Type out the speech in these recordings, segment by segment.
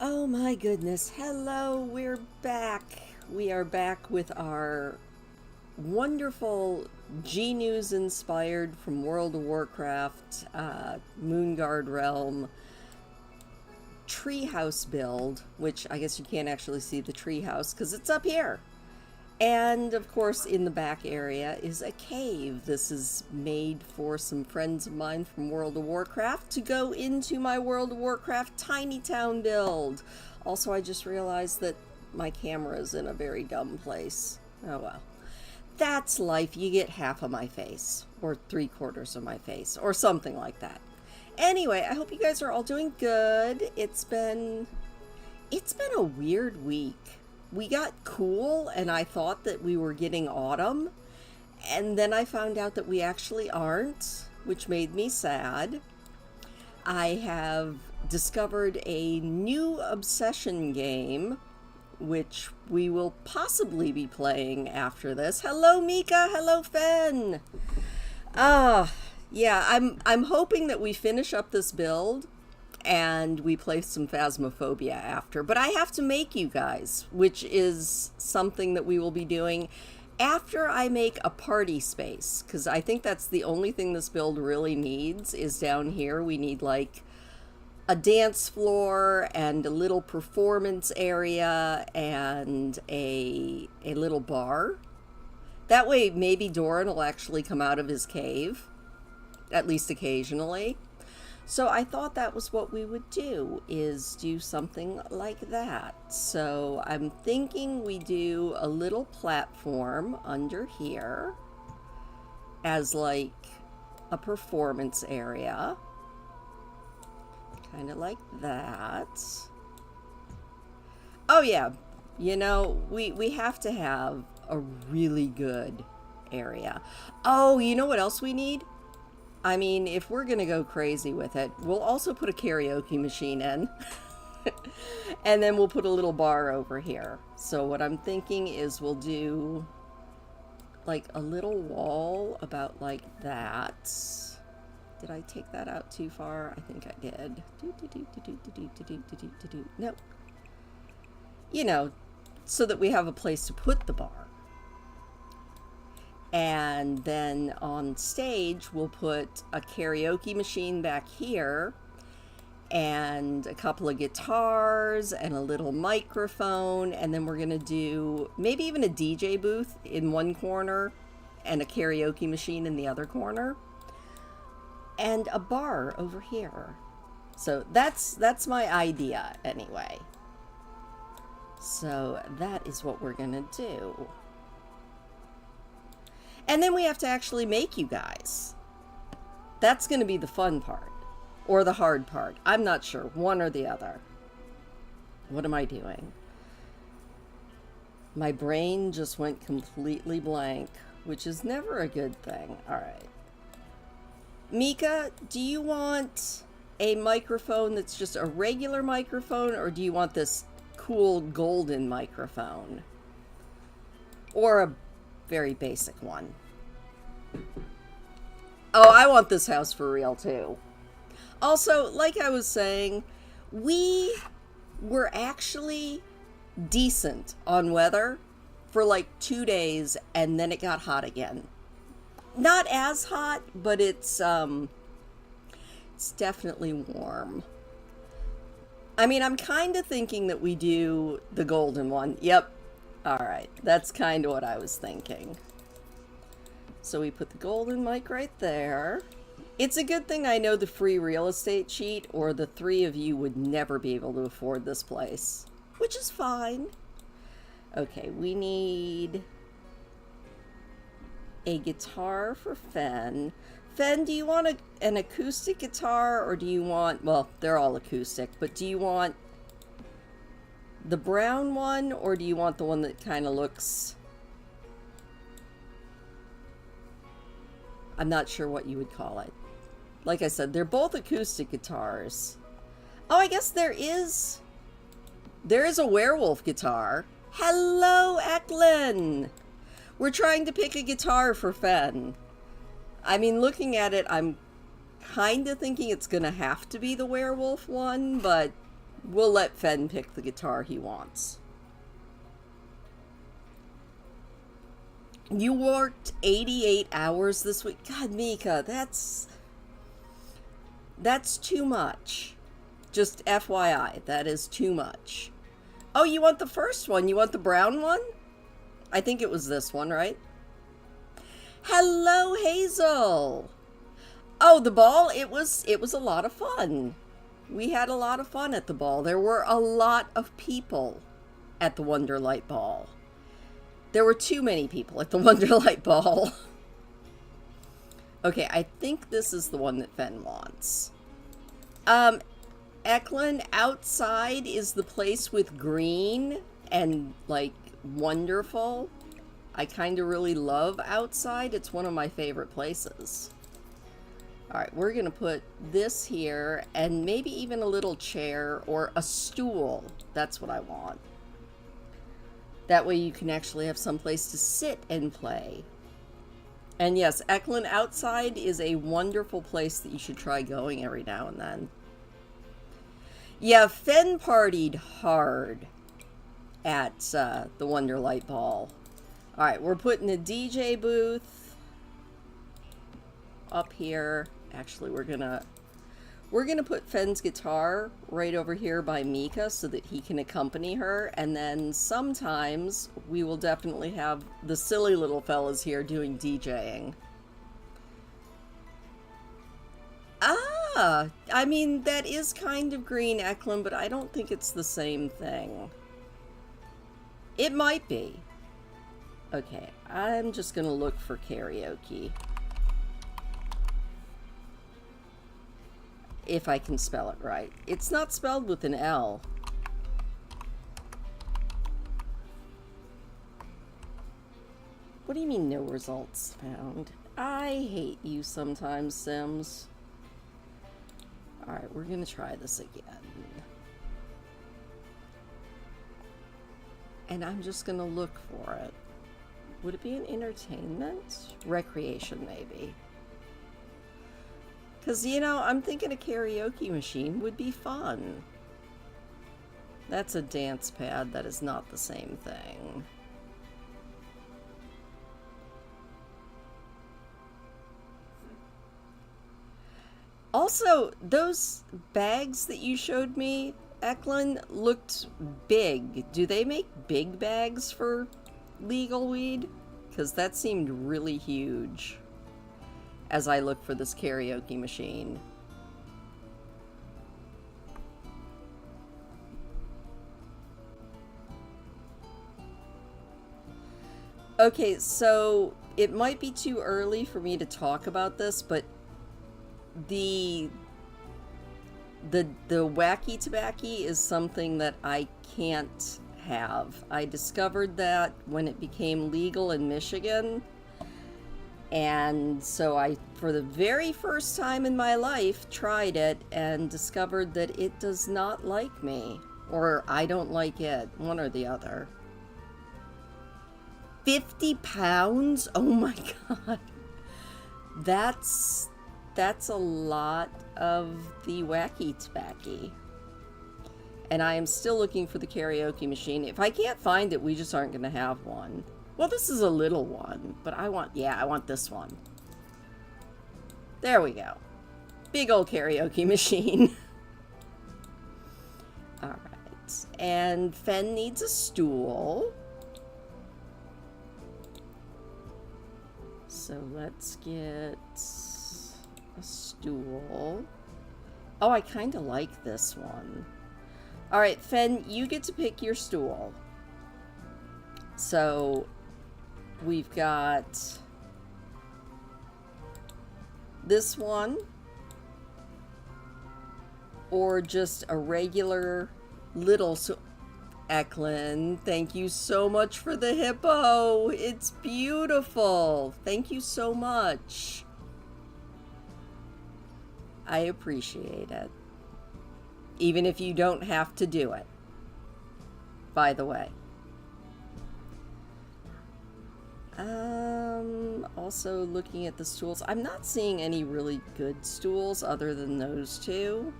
Oh my goodness. Hello, we're back. We are back with our wonderful G News inspired from World of Warcraft, Moonguard Realm treehouse build, which I guess you can't actually see the treehouse because it's up here. And of course, in the back area is a cave. This is made for some friends of mine from World of Warcraft to go into my World of Warcraft tiny town build. Also, I just realized that my camera is in a very dumb place. Oh well. That's life. You get half of my face, or three-quarters of my face, or something like that. Anyway, I hope you guys are all doing good. It's been a weird week. We got cool and I thought that we were getting autumn, and then I found out that we actually aren't, which made me sad. I have discovered a new obsession game which we will possibly be playing after this. Hello Mika, hello Fen. Yeah, I'm hoping that we finish up this build and we play some Phasmophobia after. But I have to make you guys, which is something that we will be doing after I make a party space, because I think that's the only thing this build really needs is down here. We need like a dance floor and a little performance area and a little bar. That way maybe Doran will actually come out of his cave, at least occasionally. So I thought that was what we would do, is do something like that. So I'm thinking we do a little platform under here as like a performance area. Kind of like that. Oh yeah, you know, we have to have a really good area. Oh, you know what else we need? I mean, if we're going to go crazy with it, we'll also put a karaoke machine in. And then we'll put a little bar over here. So what I'm thinking is we'll do like a little wall about like that. Did I take that out too far? I think I did. No. You know, so that we have a place to put the bar. And then on stage, we'll put a karaoke machine back here and a couple of guitars and a little microphone. And then we're going to do maybe even a DJ booth in one corner and a karaoke machine in the other corner and a bar over here. So that's my idea anyway. So that is what we're going to do. And then we have to actually make you guys. That's going to be the fun part. Or the hard part. I'm not sure. One or the other. What am I doing? My brain just went completely blank, which is never a good thing. All right. Mika, do you want a microphone that's just a regular microphone, or do you want this cool golden microphone? Or a very basic one? Oh, I want this house for real too. Also, like I was saying, we were actually decent on weather for like 2 days, and then it got hot again. Not as hot, but it's definitely warm. I mean, I'm kind of thinking that we do the golden one. Yep. All right. That's kind of what I was thinking. So we put the golden mic right there. It's a good thing I know the free real estate cheat, or the three of you would never be able to afford this place, which is fine. Okay, we need a guitar for Fen. Fen, do you want an acoustic guitar, or do you want, well, they're all acoustic, but do you want the brown one, or do you want the one that kind of looks, I'm not sure what you would call it. Like I said, they're both acoustic guitars. Oh, I guess there is a werewolf guitar. Hello, Eklund! We're trying to pick a guitar for Fen. I mean, looking at it, I'm kind of thinking it's going to have to be the werewolf one, but We'll let Fen pick the guitar he wants. You worked 88 hours this week? God, Mika, that's too much. Just FYI, that is too much. Oh, you want the first one? You want the brown one? I think it was this one, right? Hello, Hazel. Oh, the ball, it was a lot of fun. We had a lot of fun at the ball. There were a lot of people at the Wonderlight Ball. There were too many people at the Wonderlight Ball. Okay, I think this is the one that Fen wants. Eklund, outside is the place with green and, like, wonderful. I kind of really love outside. It's one of my favorite places. Alright, we're going to put this here and maybe even a little chair or a stool. That's what I want. That way you can actually have some place to sit and play. And yes, Eklund outside is a wonderful place that you should try going every now and then. Yeah, Fen partied hard at the Wonderlight Ball. Alright, we're putting a DJ booth up here. Actually, we're gonna put Fen's guitar right over here by Mika so that he can accompany her, and then sometimes we will definitely have the silly little fellas here doing DJing. Ah, I mean, that is kind of green, Eklund, but I don't think it's the same thing. It might be. Okay, I'm just gonna look for karaoke. If I can spell it right. It's not spelled with an L. What do you mean no results found? I hate you sometimes, Sims. Alright, we're gonna try this again. And I'm just gonna look for it. Would it be an entertainment? Recreation, maybe. Because, you know, I'm thinking a karaoke machine would be fun. That's a dance pad. That is not the same thing. Also, those bags that you showed me, Eklund, looked big. Do they make big bags for legal weed? Because that seemed really huge as I look for this karaoke machine. Okay, so it might be too early for me to talk about this, but the wacky tobacco is something that I can't have. I discovered that when it became legal in Michigan. And so I, for the very first time in my life, tried it and discovered that it does not like me. Or I don't like it. One or the other. 50 pounds? Oh my god. That's a lot of the wacky tobacco. And I am still looking for the karaoke machine. If I can't find it, we just aren't going to have one. Well, this is a little one, but I want this one. There we go. Big old karaoke machine. Alright. And Fen needs a stool. So let's get a stool. Oh, I kind of like this one. Alright, Fen, you get to pick your stool. So we've got this one, or just a regular little. So Eklund, thank you so much for the hippo. It's beautiful. Thank you so much. I appreciate it. Even if you don't have to do it, by the way. Also looking at the stools, I'm not seeing any really good stools other than those two.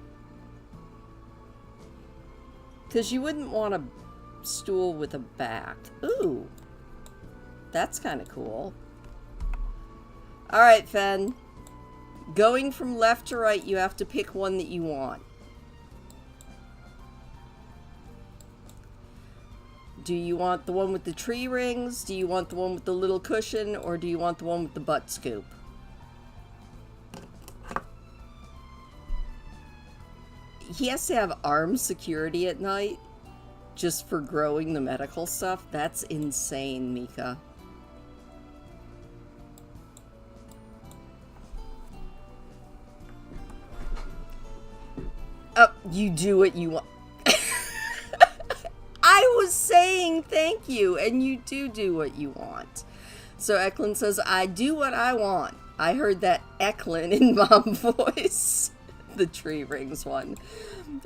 Because you wouldn't want a stool with a back. Ooh. That's kind of cool. Alright, Fen. Going from left to right, you have to pick one that you want. Do you want the one with the tree rings? Do you want the one with the little cushion? Or do you want the one with the butt scoop? He has to have arm security at night just for growing the medical stuff. That's insane, Mika. Oh, you do what you want. I was saying thank you, and you do what you want. So Eklund says, I do what I want. I heard that Eklund in mom voice. The tree rings one.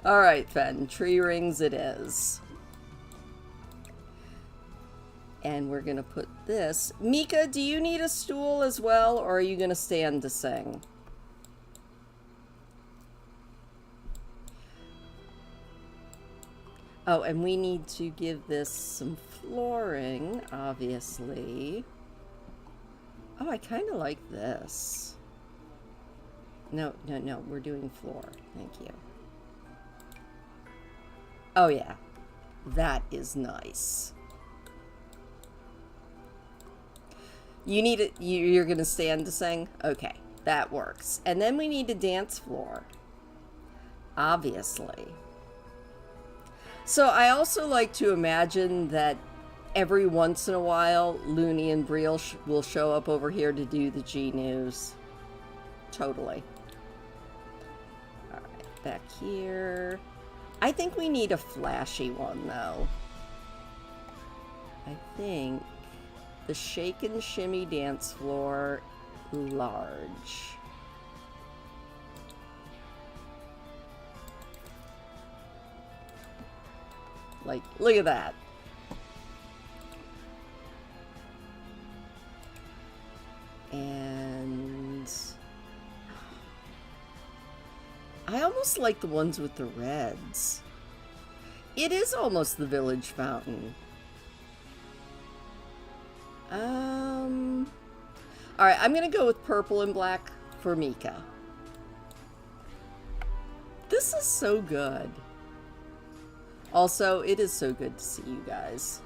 Alright, Fen. Tree rings it is. And we're going to put this. Mika, do you need a stool as well, or are you going to stand to sing? Oh, and we need to give this some flooring, obviously. Oh, I kind of like this. No, we're doing floor. Thank you. Oh, yeah. That is nice. You need it. You're going to stand to sing? Okay, that works. And then we need a dance floor. Obviously. So I also like to imagine that every once in a while, Looney and Breel will show up over here to do the G News. Totally. Alright, back here. I think we need a flashy one, though. I think the Shake and Shimmy dance floor, large. Like, look at that. And I almost like the ones with the reds. It is almost the village fountain. Alright, I'm gonna go with purple and black for Mika. This is so good. Also, it is so good to see you guys.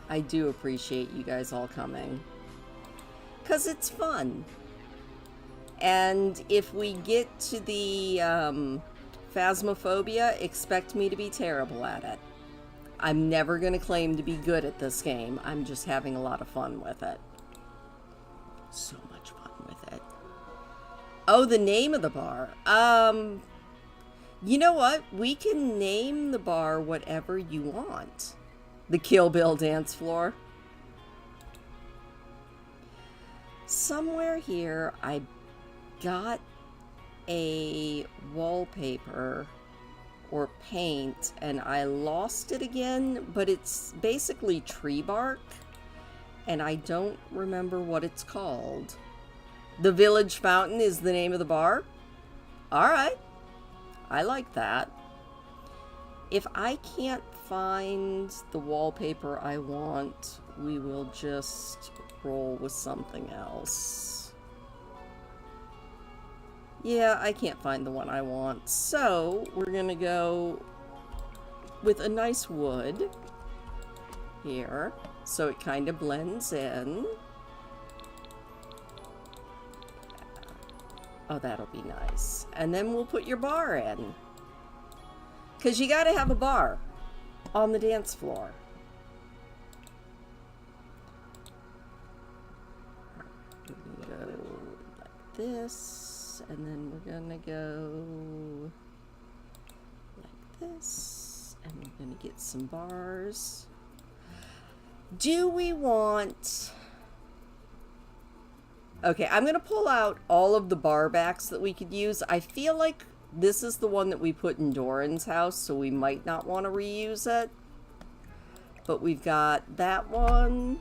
I do appreciate you guys all coming. 'Cause it's fun. And if we get to the Phasmophobia, expect me to be terrible at it. I'm never going to claim to be good at this game. I'm just having a lot of fun with it. So much fun with it. Oh, the name of the bar. You know what? We can name the bar whatever you want. The Kill Bill dance floor. Somewhere here, I got a wallpaper or paint, and I lost it again, but it's basically tree bark, and I don't remember what it's called. The Village Fountain is the name of the bar? Alright. I like that. If I can't find the wallpaper I want, we will just roll with something else. Yeah, I can't find the one I want. So, we're gonna go with a nice wood here, so it kind of blends in. Oh, that'll be nice. And then we'll put your bar in. Because you gotta have a bar on the dance floor. We're gonna go like this, and then we're gonna go like this, and we're gonna get some bars. Do we want... Okay, I'm going to pull out all of the bar backs that we could use. I feel like this is the one that we put in Doran's house, so we might not want to reuse it. But we've got that one.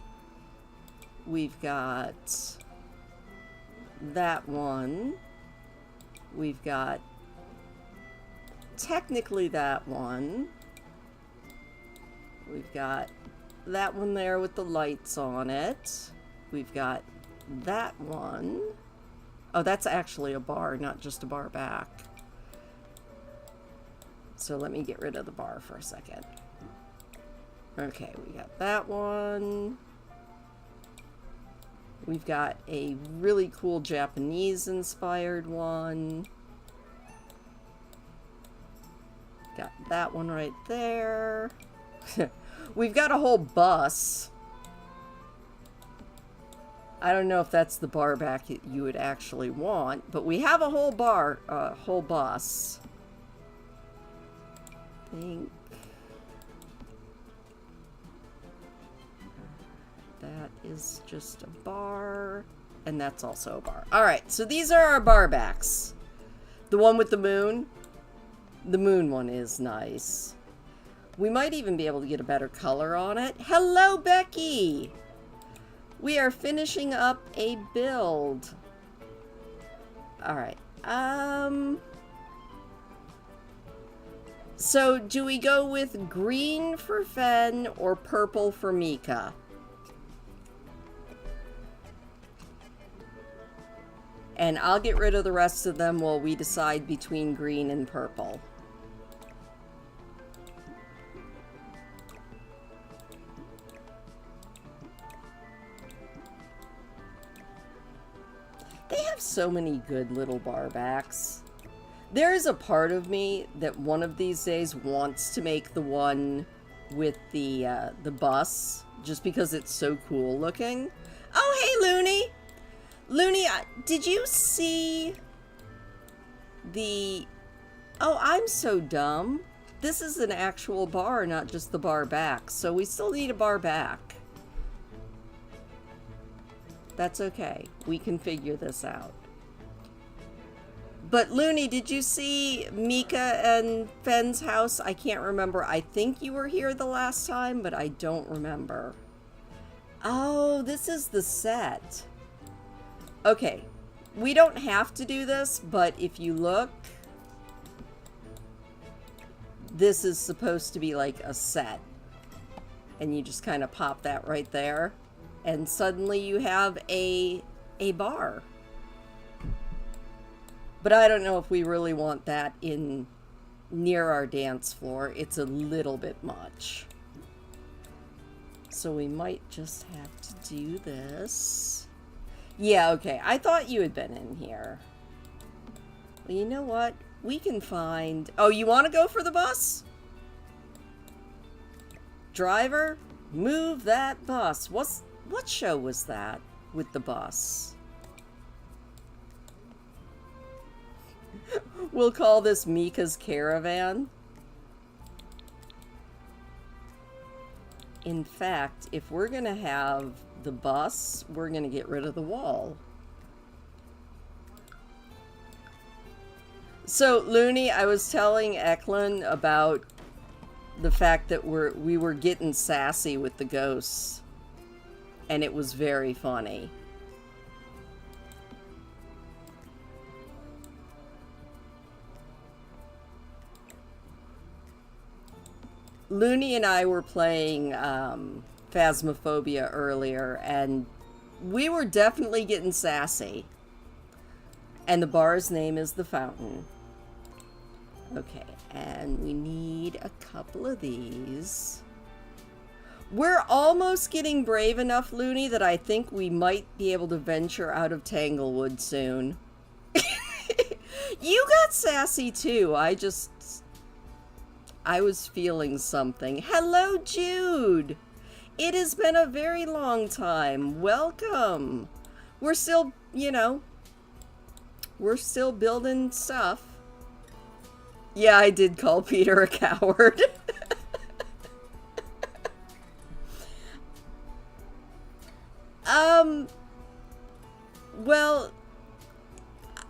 We've got that one. We've got technically that one. We've got that one there with the lights on it. We've got that one. Oh, that's actually a bar, not just a bar back. So let me get rid of the bar for a second. Okay, we got that one. We've got a really cool Japanese-inspired one. Got that one right there. We've got a whole bus. I don't know if that's the bar back you would actually want, but we have a whole bar, whole bus. I think that is just a bar, and that's also a bar. All right, so these are our bar backs. The one with the moon one is nice. We might even be able to get a better color on it. Hello, Becky! We are finishing up a build. All right. So do we go with green for Fen or purple for Mika? And I'll get rid of the rest of them while we decide between green and purple. They have so many good little bar backs. There is a part of me that one of these days wants to make the one with the bus, just because it's so cool looking. Oh, hey, Looney! Looney, did you see the... Oh, I'm so dumb. This is an actual bar, not just the bar back, so we still need a bar back. That's okay. We can figure this out. But Looney, did you see Mika and Fen's house? I can't remember. I think you were here the last time, but I don't remember. Oh, this is the set. Okay. We don't have to do this, but if you look, this is supposed to be like a set. And you just kind of pop that right there. And suddenly you have a bar. But I don't know if we really want that in near our dance floor. It's a little bit much. So we might just have to do this. Yeah, okay. I thought you had been in here. Well, you know what? We can find... Oh, you want to go for the bus? Driver, move that bus. What show was that with the bus? We'll call this Mika's Caravan. In fact, if we're going to have the bus, we're going to get rid of the wall. So, Looney, I was telling Eklund about the fact that we were getting sassy with the ghosts. And it was very funny. Looney and I were playing Phasmophobia earlier, and we were definitely getting sassy. And the bar's name is The Fountain. Okay, and we need a couple of these. We're almost getting brave enough, Looney, that I think we might be able to venture out of Tanglewood soon. You got sassy too. I was feeling something. Hello, Jude! It has been a very long time. Welcome. We're still, you know, we're still building stuff. Yeah, I did call Peter a coward. Well,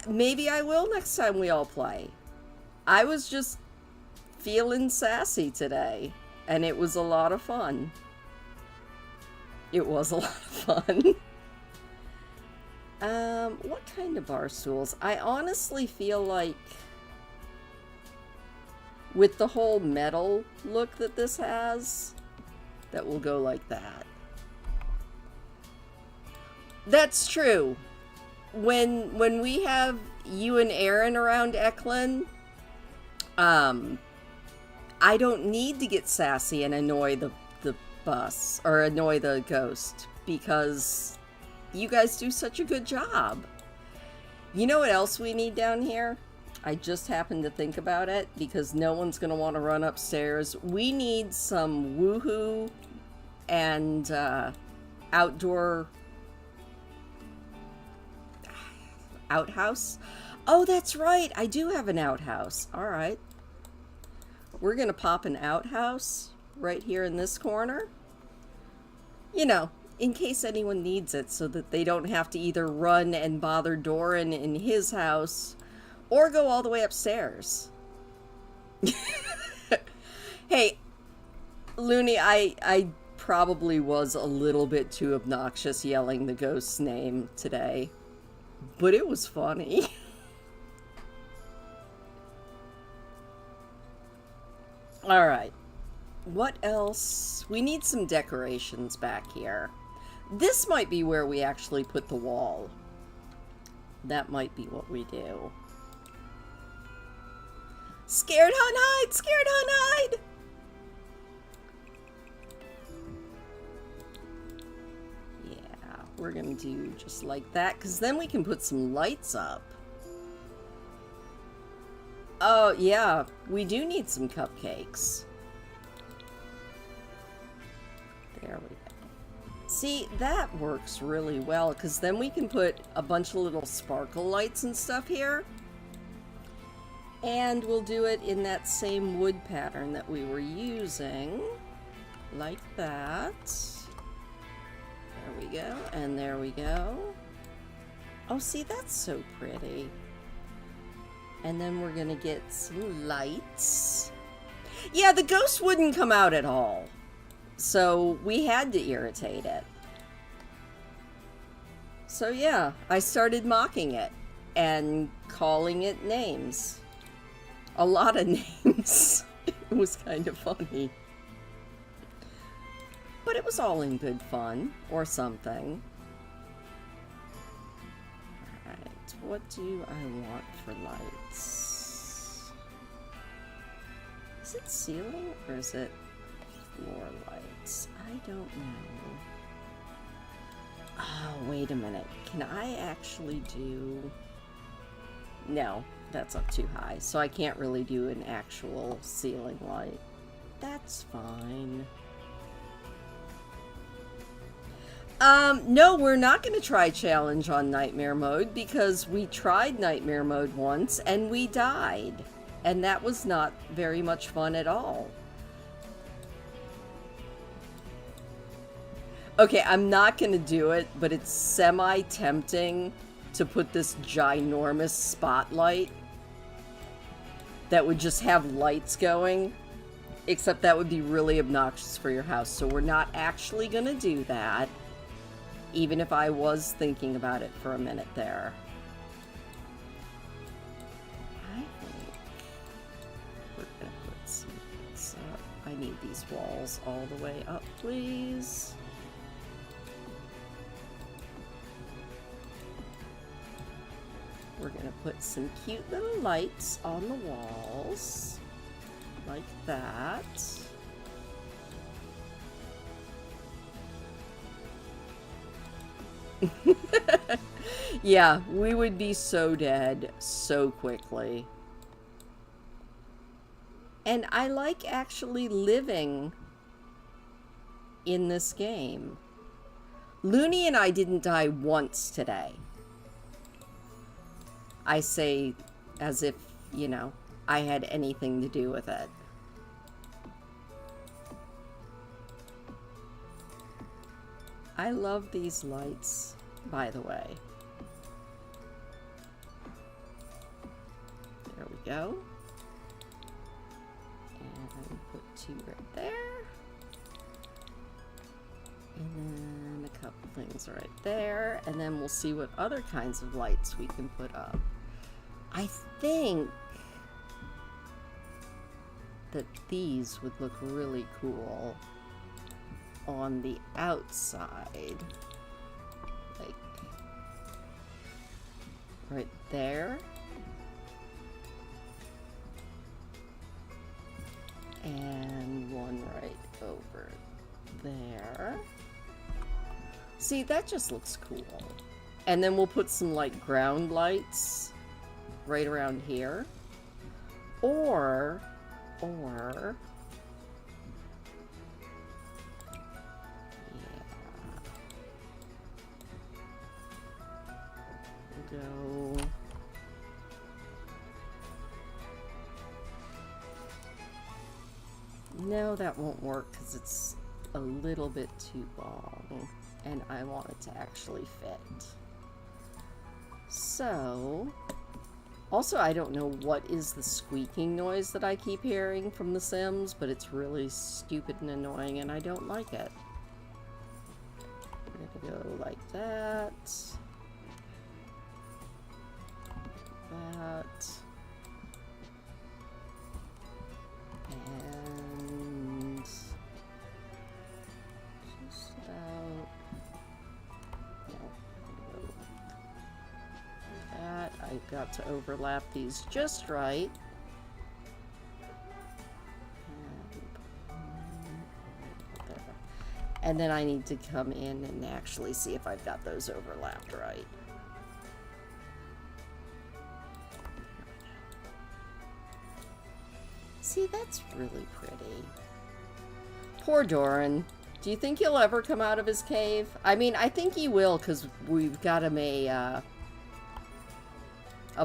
maybe I will next time we all play. I was just feeling sassy today, and it was a lot of fun. It was a lot of fun. What kind of bar stools? I honestly feel like with the whole metal look that this has, that will go like that. That's true. When we have you and Aaron around Eklund, I don't need to get sassy and annoy the bus or annoy the ghost because you guys do such a good job. You know what else we need down here? I just happened to think about it because no one's going to want to run upstairs. We need some woohoo and outdoor outhouse. Oh, that's right. I do have an outhouse. All right. We're going to pop an outhouse right here in this corner. You know, in case anyone needs it so that they don't have to either run and bother Doran in his house or go all the way upstairs. Hey, Looney, I probably was a little bit too obnoxious yelling the ghost's name today, but it was funny. All right. What else? We need some decorations back here. This might be where we actually put the wall. That might be what we do. Scared Hun hide! Scared Hun hide! Yeah, we're gonna do just like that, because then we can put some lights up. Oh, yeah, we do need some cupcakes. There we go. See, that works really well, because then we can put a bunch of little sparkle lights and stuff here. And we'll do it in that same wood pattern that we were using. Like that. There we go, and there we go. Oh, see, that's so pretty. And then we're gonna get some lights. Yeah, the ghost wouldn't come out at all. So we had to irritate it. So yeah, I started mocking it and calling it names. A lot of names. It was kind of funny. But it was all in good fun, or something. Alright, what do I want for lights? Is it ceiling, or is it floor lights? I don't know. Oh, wait a minute. Can I actually do... No, that's up too high, so I can't really do an actual ceiling light. That's fine. No, we're not going to try challenge on nightmare mode because we tried nightmare mode once and we died. And that was not very much fun at all. Okay, I'm not going to do it, but it's semi-tempting to put this ginormous spotlight that would just have lights going. Except that would be really obnoxious for your house, so we're not actually going to do that. Even if I was thinking about it for a minute there. I think we're going to put some things up. I need these walls all the way up, please. We're going to put some cute little lights on the walls. Like that. Yeah, we would be so dead so quickly. And I like actually living in this game. Looney and I didn't die once today. I say as if, you know, I had anything to do with it. I love these lights, by the way. There we go. And put two right there. And then a couple things right there. And then we'll see what other kinds of lights we can put up. I think that these would look really cool. on the outside. Like, right there. And one right over there. See, that just looks cool. And then we'll put some like ground lights right around here. Or yeah. Go. No, that won't work because it's a little bit too long and I want it to actually fit. So, also I don't know what is the squeaking noise that I keep hearing from The Sims, but it's really stupid and annoying and I don't like it. We're gonna go like that. That. And just out. No, that. I've got to overlap these just right. And then I need to come in and actually see if I've got those overlapped right. See, that's really pretty. Poor Doran. Do you think he'll ever come out of his cave? I mean, I think he will, because we've got him a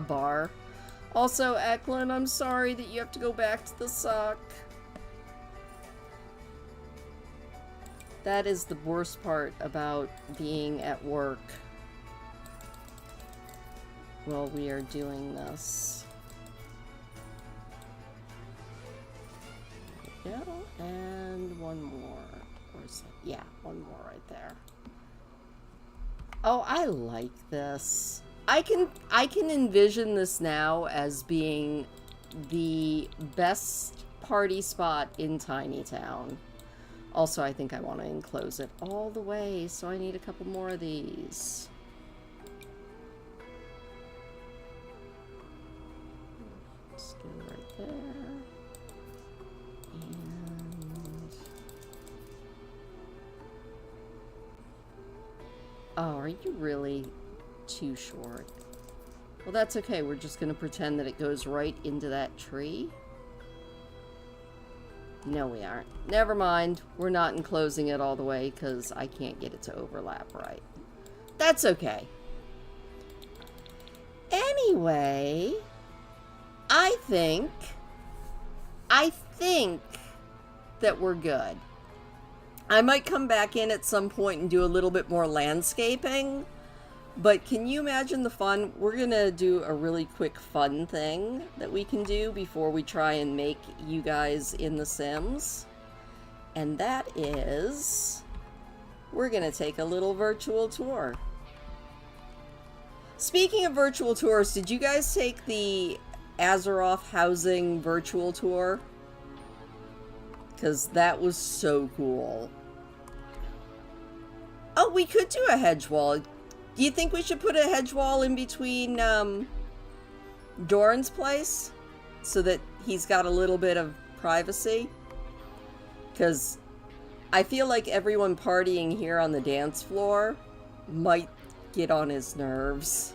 bar. Also, Eklund, I'm sorry that you have to go back to the suck. That is the worst part about being at work while we are doing this. There we go. And one more. Where's that? Yeah, one more right there. Oh, I like this. I can envision this now as being the best party spot in Tiny Town. Also, I think I want to enclose it all the way, so I need a couple more of these. Let's go right there. And... oh, are you really too short? Well, that's okay. We're just going to pretend that it goes right into that tree. No, we aren't. Never mind. We're not enclosing it all the way because I can't get it to overlap right. That's okay. Anyway, I think that we're good. I might come back in at some point and do a little bit more landscaping. But can you imagine the fun? We're going to do a really quick fun thing that we can do before we try and make you guys in The Sims. And that is, we're going to take a little virtual tour. Speaking of virtual tours, did you guys take the Azeroth housing virtual tour? Because that was so cool. Oh, we could do a hedge wall. Do you think we should put a hedge wall in between Doran's place so that he's got a little bit of privacy? Because I feel like everyone partying here on the dance floor might get on his nerves.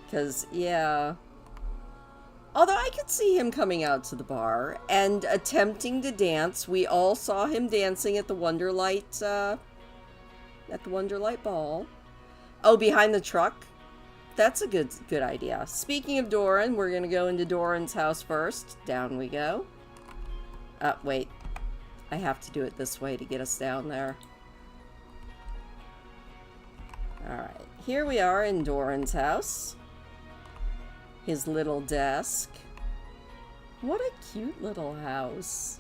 Because, yeah. Although I could see him coming out to the bar and attempting to dance. We all saw him dancing at the Wonderlight Ball. Oh, behind the truck? That's a good idea. Speaking of Doran, we're going to go into Doran's house first. Down we go. Wait. I have to do it this way to get us down there. Alright. Here we are in Doran's house. His little desk. What a cute little house.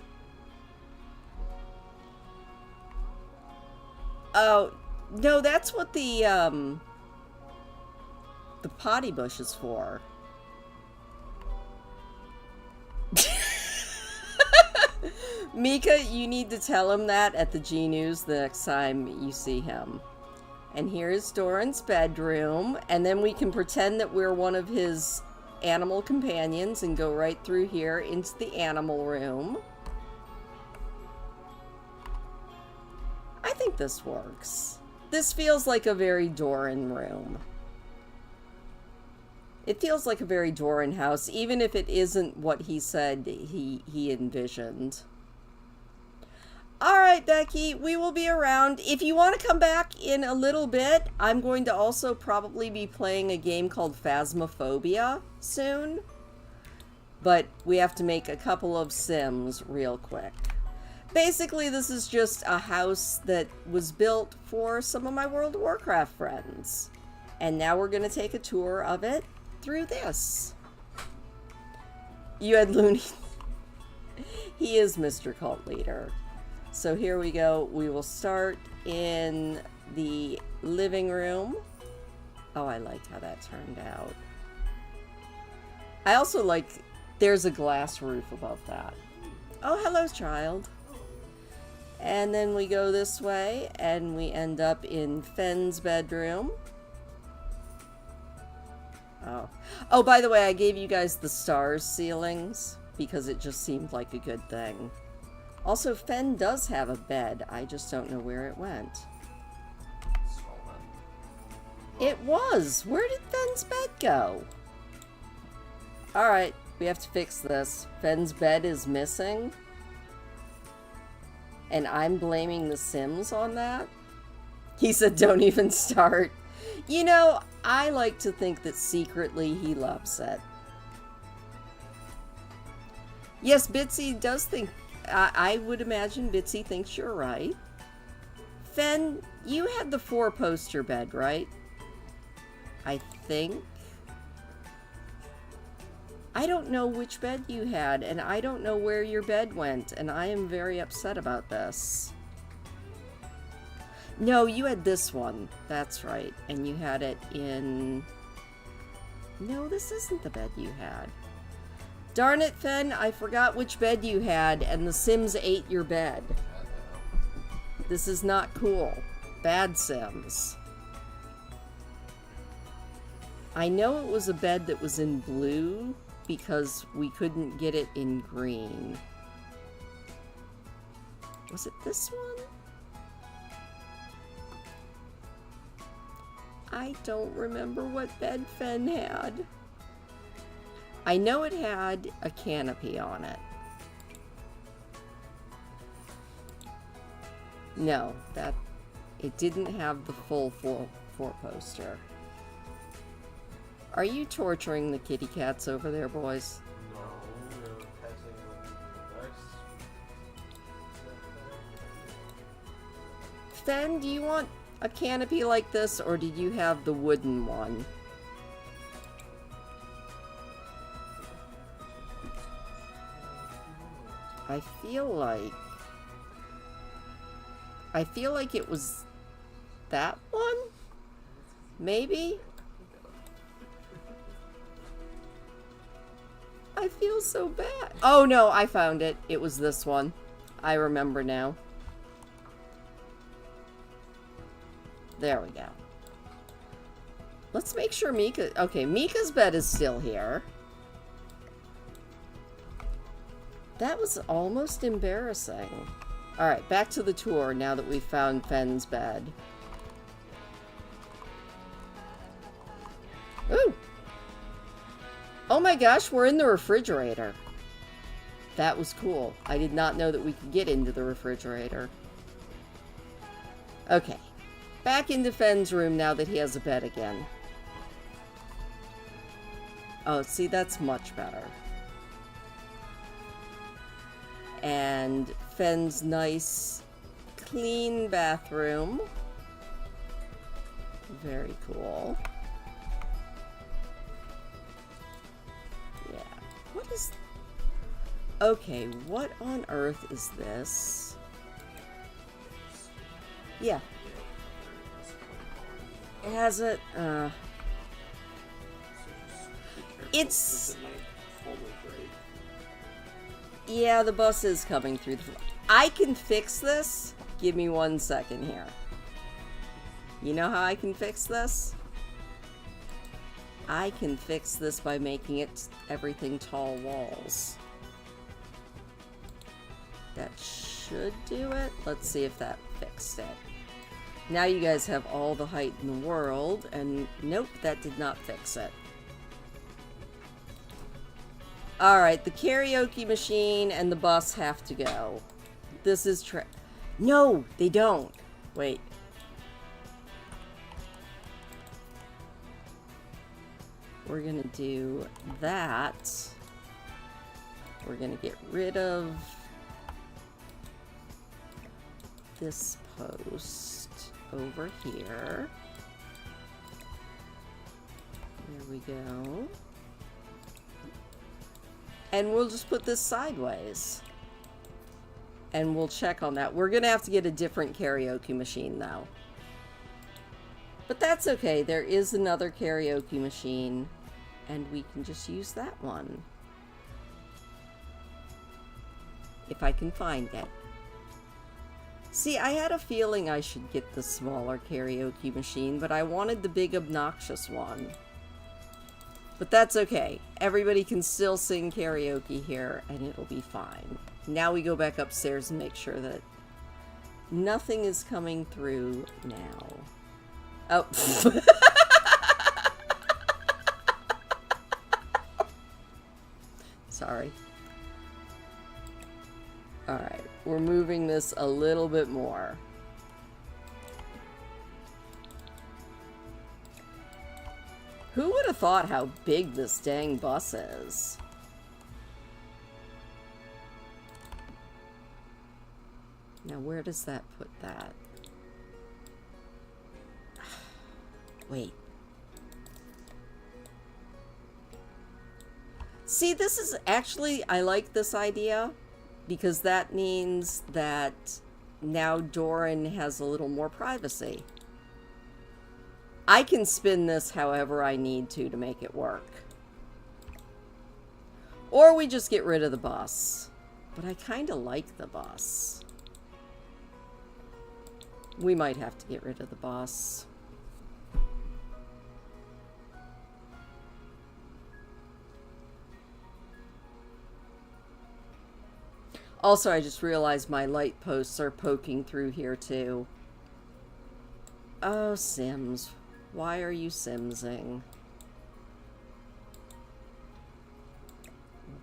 Oh, no, that's what the potty bush is for. Mika, you need to tell him that at the G News the next time you see him. And here's Doran's bedroom, and then we can pretend that we're one of his animal companions and go right through here into the animal room. I think this works. This feels like a very Doran room. It feels like a very Doran house, even if it isn't what he said he envisioned. Alright, Becky, we will be around. If you want to come back in a little bit, I'm going to also probably be playing a game called Phasmophobia soon. But we have to make a couple of sims real quick. Basically, this is just a house that was built for some of my World of Warcraft friends. And now we're going to take a tour of it through this. You had Looney. He is Mr. Cult Leader. So here we go. We will start in the living room. Oh, I like how that turned out. I also like, there's a glass roof above that. Oh, hello, child. And then we go this way, and we end up in Fenn's bedroom. Oh, by the way, I gave you guys the stars ceilings because it just seemed like a good thing. Also, Fenn does have a bed. I just don't know where it went. It was! Where did Fenn's bed go? Alright, we have to fix this. Fenn's bed is missing. And I'm blaming the Sims on that? He said, don't even start. You know, I like to think that secretly he loves it. Yes, Bitsy does think... I would imagine Bitsy thinks you're right. Fenn, you had the 4-poster bed, right? I think. I don't know which bed you had, and I don't know where your bed went, and I am very upset about this. No, you had this one. That's right. And you had it in... No, this isn't the bed you had. Darn it, Fenn, I forgot which bed you had, and the Sims ate your bed. This is not cool. Bad Sims. I know it was a bed that was in blue, because we couldn't get it in green. Was it this one? I don't remember what bed Fenn had. I know it had a canopy on it. No, it didn't have the full 4-poster. Are you torturing the kitty cats over there, boys? No, we're petting them. Fenn, do you want a canopy like this, or did you have the wooden one? I feel like it was that one? Maybe? I feel so bad. Oh no, I found it. It was this one. I remember now. There we go. Let's make sure Mika... Okay, Mika's bed is still here. That was almost embarrassing. Alright, back to the tour now that we've found Fenn's bed. Ooh! Oh my gosh, we're in the refrigerator. That was cool. I did not know that we could get into the refrigerator. Okay. Back into Fenn's room now that he has a bed again. Oh, see, that's much better. And Fenn's nice, clean bathroom. Very cool. Yeah. What is... Okay, what on earth is this? Yeah. It has a... It's... Yeah, the bus is coming through the... I can fix this. Give me 1 second here. You know how I can fix this? I can fix this by making it everything tall walls. That should do it. Let's see if that fixed it. Now you guys have all the height in the world, and nope, that did not fix it. Alright, the karaoke machine and the bus have to go. This is No, they don't. Wait. We're gonna do that. We're gonna get rid of this post over here. There we go. And we'll just put this sideways. And we'll check on that. We're gonna have to get a different karaoke machine though. But that's okay. There is another karaoke machine. And we can just use that one. If I can find it. See, I had a feeling I should get the smaller karaoke machine, but I wanted the big obnoxious one. But that's okay. Everybody can still sing karaoke here, and it'll be fine. Now we go back upstairs and make sure that nothing is coming through now. Oh. Sorry. Alright, we're moving this a little bit more. Who would have thought how big this dang bus is? Now, where does that put that? Wait. See, this is actually, I like this idea because that means that now Doran has a little more privacy. I can spin this however I need to make it work. Or we just get rid of the bus. But I kind of like the bus. We might have to get rid of the bus. Also, I just realized my light posts are poking through here too. Oh, Sims. Why are you Simsing?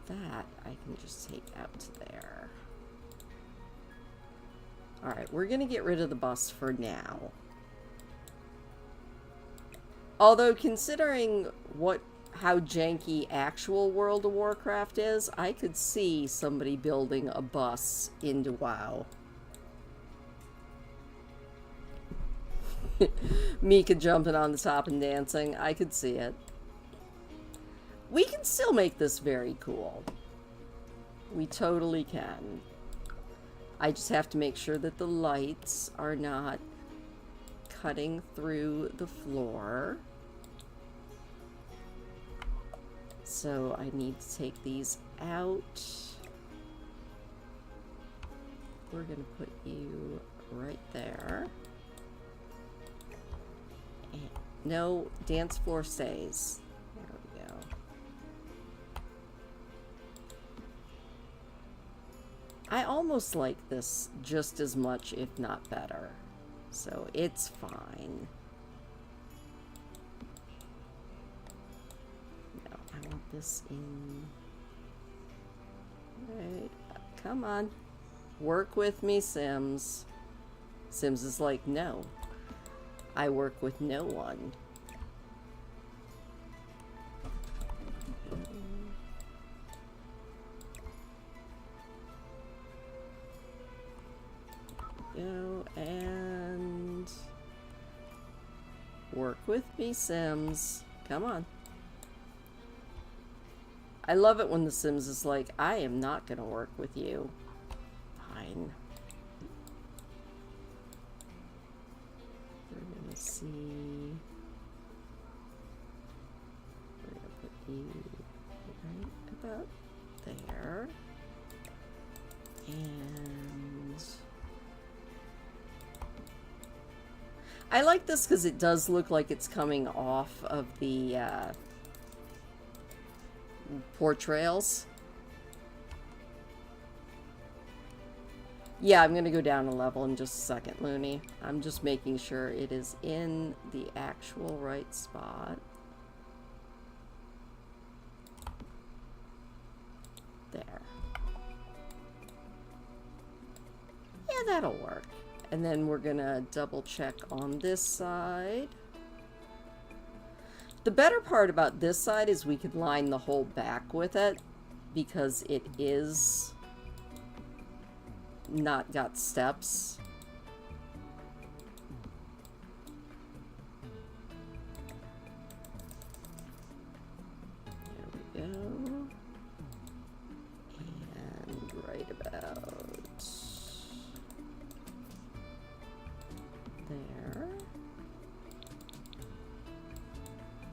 That I can just take out to there. Alright, we're gonna get rid of the bus for now. Although, considering how janky actual World of Warcraft is, I could see somebody building a bus into WoW. Mika jumping on the top and dancing. I could see it. We can still make this very cool. We totally can. I just have to make sure that the lights are not cutting through the floor. So I need to take these out. We're going to put you right there. And no, dance floor stays. There we go. I almost like this just as much, if not better. So it's fine. No, I want this in. Right. Come on. Work with me, Sims. Sims is like, no. I work with no one. Go and work with me, Sims. Come on. I love it when the Sims is like, I am not gonna work with you. Fine. We're gonna see. We're gonna put you right about there. And I like this because it does look like it's coming off of the portrails. Yeah, I'm going to go down a level in just a second, Looney. I'm just making sure it is in the actual right spot. There. Yeah, that'll work. And then we're going to double check on this side. The better part about this side is we could line the whole back with it because it is not got steps. There we go. And right about there.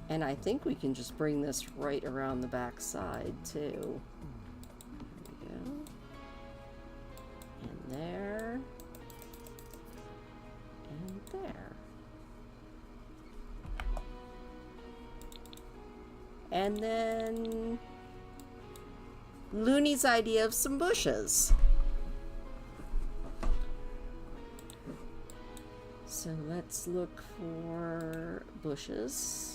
And I think we can just bring this right around the back side too. There we go. And there. And there. And then Looney's idea of some bushes. So let's look for bushes.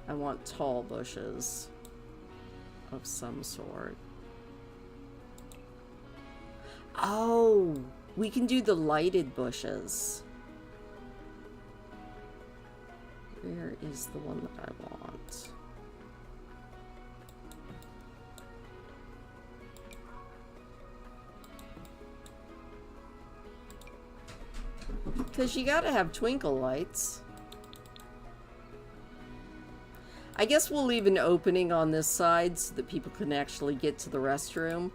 I want tall bushes of some sort. Oh, we can do the lighted bushes. Where is the one that I want? Because you gotta have twinkle lights. I guess we'll leave an opening on this side so that people can actually get to the restroom.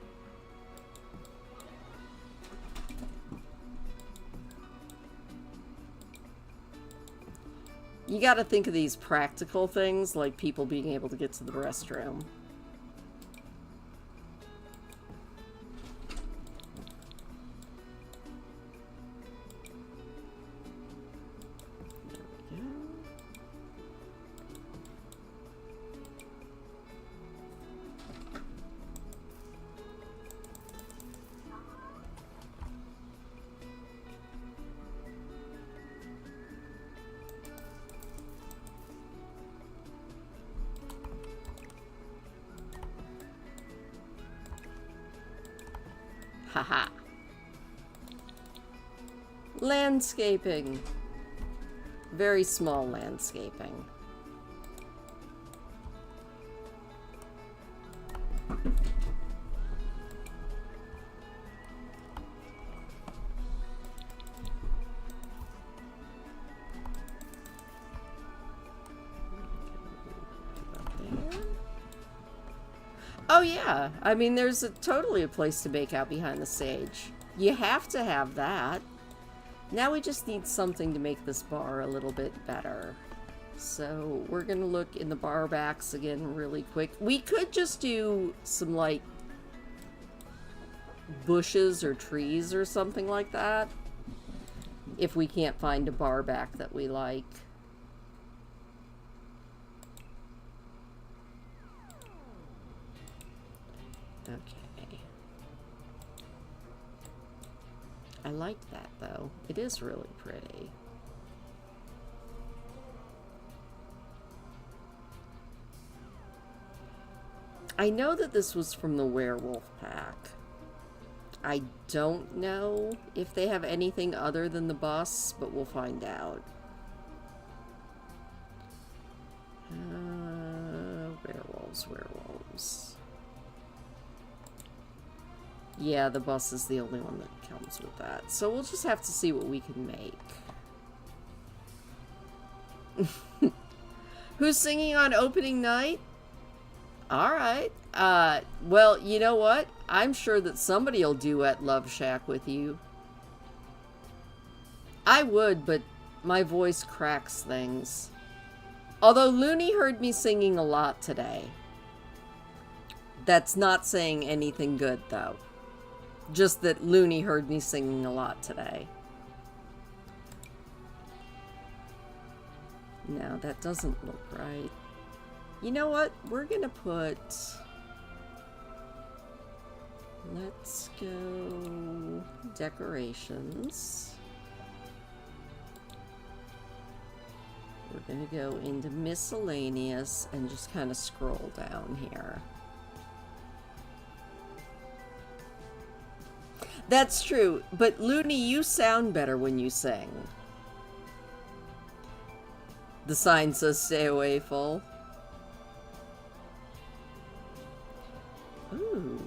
You gotta think of these practical things, like people being able to get to the restroom. Haha. Landscaping. Very small landscaping. Oh yeah, I mean there's totally a place to make out behind the stage. You have to have that. Now we just need something to make this bar a little bit better. So we're gonna look in the bar backs again really quick. We could just do some like bushes or trees or something like that if we can't find a bar back that we like. Okay. I like that though. It is really pretty. I know that this was from the werewolf pack. I don't know if they have anything other than the bus, but we'll find out. Werewolves. Yeah, the bus is the only one that comes with that. So we'll just have to see what we can make. Who's singing on opening night? Alright. Well, you know what? I'm sure that somebody will duet Love Shack with you. I would, but my voice cracks things. Although Looney heard me singing a lot today. That's not saying anything good, though. Just that Looney heard me singing a lot today. No, that doesn't look right. You know what? We're gonna put... Let's go... decorations. We're gonna go into miscellaneous and just kind of scroll down here. That's true, but Looney, you sound better when you sing. The sign says stay away full. Ooh.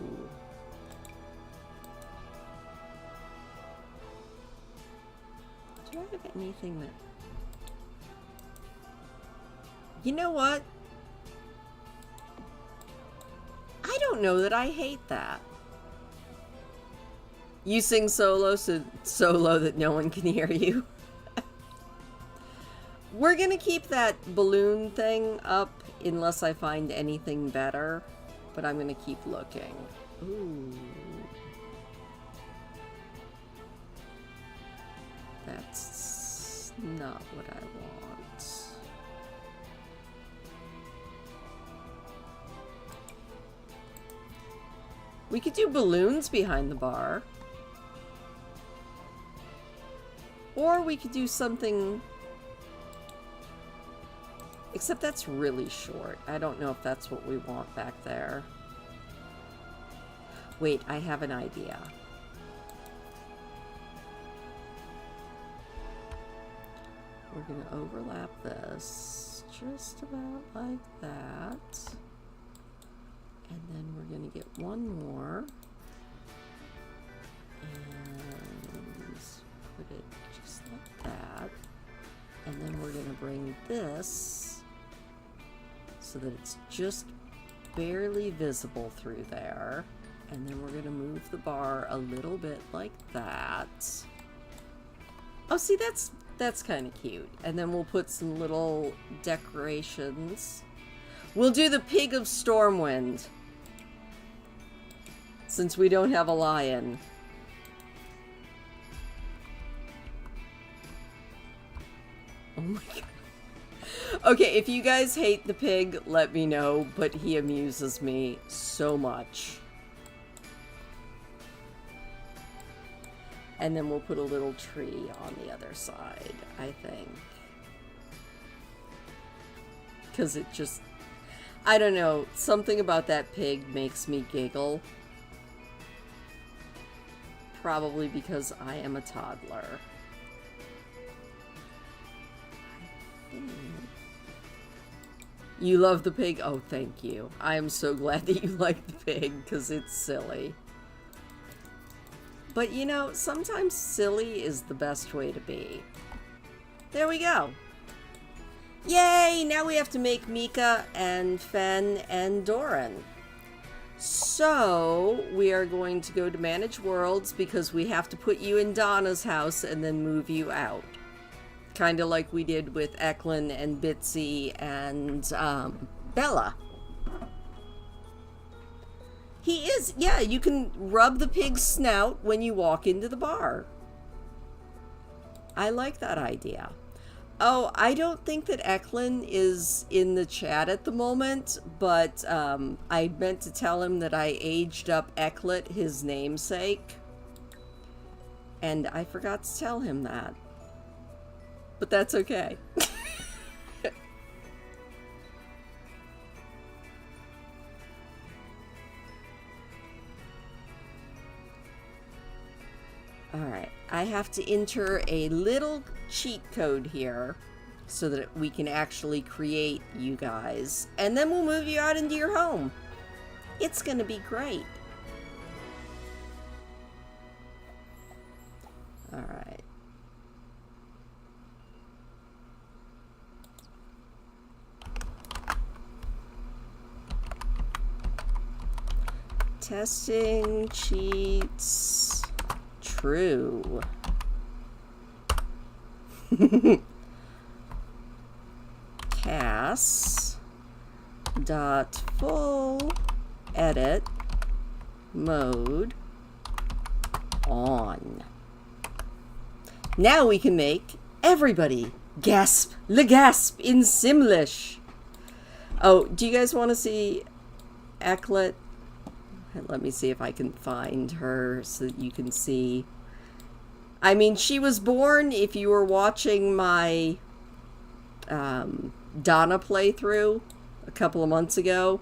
Do I have anything that... You know what? I don't know that I hate that. You sing solo, so solo that no one can hear you. We're gonna keep that balloon thing up unless I find anything better, but I'm gonna keep looking. Ooh. That's not what I want. We could do balloons behind the bar. Or we could do something... Except that's really short. I don't know if that's what we want back there. Wait, I have an idea. We're going to overlap this just about like that. And then we're going to get one more. And put it just like that. And then we're going to bring this so that it's just barely visible through there. And then we're going to move the bar a little bit like that. Oh, see, that's kind of cute. And then we'll put some little decorations. We'll do the Pig of Stormwind, since we don't have a lion. Oh my god. Okay, if you guys hate the pig, let me know, but he amuses me so much. And then we'll put a little tree on the other side, I think. Because it just... I don't know, something about that pig makes me giggle. Probably because I am a toddler. You love the pig? Oh, thank you. I am so glad that you like the pig, because it's silly. But you know, sometimes silly is the best way to be. There we go. Yay! Now we have to make Mika and Fen and Doran. So, we are going to go to Manage Worlds because we have to put you in Donna's house and then move you out. Kind of like we did with Eklund and Bitsy and Bella. He is, yeah, you can rub the pig's snout when you walk into the bar. I like that idea. Oh, I don't think that Eklund is in the chat at the moment, but I meant to tell him that I aged up Eklund, his namesake. And I forgot to tell him that. But that's okay. Alright, I have to enter a little cheat code here so that we can actually create you guys. And then we'll move you out into your home. It's gonna be great. Alright. Testing cheats true. Cass dot full edit mode on. Now we can make everybody Gasp! Le gasp in Simlish! Oh, do you guys want to see Ecklet? Let me see if I can find her so that you can see. I mean, she was born, if you were watching my Donna playthrough a couple of months ago.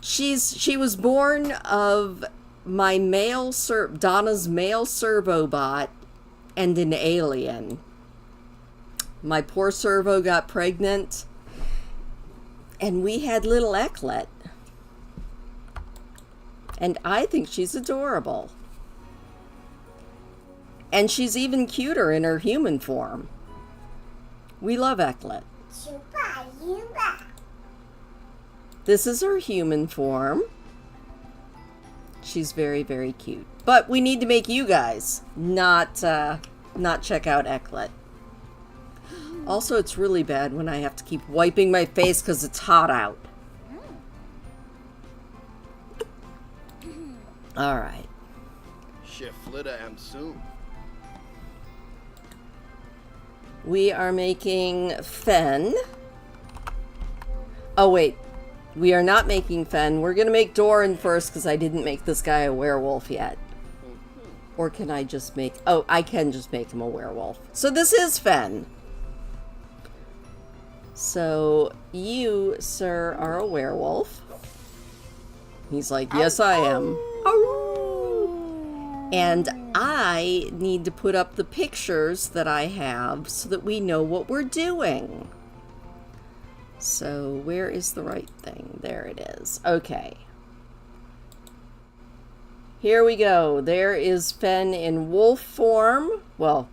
She was born of my Donna's male servobot and an alien. My poor servo got pregnant, and we had little Ecklet. And I think she's adorable. And she's even cuter in her human form. We love Ecklet. This is her human form. She's very, very cute. But we need to make you guys not check out Ecklet. Also, it's really bad when I have to keep wiping my face because it's hot out. Alright. Flitter am soon. We are making Fen. Oh, wait. We are not making Fen. We're going to make Doran first because I didn't make this guy a werewolf yet. Or can I just make... Oh, I can just make him a werewolf. So this is Fen. So you, sir, are a werewolf. He's like, yes, I am. And I need to put up the pictures that I have so that we know what we're doing. So where is the right thing? There it is. Okay. Here we go. There is Fen in wolf form. Well,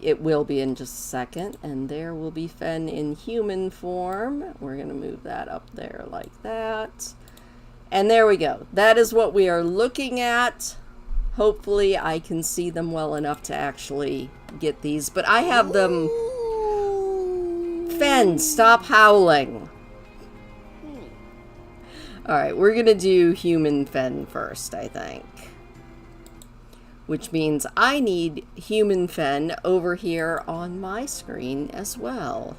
it will be in just a second. And there will be Fen in human form. We're going to move that up there like that. And there we go. That is what we are looking at. Hopefully I can see them well enough to actually get these. But I have them... Fen, stop howling. Alright, we're going to do human Fen first, I think. Which means I need human Fen over here on my screen as well.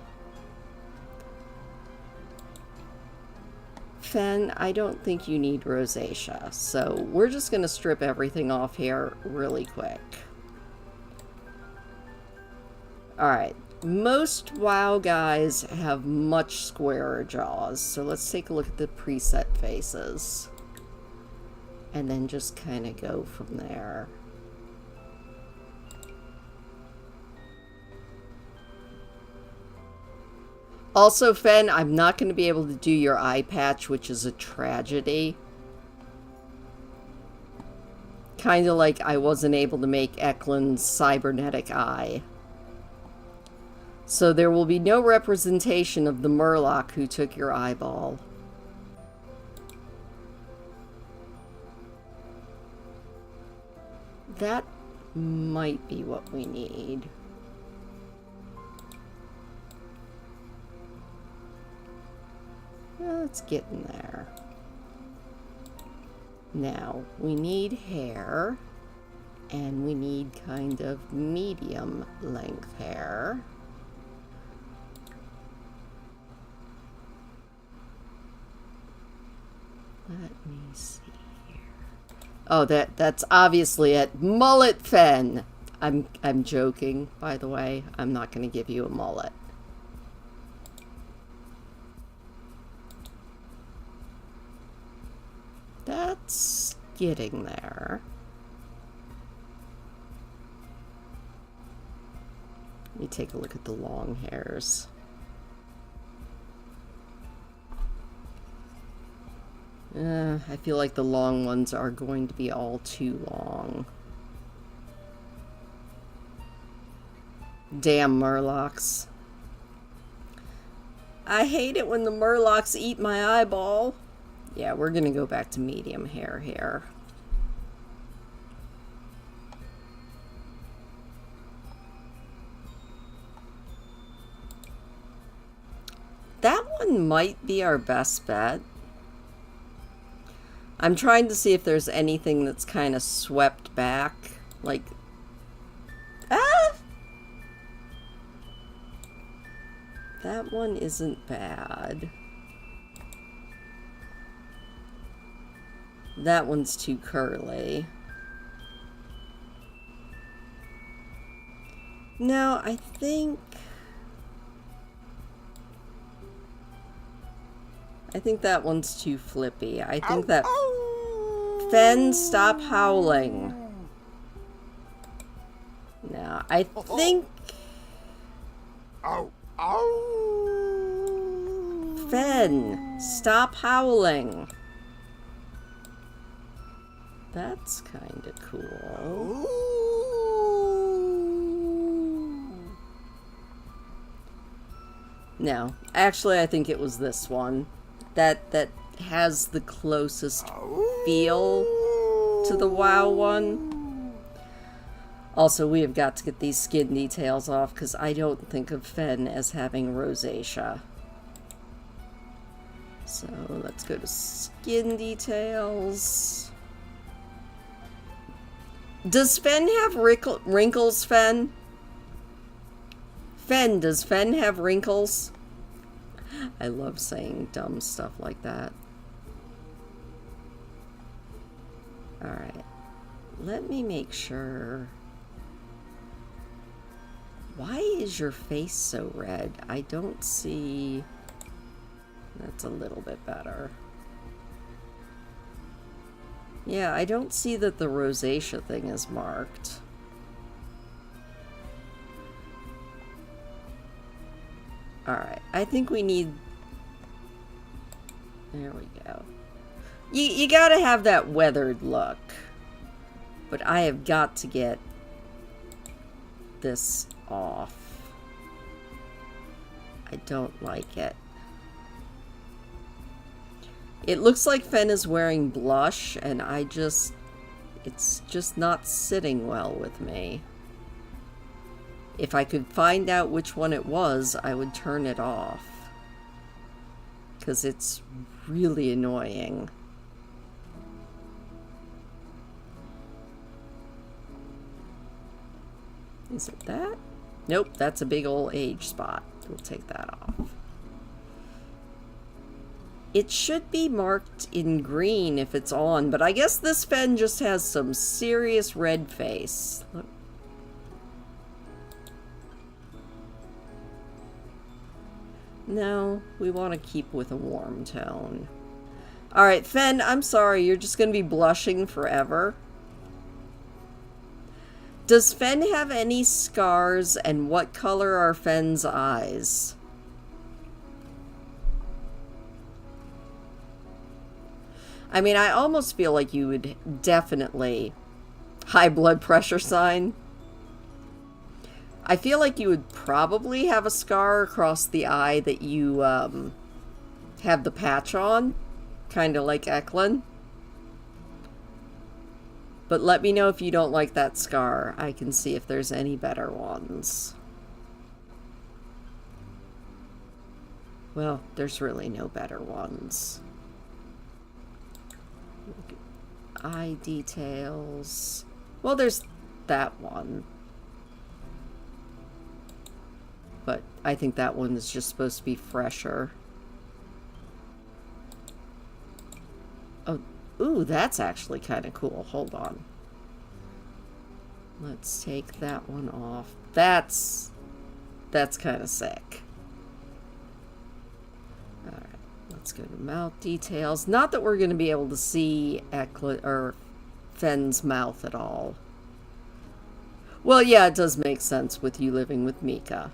Fen, I don't think you need rosacea, so we're just going to strip everything off here really quick. Alright, most WoW guys have much squarer jaws, so let's take a look at the preset faces. And then just kind of go from there. Also, Fen, I'm not going to be able to do your eye patch, which is a tragedy. Kind of like I wasn't able to make Eklund's cybernetic eye. So there will be no representation of the Murloc who took your eyeball. That might be what we need. Let's get in there. Now, we need hair, and we need kind of medium length hair. Let me see here. Oh, that's obviously it. Mullet Fen. I'm joking, by the way. I'm not going to give you a mullet. That's getting there. Let me take a look at the long hairs. I feel like the long ones are going to be all too long. Damn Murlocs. I hate it when the Murlocs eat my eyeball. Yeah, we're gonna go back to medium hair here. That one might be our best bet. I'm trying to see if there's anything that's kind of swept back. Like... Ah! that one isn't bad. That one's too curly. No, I think that one's too flippy. I think that... Fen, stop howling. No, I think... Fen, stop howling. That's kind of cool. No, actually I think it was this one. That has the closest feel to the WoW one. Also, we have got to get these skin details off because I don't think of Fen as having rosacea. So let's go to skin details. Does Fen have wrinkles, Fen? Fen, does Fen have wrinkles? I love saying dumb stuff like that. Alright. Let me make sure. Why is your face so red? I don't see... That's a little bit better. Yeah, I don't see that the rosacea thing is marked. Alright, I think we need... There we go. You gotta have that weathered look. But I have got to get this off. I don't like it. It looks like Fen is wearing blush, and it's just not sitting well with me. If I could find out which one it was, I would turn it off. Because it's really annoying. Is it that? Nope, that's a big old age spot. We'll take that off. It should be marked in green if it's on, but I guess this Fen just has some serious red face. Look. No, we want to keep with a warm tone. Alright, Fen, I'm sorry, you're just going to be blushing forever. Does Fen have any scars, and what color are Fen's eyes? I mean, I almost feel like you would definitely... High blood pressure sign. I feel like you would probably have a scar across the eye that you have the patch on. Kind of like Eklund. But let me know if you don't like that scar. I can see if there's any better ones. Well, there's really no better ones. Eye details. Well, there's that one. But I think that one is just supposed to be fresher. Oh, ooh, that's actually kind of cool. Hold on. Let's take that one off. That's kind of sick. Alright, let's go to mouth details. Not that we're going to be able to see Fen's mouth at all. Well, yeah, it does make sense with you living with Mika.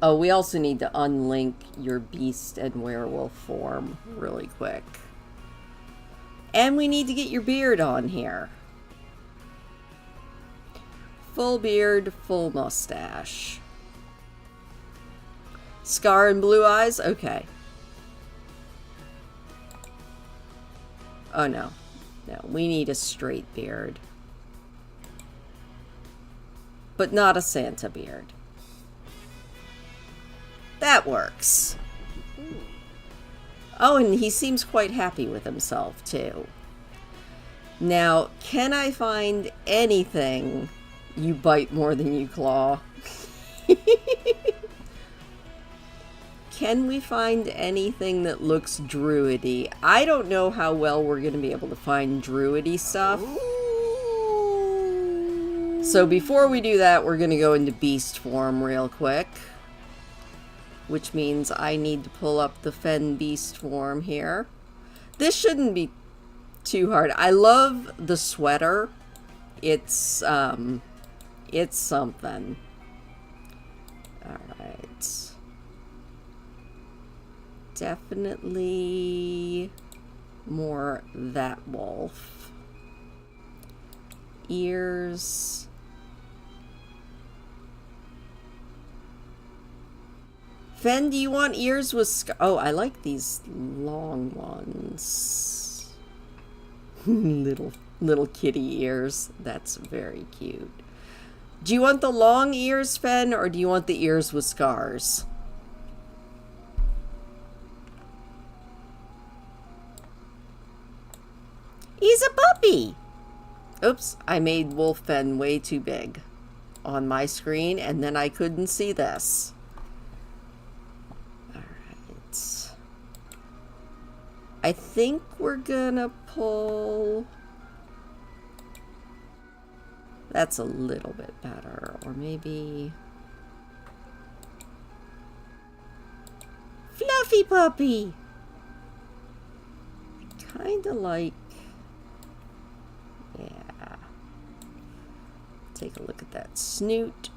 Oh, we also need to unlink your beast and werewolf form really quick. And we need to get your beard on here. Full beard, full mustache. Scar and blue eyes? Okay. Oh, no. No, we need a straight beard. But not a Santa beard. That works. Oh, and he seems quite happy with himself, too. Now, can I find anything you bite more than you claw? can we find anything that looks druidy? I don't know how well we're going to be able to find druidy stuff. So before we do that, we're going to go into beast form real quick. Which means I need to pull up the Fen beast form here. This shouldn't be too hard. I love the sweater. It's something. Alright. Definitely more that wolf. Ears. Fen, do you want ears with oh, I like these long ones. little kitty ears. That's very cute. Do you want the long ears, Fen, or do you want the ears with scars? He's a puppy! Oops, I made Wolf Fen way too big on my screen, and then I couldn't see this. Alright. I think we're gonna pull... That's a little bit better. Or maybe... Fluffy puppy! I kinda like... Yeah. Take a look at that snoot.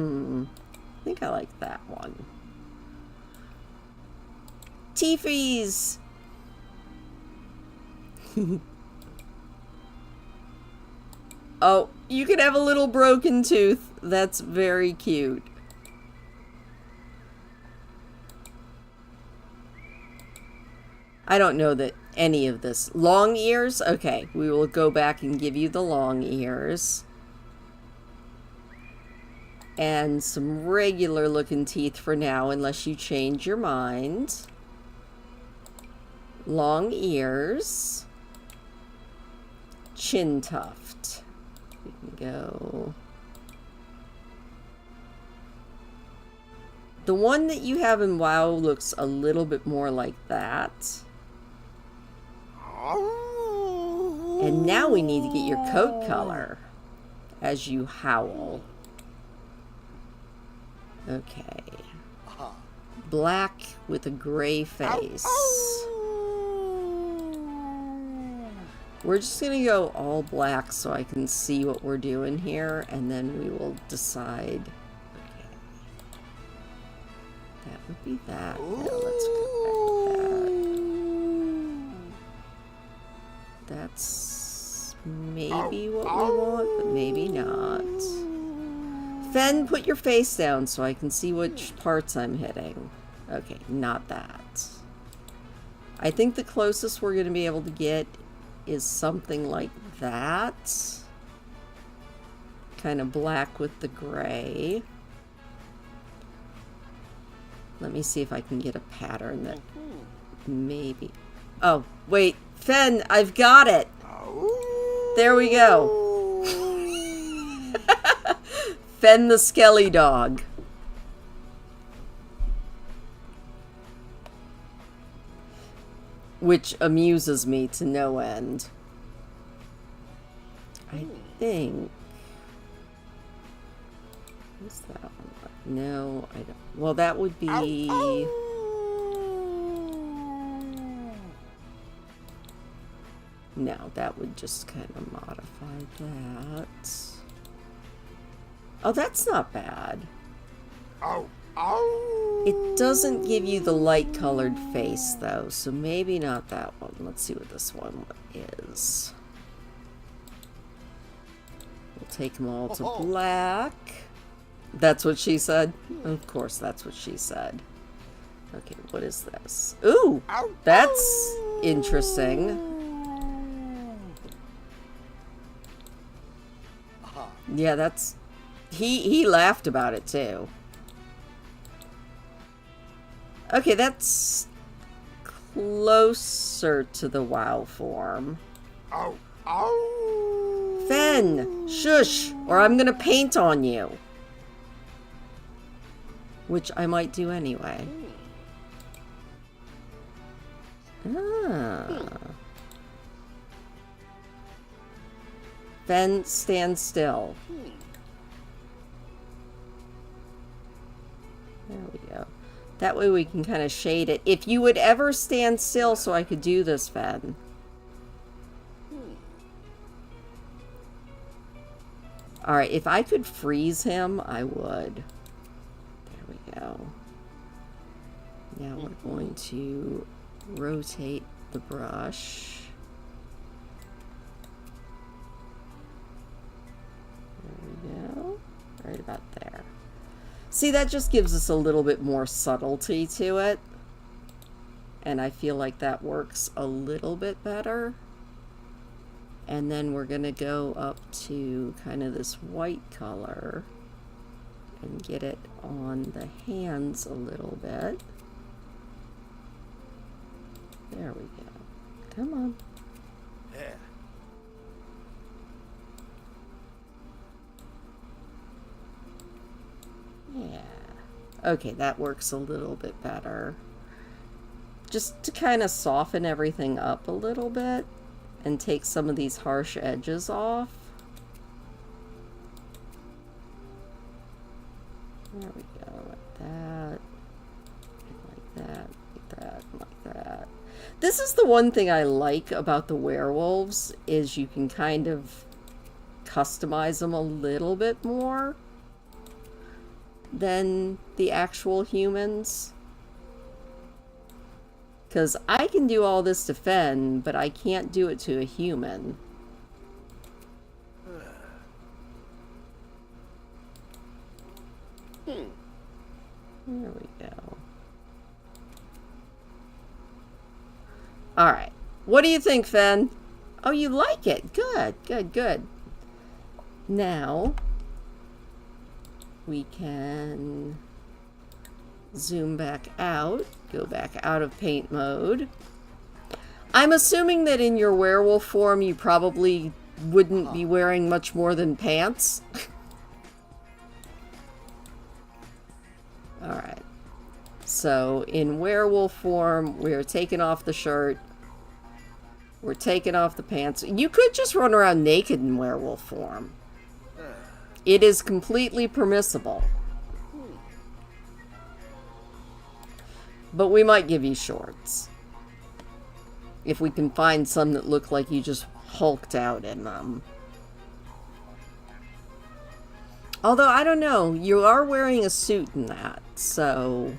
I think I like that one. Teefies! Oh, you can have a little broken tooth. That's very cute. I don't know that any of this. Long ears? Okay, we will go back and give you the long ears. And some regular looking teeth for now, unless you change your mind. Long ears. Chin tuft. We can go... The one that you have in WoW looks a little bit more like that. And now we need to get your coat color as you howl. Okay. Black with a gray face. We're just gonna go all black so I can see what we're doing here, and then we will decide. Okay. That would be that. Now let's go back to that. That's maybe what we want, but maybe not. Fen, put your face down so I can see which parts I'm hitting. Okay, not that. I think the closest we're going to be able to get is something like that. Kind of black with the gray. Let me see if I can get a pattern that maybe... Oh, wait. Fen, I've got it! There we go. Fen the Skelly Dog. Which amuses me to no end. I think... What's that one? No, I don't... Well, that would be... No, that would just kind of modify that. Oh, that's not bad. It doesn't give you the light-colored face, though, so maybe not that one. Let's see what this one is. We'll take them all to black. That's what she said? Of course, that's what she said. Okay, what is this? Ooh, that's interesting. Yeah, that's... He laughed about it, too. Okay, that's closer to the WoW form. Ow! Ow! Fen, shush, or I'm gonna paint on you. Which I might do anyway. Ah. Fen, stand still. There we go. That way we can kind of shade it. If you would ever stand still so I could do this, Fen. Alright, if I could freeze him, I would. There we go. Now we're going to rotate the brush. There we go. Right about there. See, that just gives us a little bit more subtlety to it. And I feel like that works a little bit better. And then we're going to go up to kind of this white color and get it on the hands a little bit. There we go. Come on. Yeah. Yeah. Okay, that works a little bit better. Just to kind of soften everything up a little bit and take some of these harsh edges off. There we go, like that, like that, like that, like that. This is the one thing I like about the werewolves, is you can kind of customize them a little bit more than the actual humans. Because I can do all this to Fen, but I can't do it to a human. There we go. Alright. What do you think, Fen? Oh, you like it. Good, good, good. Now, we can zoom back out, go back out of paint mode. I'm assuming that in your werewolf form you probably wouldn't be wearing much more than pants. Alright. So in werewolf form, we're taking off the shirt. We're taking off the pants. You could just run around naked in werewolf form. It is completely permissible. But we might give you shorts. If we can find some that look like you just hulked out in them. Although, I don't know. You are wearing a suit in that, so...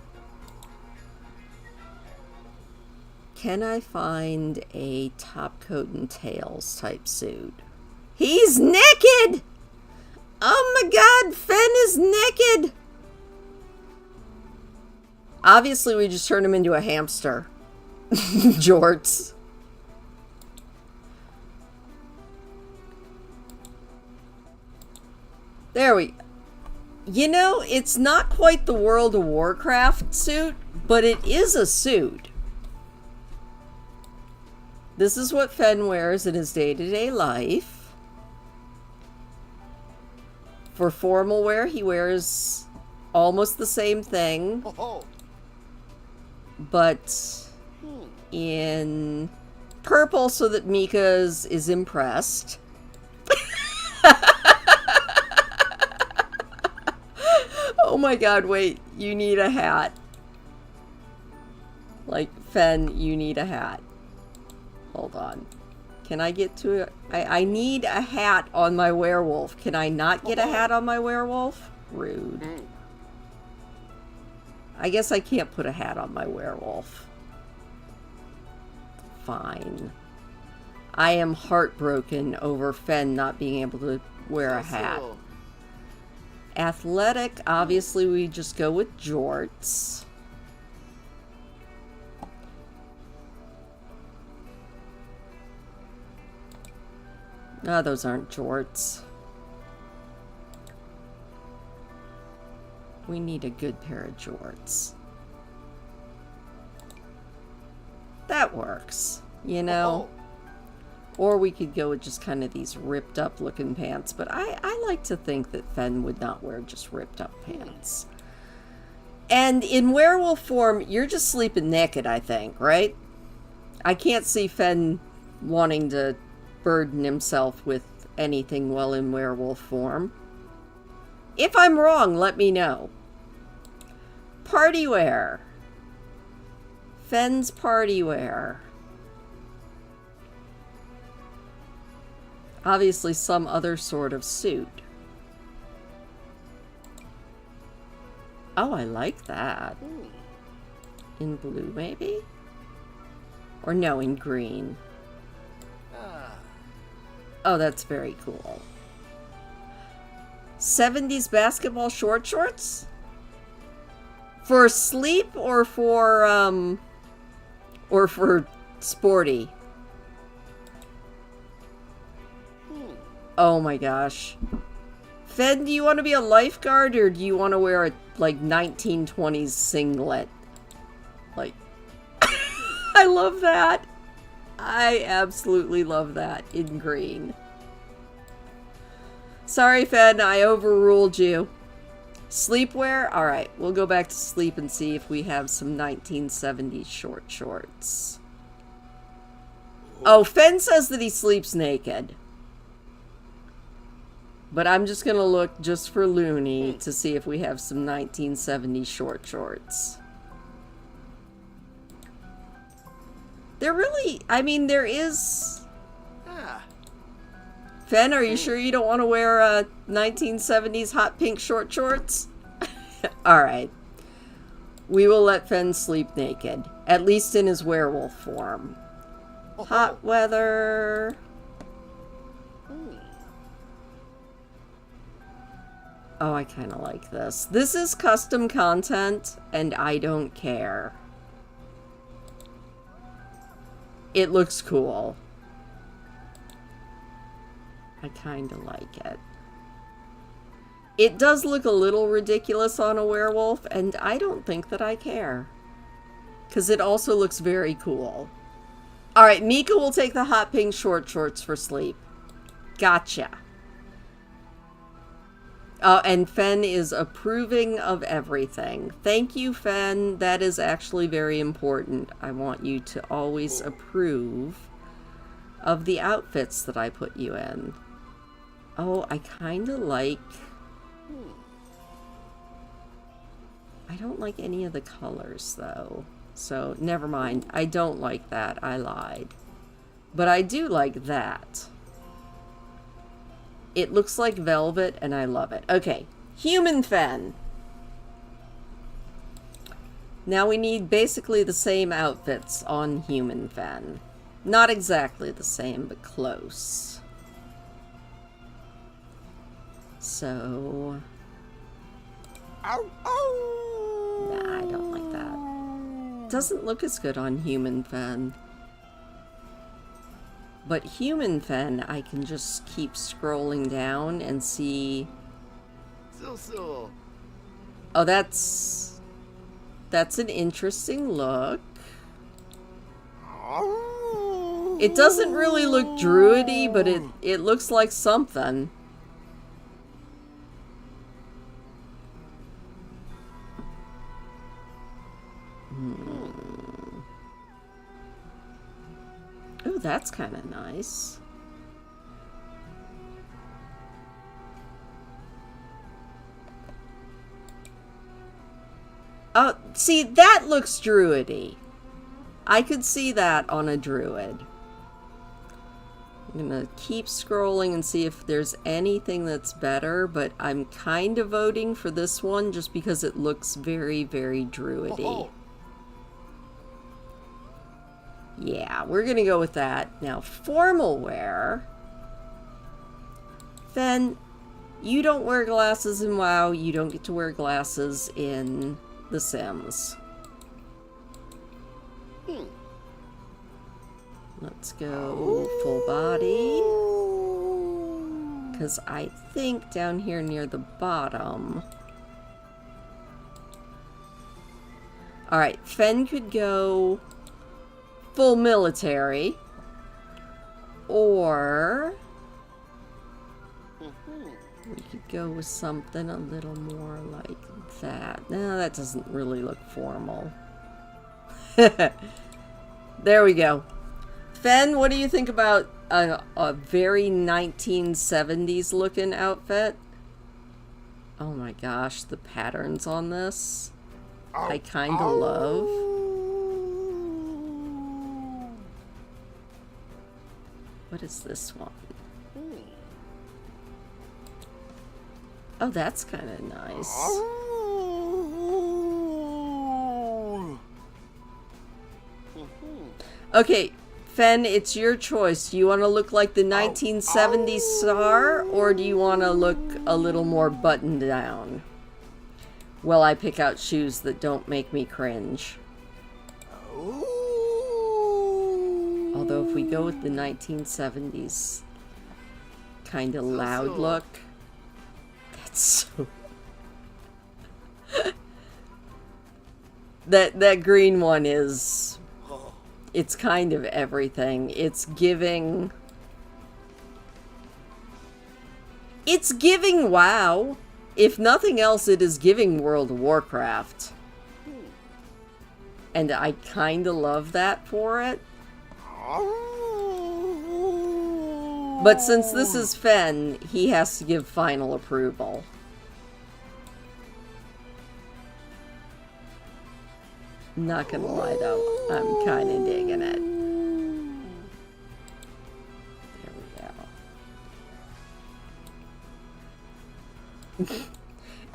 Can I find a top coat and tails type suit? He's naked! Oh my god, Fen is naked! Obviously, we just turned him into a hamster. Jorts. There we... You know, it's not quite the World of Warcraft suit, but it is a suit. This is what Fen wears in his day-to-day life. For formal wear, he wears almost the same thing. Oh. But in purple so that Mika's is impressed. Oh my god, wait. You need a hat. Like, Fen, you need a hat. Hold on. Can I get to it? I need a hat on my werewolf. Can I not get a hat on my werewolf? Rude. I guess I can't put a hat on my werewolf. Fine. I am heartbroken over Fen not being able to wear a hat. Athletic, obviously we just go with jorts. No, those aren't jorts. We need a good pair of jorts. That works, you know? Or we could go with just kind of these ripped up looking pants, but I like to think that Fen would not wear just ripped up pants. And in werewolf form, you're just sleeping naked, I think, right? I can't see Fen wanting to burden himself with anything while in werewolf form. If I'm wrong, let me know. Party wear. Fen's party wear. Obviously some other sort of suit. Oh, I like that. In blue, maybe? Or no, in green. Oh, that's very cool. 70s basketball short shorts? For sleep or for sporty? Oh my gosh. Fen, do you want to be a lifeguard or do you want to wear a, like, 1920s singlet? Like, I love that. I absolutely love that in green. Sorry, Fen, I overruled you. Sleepwear? Alright, we'll go back to sleep and see if we have some 1970s short shorts. Oh, Fen says that he sleeps naked. But I'm just gonna look just for Looney to see if we have some 1970s short shorts. There really, I mean, there is... Fen, are you sure you don't want to wear 1970s hot pink short shorts? Alright. We will let Fen sleep naked. At least in his werewolf form. Hot weather... Oh, I kind of like this. This is custom content, and I don't care. It looks cool. I kind of like it. It does look a little ridiculous on a werewolf, and I don't think that I care. Because it also looks very cool. Alright, Mika will take the hot pink short shorts for sleep. Gotcha. And Fen is approving of everything. Thank you, Fen. That is actually very important. I want you to always approve of the outfits that I put you in. Oh, I kind of like... I don't like any of the colors, though. So, never mind. I don't like that. I lied. But I do like that. It looks like velvet, and I love it. Okay, human Fen. Now we need basically the same outfits on human Fen. Not exactly the same, but close. So... Ow, ow. Nah, I don't like that. Doesn't look as good on human Fen. But human Fen, I can just keep scrolling down and see... So. Oh, that's an interesting look. It doesn't really look druidy, but it looks like something. Oh, that's kind of nice. Oh, see, that looks druidy. I could see that on a druid. I'm gonna keep scrolling and see if there's anything that's better, but I'm kind of voting for this one just because it looks very, very druidy. Yeah, we're gonna go with that. Now, formal wear. Fen, you don't wear glasses in WoW. You don't get to wear glasses in The Sims. Let's go full body. Because I think down here near the bottom... Alright, Fen could go full military. Or we could go with something a little more like that. No, that doesn't really look formal. There we go. Fen, what do you think about a very 1970s looking outfit? Oh my gosh, the patterns on this, I kind of love. What is this one? Oh, that's kind of nice. Okay, Fen, it's your choice. Do you want to look like the 1970s star, or do you want to look a little more buttoned down? Well, I pick out shoes that don't make me cringe. Although if we go with the 1970s kind of loud look, that's so... that green one is... It's kind of everything. It's giving... It's giving WoW. If nothing else, it is giving World of Warcraft. And I kind of love that for it. But since this is Fen, he has to give final approval. Not gonna lie though, I'm kind of digging it. There we go.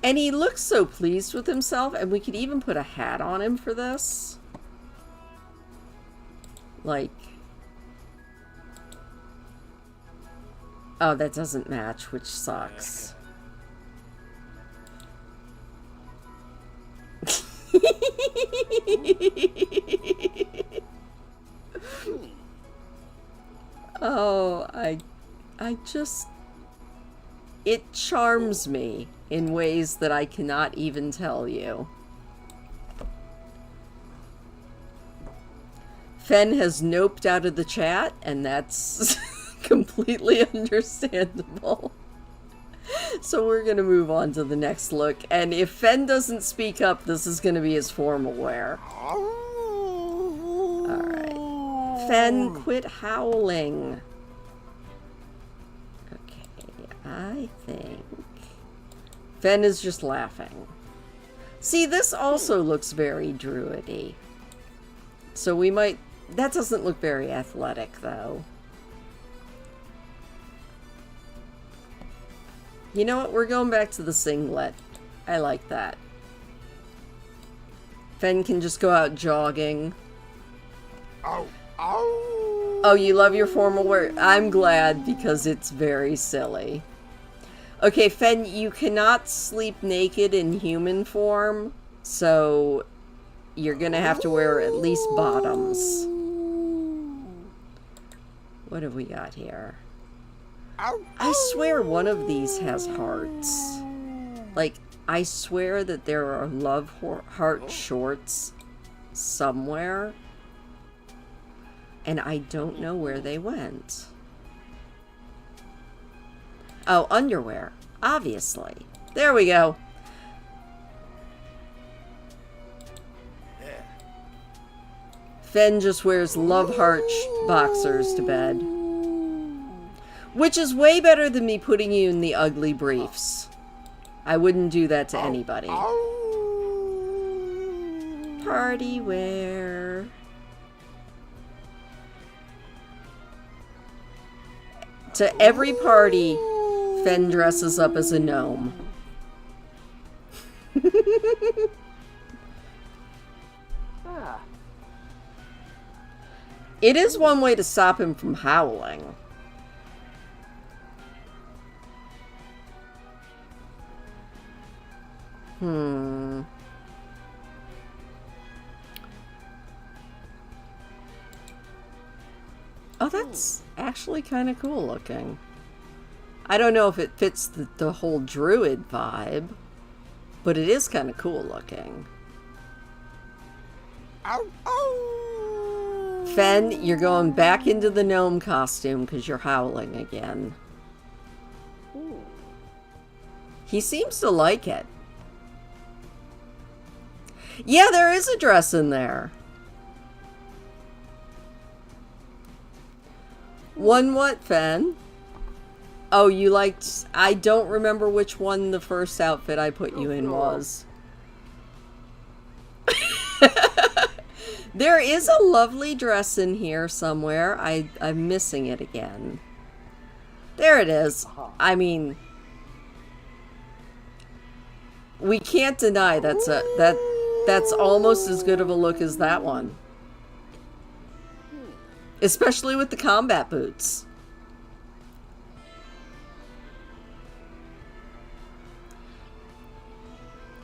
And he looks so pleased with himself, and we could even put a hat on him for this. Like... Oh, that doesn't match, which sucks. Oh, I just... It charms me in ways that I cannot even tell you. Fen has noped out of the chat, and that's completely understandable. So we're going to move on to the next look, and if Fen doesn't speak up, this is going to be his formal wear. Alright. Fen, quit howling. Okay, I think... Fen is just laughing. See, this also looks very druidy. So we might... That doesn't look very athletic, though. You know what? We're going back to the singlet. I like that. Fen can just go out jogging. Oh, you love your formal wear? I'm glad, because it's very silly. Okay, Fen, you cannot sleep naked in human form, so you're gonna have to wear at least bottoms. What have we got here? I swear one of these has hearts. Like, I swear that there are love heart shorts somewhere. And I don't know where they went. Oh, underwear. Obviously. There we go. Fen just wears love heart boxers to bed. Which is way better than me putting you in the ugly briefs. I wouldn't do that to anybody. Party wear. To every party, Fen dresses up as a gnome. It is one way to stop him from howling. Oh, that's actually kind of cool looking. I don't know if it fits the whole druid vibe, but it is kind of cool looking. Fen, you're going back into the gnome costume because you're howling again. He seems to like it. Yeah, there is a dress in there. One what, Fen? Oh, you liked... I don't remember which one the first outfit I put you in was. There is a lovely dress in here somewhere. I'm missing it again. There it is. I mean... We can't deny that's almost as good of a look as that one. Especially with the combat boots.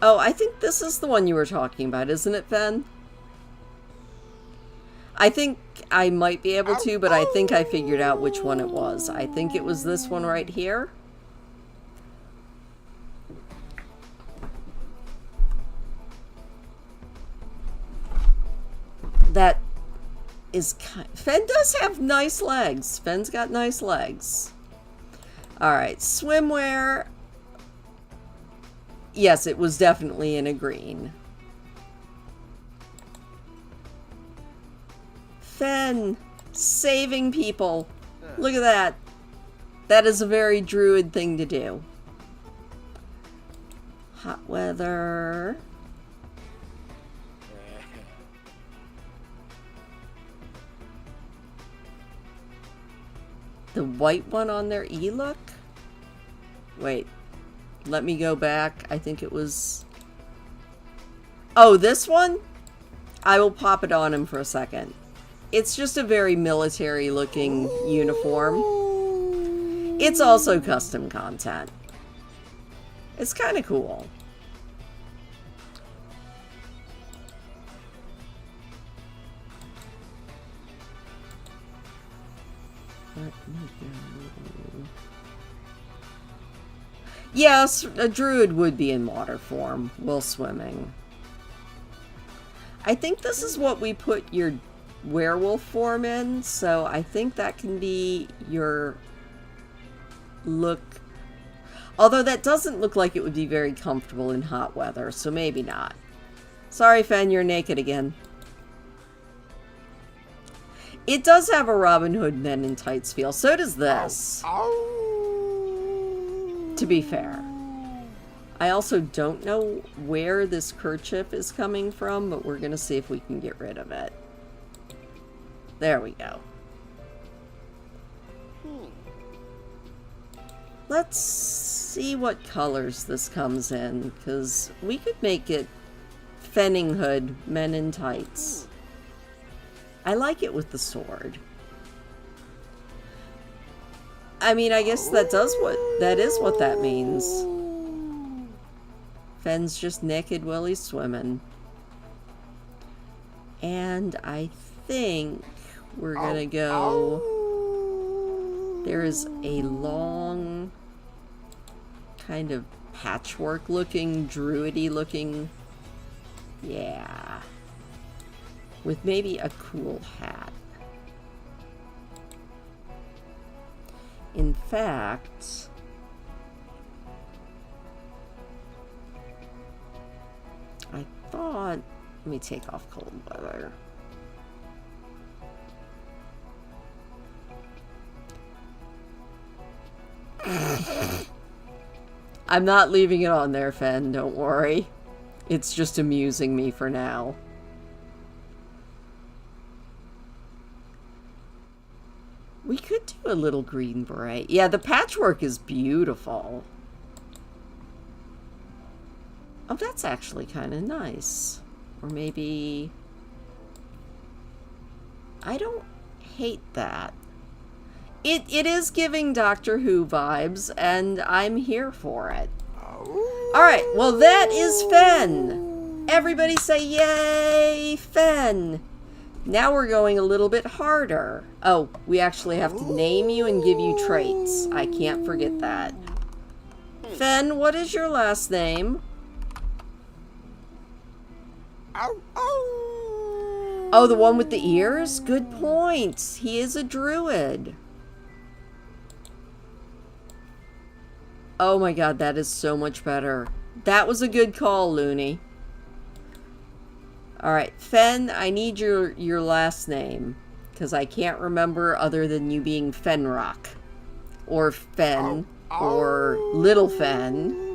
Oh, I think this is the one you were talking about, isn't it, Ben? I think I might be able to, but I think I figured out which one it was. I think it was this one right here. That is kind... Fen does have nice legs. Fen's got nice legs. Alright, swimwear. Yes, it was definitely in a green. Fen, saving people. Look at that. That is a very druid thing to do. Hot weather. The white one on their E-look? Wait. Let me go back. I think it was... Oh, this one? I will pop it on him for a second. It's just a very military-looking uniform. It's also custom content. It's kind of cool. Yes, a druid would be in water form while swimming. I think this is what we put your werewolf form in, so I think that can be your look. Although that doesn't look like it would be very comfortable in hot weather, so maybe not. Sorry, Fen, you're naked again. It does have a Robin Hood Men in Tights feel. So does this. To be fair. I also don't know where this kerchief is coming from, but we're going to see if we can get rid of it. There we go. Let's see what colors this comes in, because we could make it Fenning Hood Men in Tights. I like it with the sword. I mean, I guess that is what that means. Fen's just naked while he's swimming. And I think we're gonna go... There is a long, kind of patchwork looking, druidy looking... Yeah. With maybe a cool hat. In fact, I thought, let me take off cold weather. I'm not leaving it on there, Fen, don't worry. It's just amusing me for now. We could do a little green beret. Yeah, the patchwork is beautiful. Oh, that's actually kind of nice. Or maybe... I don't hate that. It is giving Doctor Who vibes, and I'm here for it. Alright, well that is Fen. Everybody say yay, Fen. Now we're going a little bit harder. Oh, we actually have to name you and give you traits. I can't forget that. Fen, what is your last name? Oh, the one with the ears? Good point. He is a druid. Oh my god, that is so much better. That was a good call, Looney. Alright, Fen, I need your last name. Because I can't remember other than you being Fenrock. Or Fen. Or Little Fen.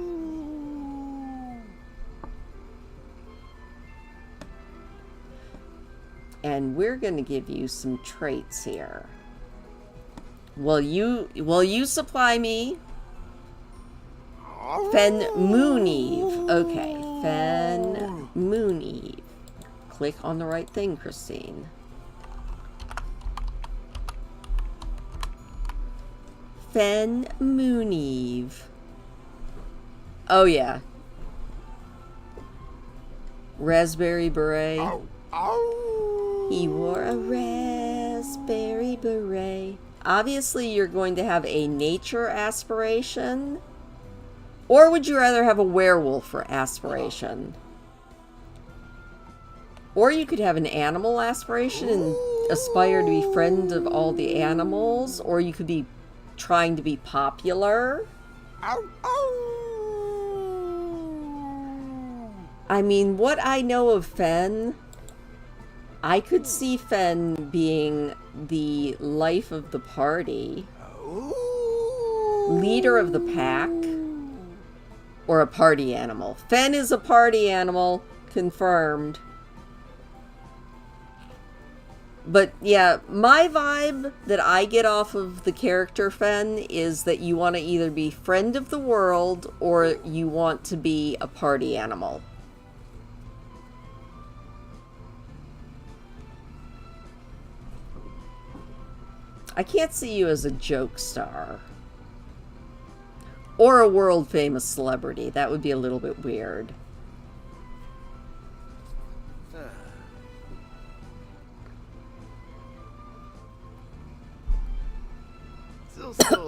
And we're going to give you some traits here. Will you supply me? Phasmophobia. Okay, Phasmophobia. Click on the right thing, Christine. Phasmophobia. Oh yeah. Raspberry beret. He wore a raspberry beret. Obviously, you're going to have a nature aspiration. Or would you rather have a werewolf for aspiration? Or you could have an animal aspiration and aspire to be friend of all the animals. Or you could be trying to be popular. I mean, what I know of Fen, I could see Fen being the life of the party, leader of the pack, or a party animal. Fen is a party animal, confirmed. But yeah, my vibe that I get off of the character Fen is that you want to either be friend of the world or you want to be a party animal. I can't see you as a joke star. Or a world famous celebrity. That would be a little bit weird. So.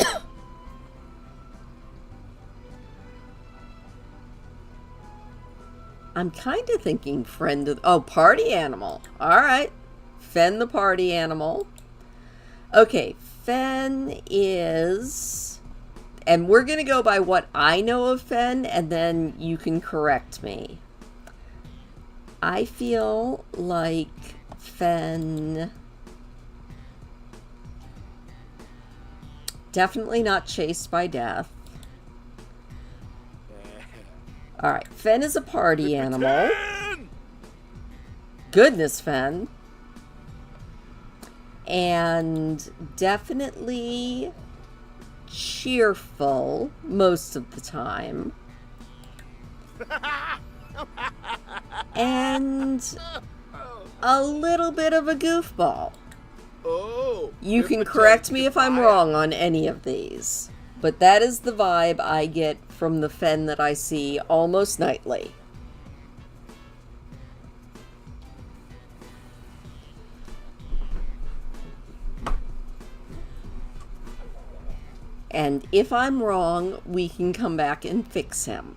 I'm kind of thinking friend of... Oh, party animal. Alright. Fen the party animal. Okay, Fen is... And we're going to go by what I know of Fen, and then you can correct me. I feel like Fen... Definitely not chased by death. Alright, Fen is a party animal. Goodness, Fen. And definitely cheerful most of the time. And a little bit of a goofball. You can correct me if I'm wrong on any of these. But that is the vibe I get from the Fen that I see almost nightly. And if I'm wrong, we can come back and fix him.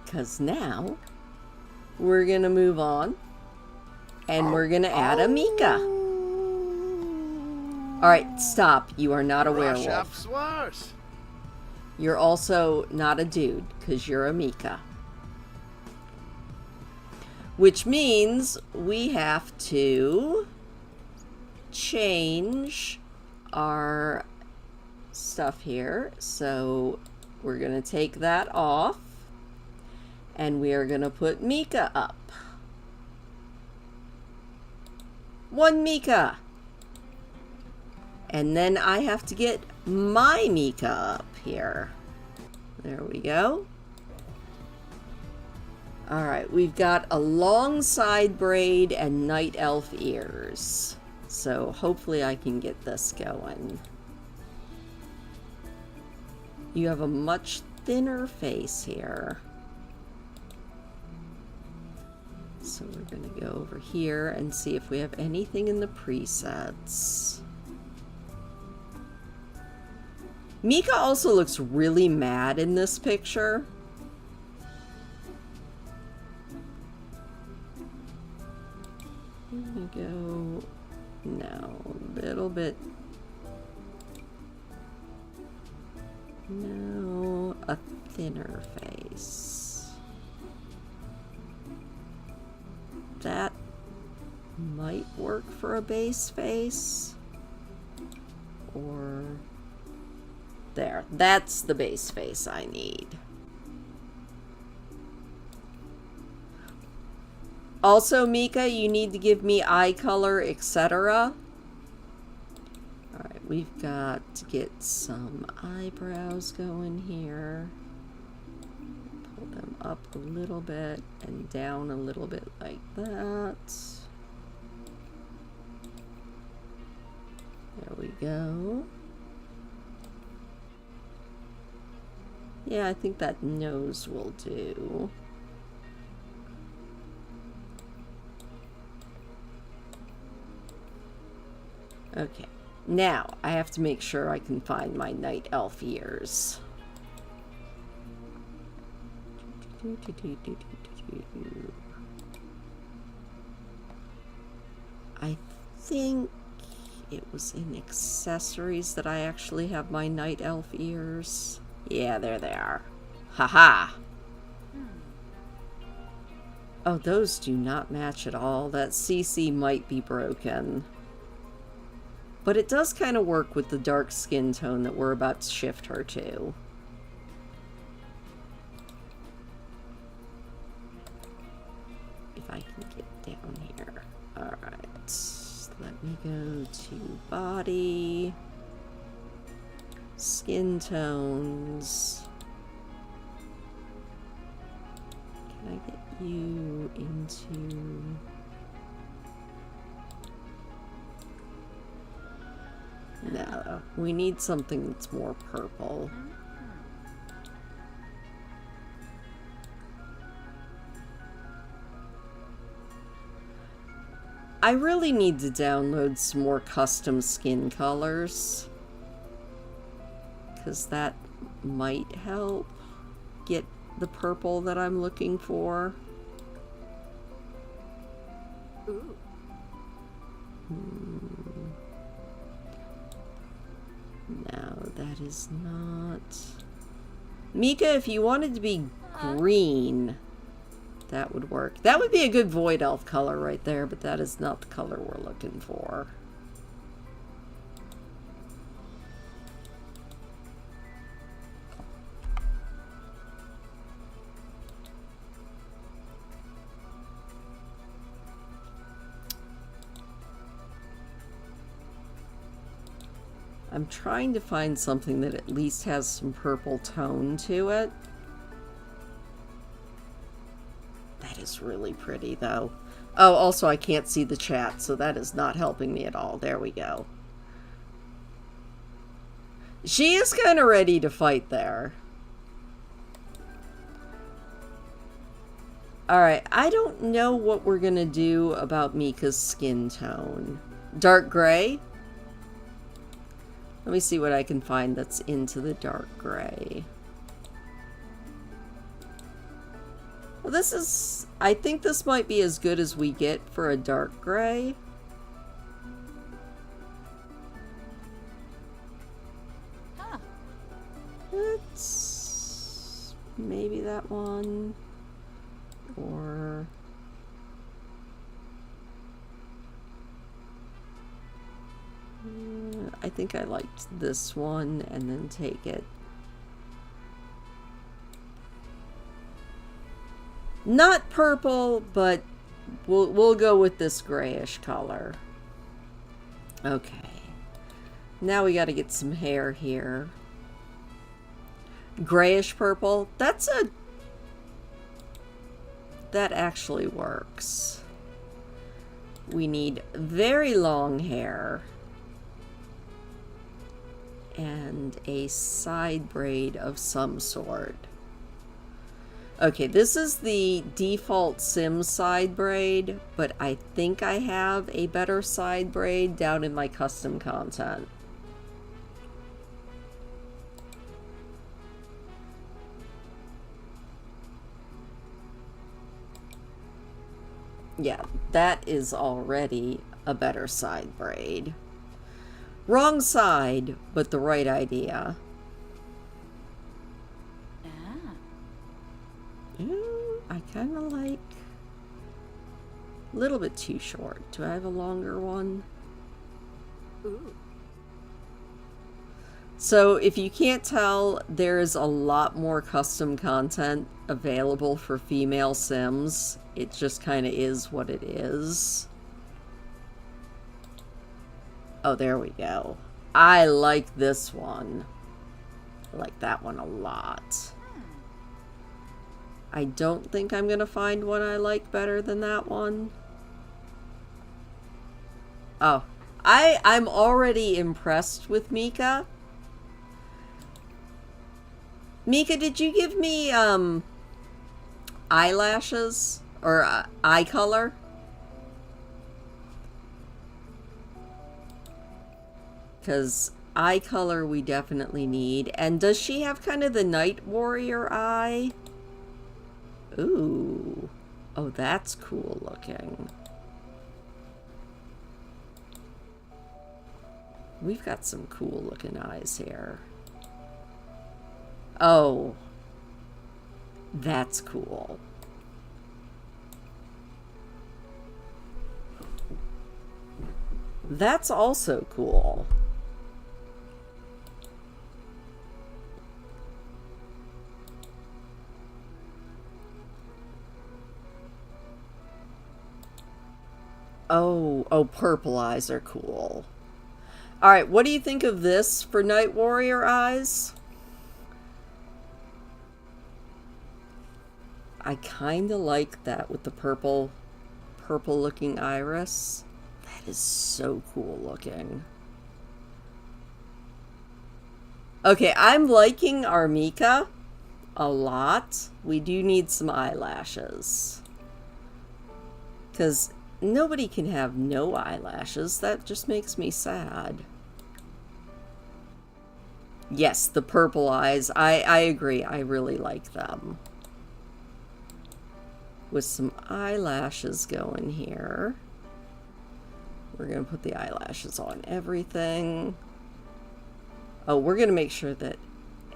Because now, we're going to move on. And we're going to add a Mika. Alright, stop. You are not a werewolf. You're also not a dude, because you're a Mika. Which means we have to change our stuff here. So we're going to take that off. And we are going to put Mika up. One Mika. And then I have to get my Mika up here. There we go. Alright, we've got a long side braid and night elf ears. So hopefully I can get this going. You have a much thinner face here. So we're going to go over here and see if we have anything in the presets. Mika also looks really mad in this picture. gonna go, no, a little bit, no, a thinner face. That might work for a base face. Or there, that's the base face I need. Also, Mika, you need to give me eye color, etc. Alright, we've got to get some eyebrows going here. Pull them up a little bit and down a little bit like that. There we go. Yeah, I think that nose will do. Okay, now I have to make sure I can find my night elf ears. I think it was in accessories that I actually have my night elf ears. Yeah, there they are. Haha! Oh, those do not match at all. That CC might be broken. But it does kind of work with the dark skin tone that we're about to shift her to. If I can get down here. Alright. Let me go to body. Skin tones. Can I get you into... No, we need something that's more purple. I really need to download some more custom skin colors, because that might help get the purple that I'm looking for. Ooh. No, that is not... Mika, if you wanted to be green, that would work. That would be a good void elf color right there, but that is not the color we're looking for. I'm trying to find something that at least has some purple tone to it. That is really pretty, though. Oh, also, I can't see the chat, so that is not helping me at all. There we go. She is kind of ready to fight there. Alright, I don't know what we're going to do about Mika's skin tone. Dark gray? Let me see what I can find that's into the dark gray. Well, this is... I think this might be as good as we get for a dark gray. Huh. It's... maybe that one. Or... I think I liked this one, and then take it. Not purple, but we'll go with this grayish color. Okay. Now we got to get some hair here. Grayish purple. That actually works. We need very long hair. And a side braid of some sort. Okay, this is the default Sim side braid, but I think I have a better side braid down in my custom content. Yeah, that is already a better side braid. Wrong side, but the right idea. Ah. Ooh, I kind of like... a little bit too short. Do I have a longer one? Ooh. So if you can't tell, there's a lot more custom content available for female Sims. It just kind of is what it is. Oh, there we go. I like this one. I like that one a lot. I don't think I'm gonna find one I like better than that one. Oh, I'm already impressed with Mika. Mika, did you give me eyelashes or eye color? Because eye color we definitely need. And does she have kind of the Night Warrior eye? Ooh. Oh, that's cool looking. We've got some cool looking eyes here. Oh. That's cool. That's also cool. Oh, purple eyes are cool. Alright, what do you think of this for Night Warrior eyes? I kind of like that with the purple looking iris. That is so cool looking. Okay, I'm liking our Mika a lot. We do need some eyelashes. Because nobody can have no eyelashes. That just makes me sad. Yes, the purple eyes. I agree. I really like them. With some eyelashes going here. We're going to put the eyelashes on everything. Oh, we're going to make sure that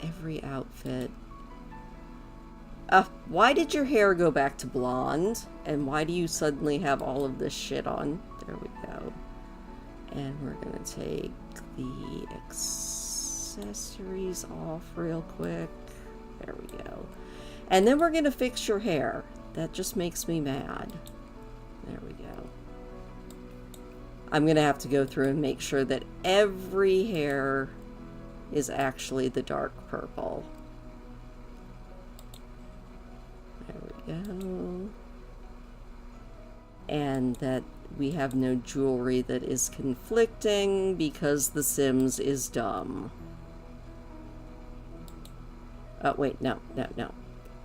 every outfit... why did your hair go back to blonde? And why do you suddenly have all of this shit on? There we go. And we're going to take the accessories off real quick. There we go. And then we're going to fix your hair. That just makes me mad. There we go. I'm going to have to go through and make sure that every hair is actually the dark purple. There we go. And that we have no jewelry that is conflicting because the Sims is dumb. Oh, wait, no.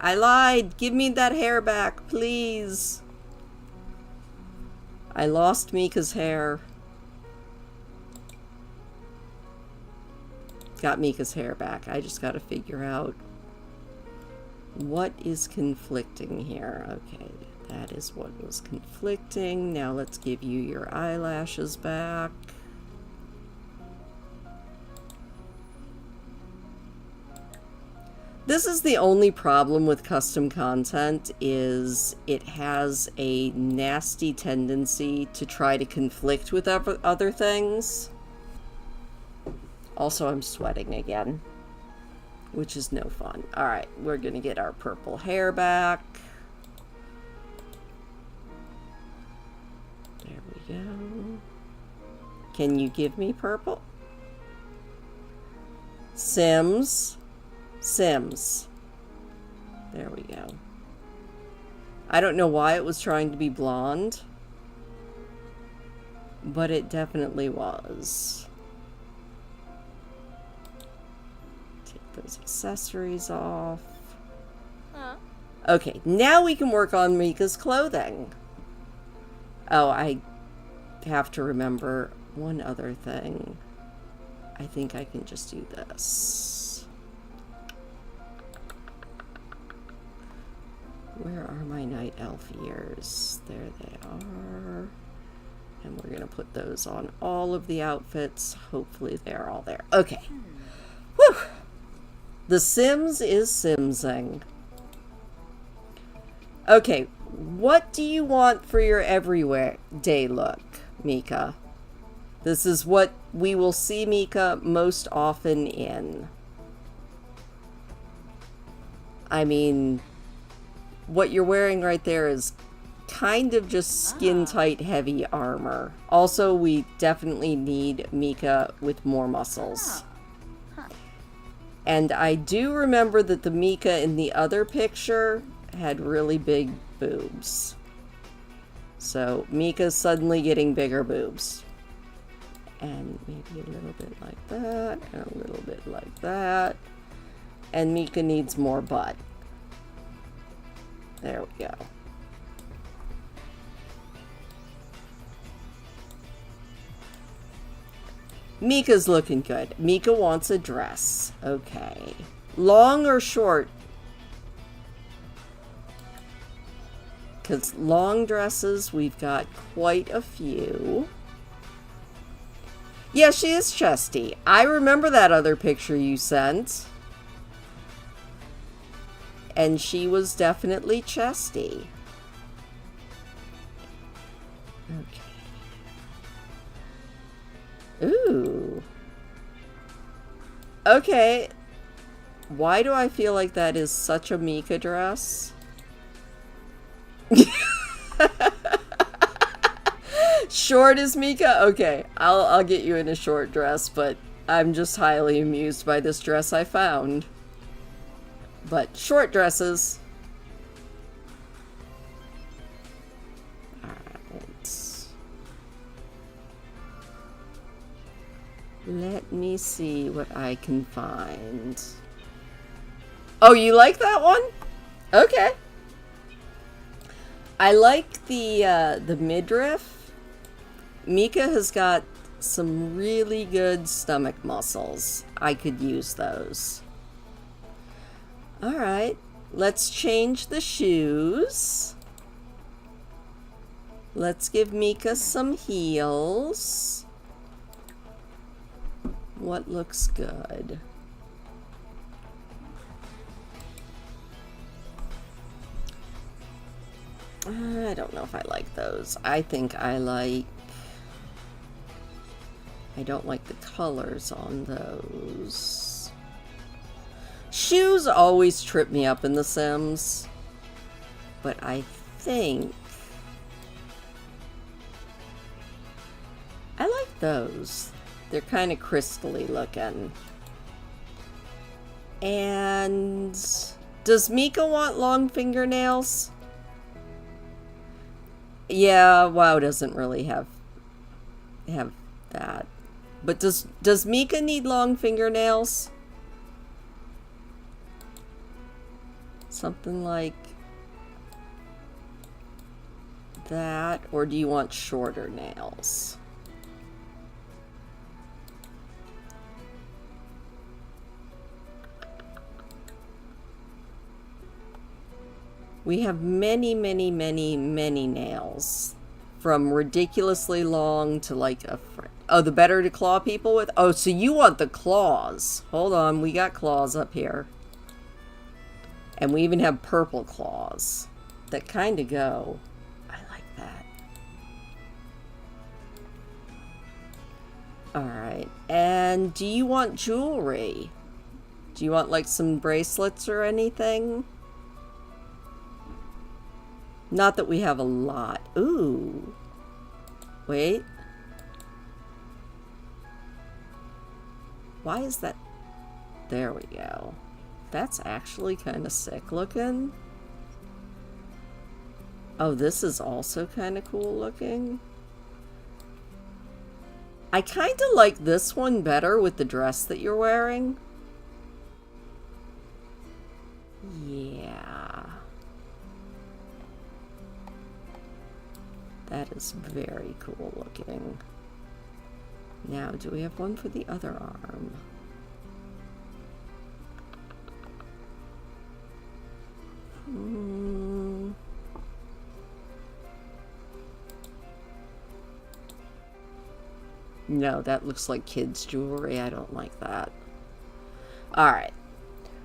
I lied! Give me that hair back, please! I lost Mika's hair. Got Mika's hair back. I just gotta figure out what is conflicting here. Okay, that is what was conflicting. Now let's give you your eyelashes back. This is the only problem with custom content, is it has a nasty tendency to try to conflict with other things. Also, I'm sweating again, which is no fun. Alright, we're gonna get our purple hair back. There we go. Can you give me purple? Sims. There we go. I don't know why it was trying to be blonde, but it definitely was. Take those accessories off. Huh? Okay, now we can work on Mika's clothing. Oh, I have to remember one other thing. I think I can just do this. Where Where are my night elf ears? There they are. And we're going to put those on all of the outfits. Hopefully they're all there. Okay. Whew. The Sims is Simsing. Okay. What do you want for your everyday look, Mika? This is what we will see Mika most often in. I mean, what you're wearing right there is kind of just skin-tight heavy armor. Also, we definitely need Mika with more muscles. And I do remember that the Mika in the other picture had really big boobs. So Mika's suddenly getting bigger boobs. And maybe a little bit like that, and a little bit like that. And Mika needs more butt. There we go. Mika's looking good. Mika wants a dress. Okay. Long or short? Because long dresses, we've got quite a few. Yeah, she is chesty. I remember that other picture you sent. And she was definitely chesty. Okay. Ooh. Okay. Why do I feel like that is such a Mika dress? Short is Mika? Okay, I'll get you in a short dress, but I'm just highly amused by this dress I found. But short dresses. Alright. Let me see what I can find. Oh, you like that one? Okay. I like the midriff. Mika has got some really good stomach muscles. I could use those. Alright, let's change the shoes. Let's give Mika some heels. What looks good? I don't know if I like those. I think I don't like the colors on those. Shoes always trip me up in The Sims. But I think I like those. They're kind of crystally looking. And does Mika want long fingernails? Yeah, WoW doesn't really have that. But does Mika need long fingernails? Something like that, or do you want shorter nails? We have many, many, many, many nails. From ridiculously long to like a... Oh, the better to claw people with? Oh, so you want the claws. Hold on, we got claws up here. And we even have purple claws that kind of go. I like that. Alright, and do you want jewelry? Do you want like some bracelets or anything? Not that we have a lot. Ooh. Wait. Why is that? There we go. That's actually kind of sick looking. Oh, this is also kind of cool looking. I kind of like this one better with the dress that you're wearing. Yeah. That is very cool looking. Now, do we have one for the other arm? No, that looks like kids' jewelry. I don't like that. Alright.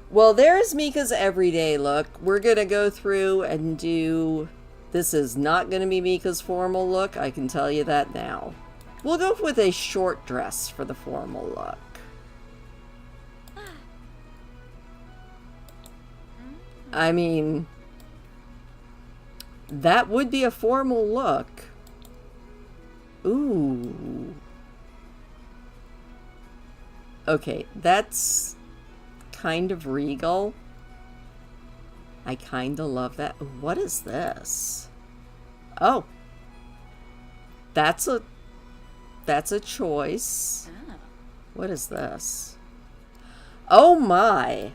Well, there's Mika's everyday look. We're going to go through and do... This is not going to be Mika's formal look. I can tell you that now. We'll go with a short dress for the formal look. I mean, that would be a formal look. Ooh. Okay, that's kind of regal. I kind of love that. What is this? Oh. That's a choice. Ah. What is this? Oh my.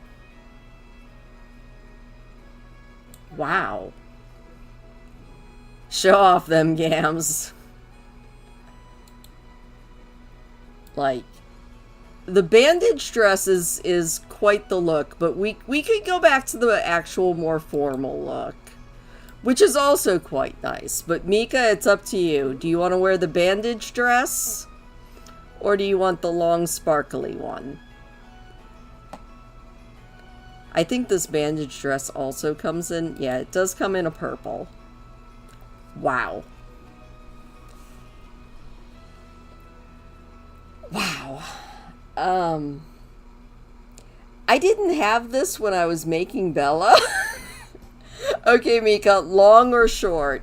Wow. Show off them gams. Like, the bandage dress is quite the look, but we could go back to the actual more formal look, which is also quite nice. But Mika, it's up to you. Do you want to wear the bandage dress? Or do you want the long sparkly one? I think this bandage dress also comes in... Yeah, it does come in a purple. Wow. Wow. I didn't have this when I was making Bella. Okay, Mika, long or short?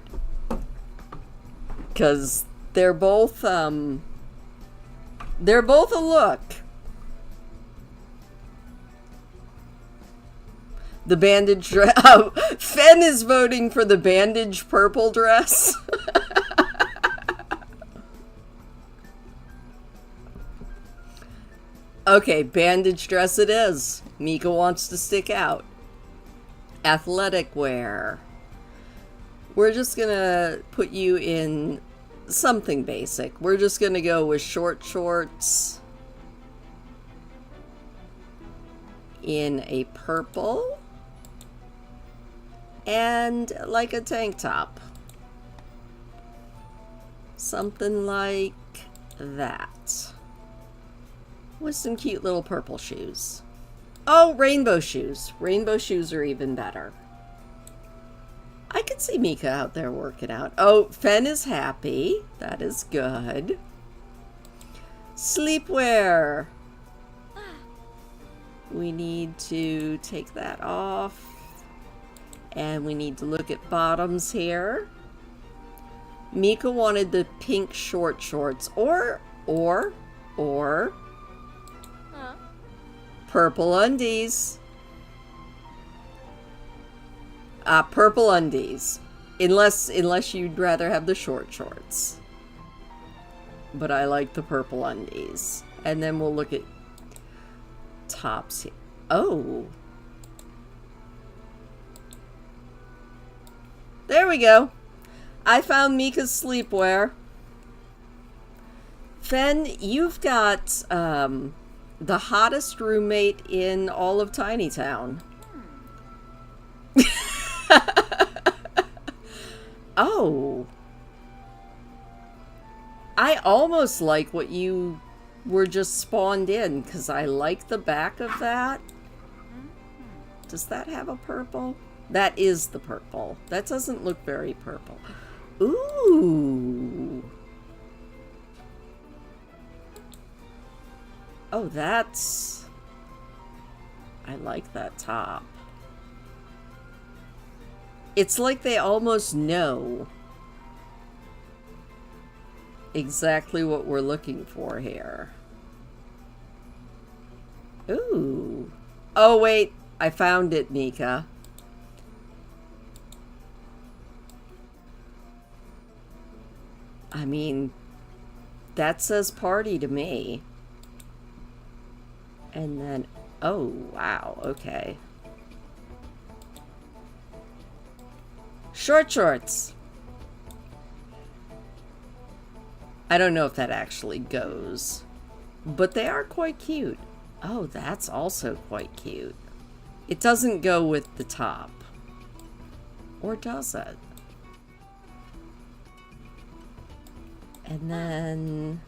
Because they're both a look. The bandage dress. Oh, Fen is voting for the bandage purple dress. Okay, bandage dress it is. Mika wants to stick out. Athletic wear. We're just gonna put you in something basic. We're just gonna go with short shorts in a purple and like a tank top. Something like that. With some cute little purple shoes. Oh, rainbow shoes. Rainbow shoes are even better. I could see Mika out there working out. Oh, Fen is happy. That is good. Sleepwear. We need to take that off. And we need to look at bottoms here. Mika wanted the pink short shorts or purple undies. Purple undies. Unless you'd rather have the short shorts. But I like the purple undies. And then we'll look at tops here. Oh. There we go. I found Mika's sleepwear. Fen, you've got the hottest roommate in all of Tiny Town. Oh. I almost like what you were just spawned in, because I like the back of that. Does that have a purple? That is the purple. That doesn't look very purple. Ooh. Oh, that's... I like that top. It's like they almost know exactly what we're looking for here. Ooh. Oh, wait. I found it, Mika. I mean, that says party to me. And then, oh, wow, okay. Short shorts. I don't know if that actually goes, but they are quite cute. Oh, that's also quite cute. It doesn't go with the top. Or does it? And then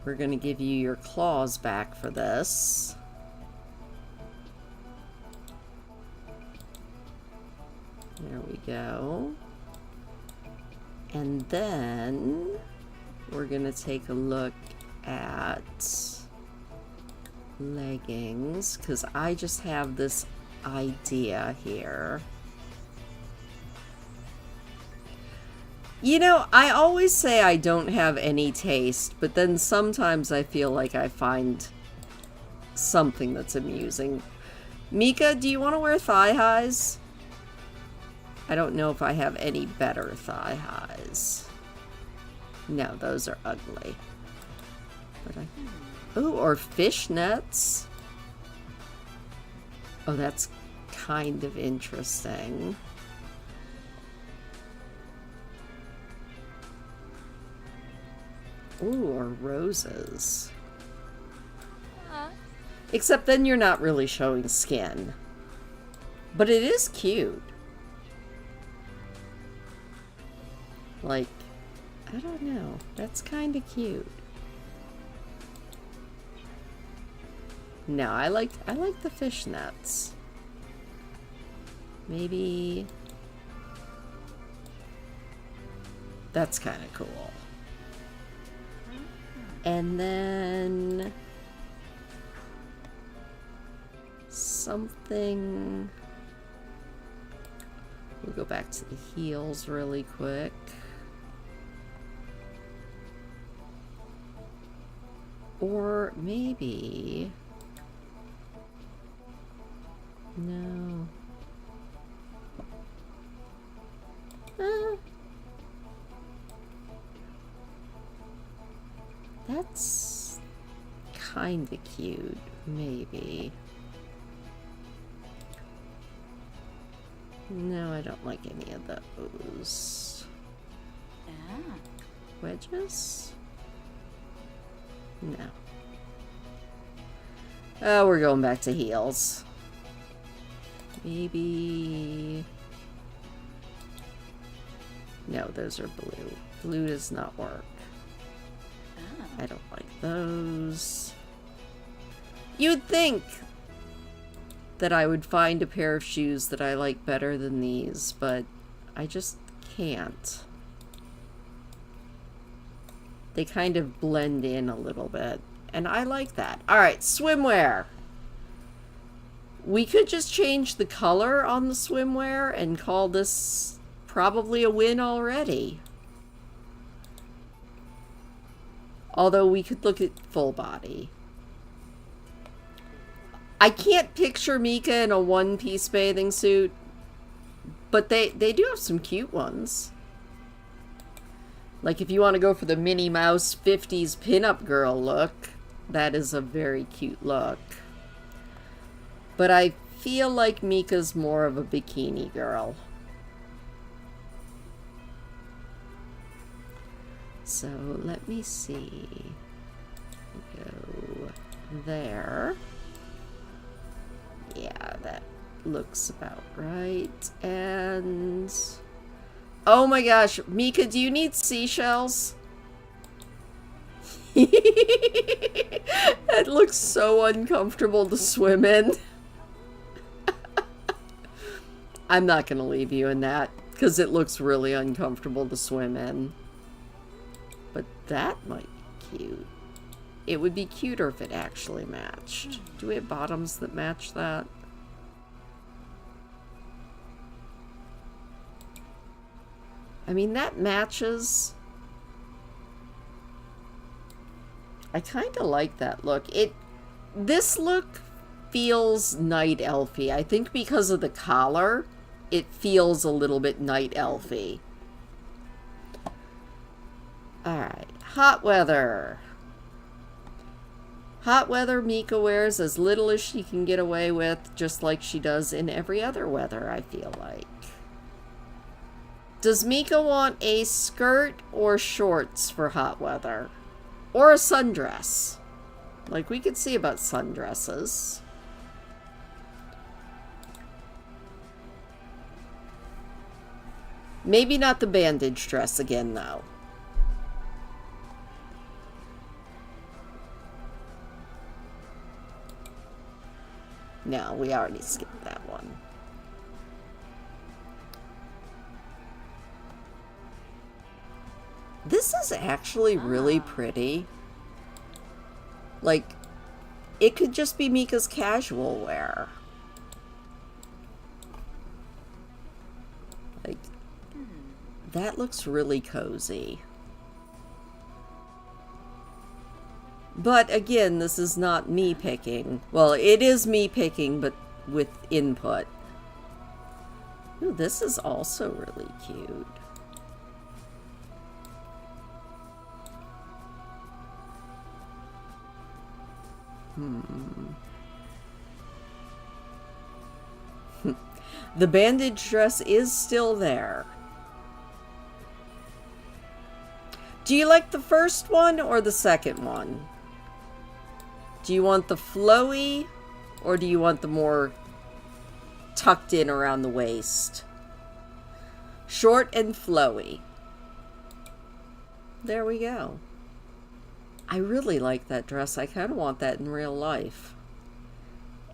We're going to give you your claws back for this. There we go. And then we're going to take a look at leggings, because I just have this idea here. You know, I always say I don't have any taste, but then sometimes I feel like I find something that's amusing. Mika, do you want to wear thigh highs? I don't know if I have any better thigh highs. No, those are ugly. But ooh, or fishnets. Oh, that's kind of interesting. Ooh, or roses. Except then you're not really showing skin. But it is cute. Like, I don't know. That's kind of cute. No, I like the fishnets. Maybe that's kind of cool. And then something. We'll go back to the heels really quick. Or maybe... No. That's kind of cute, maybe. No, I don't like any of those. Wedges? No. Oh, we're going back to heels. Maybe... No, those are blue. Blue does not work. I don't like those. You'd think that I would find a pair of shoes that I like better than these, but I just can't. They kind of blend in a little bit, and I like that. Alright, swimwear. We could just change the color on the swimwear and call this probably a win already. Although we could look at full body. I can't picture Mika in a one-piece bathing suit, but they do have some cute ones. Like if you want to go for the Minnie Mouse 50s pinup girl look, that is a very cute look. But I feel like Mika's more of a bikini girl. So let me see. Go there. Yeah, that looks about right. And oh my gosh, Mika, do you need seashells? That looks so uncomfortable to swim in. I'm not gonna leave you in that because it looks really uncomfortable to swim in. But that might be cute. It would be cuter if it actually matched. Do we have bottoms that match that? I mean, that matches. I kind of like that look. This look feels night elfy. I think because of the collar, it feels a little bit night elfy. Alright, hot weather. Hot weather Mika wears as little as she can get away with, just like she does in every other weather, I feel like. Does Mika want a skirt or shorts for hot weather? Or a sundress? Like, we could see about sundresses. Maybe not the bandage dress again, though. No, we already skipped that one. This is actually really pretty. Like, it could just be Mika's casual wear. Like, that looks really cozy. But again, this is not me picking. Well, it is me picking, but with input. Ooh, this is also really cute. The bandage dress is still there. Do you like the first one or the second one? Do you want the flowy or do you want the more tucked in around the waist? Short and flowy. There we go. I really like that dress. I kind of want that in real life.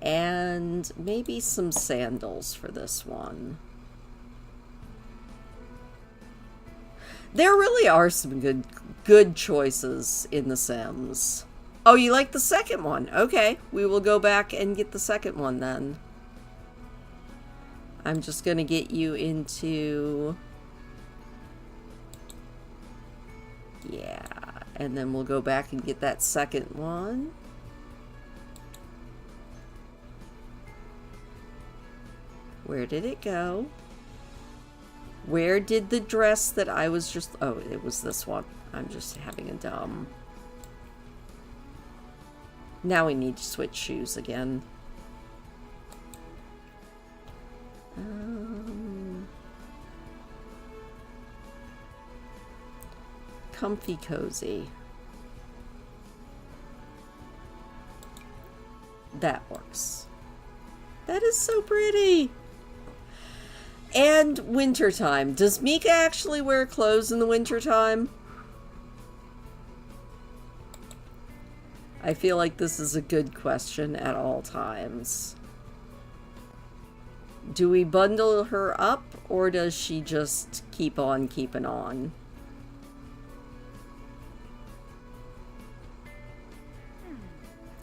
And maybe some sandals for this one. There really are some good choices in The Sims. Oh, you like the second one? Okay, we will go back and get the second one then. I'm just gonna get you into... Yeah, and then we'll go back and get that second one. Where did it go? Where did the dress that I was just... Oh, it was this one. I'm just having a dumb... Now we need to switch shoes again. Comfy cozy. That works. That is so pretty. And wintertime. Does Mika actually wear clothes in the wintertime? I feel like this is a good question at all times. Do we bundle her up or does she just keep on keeping on?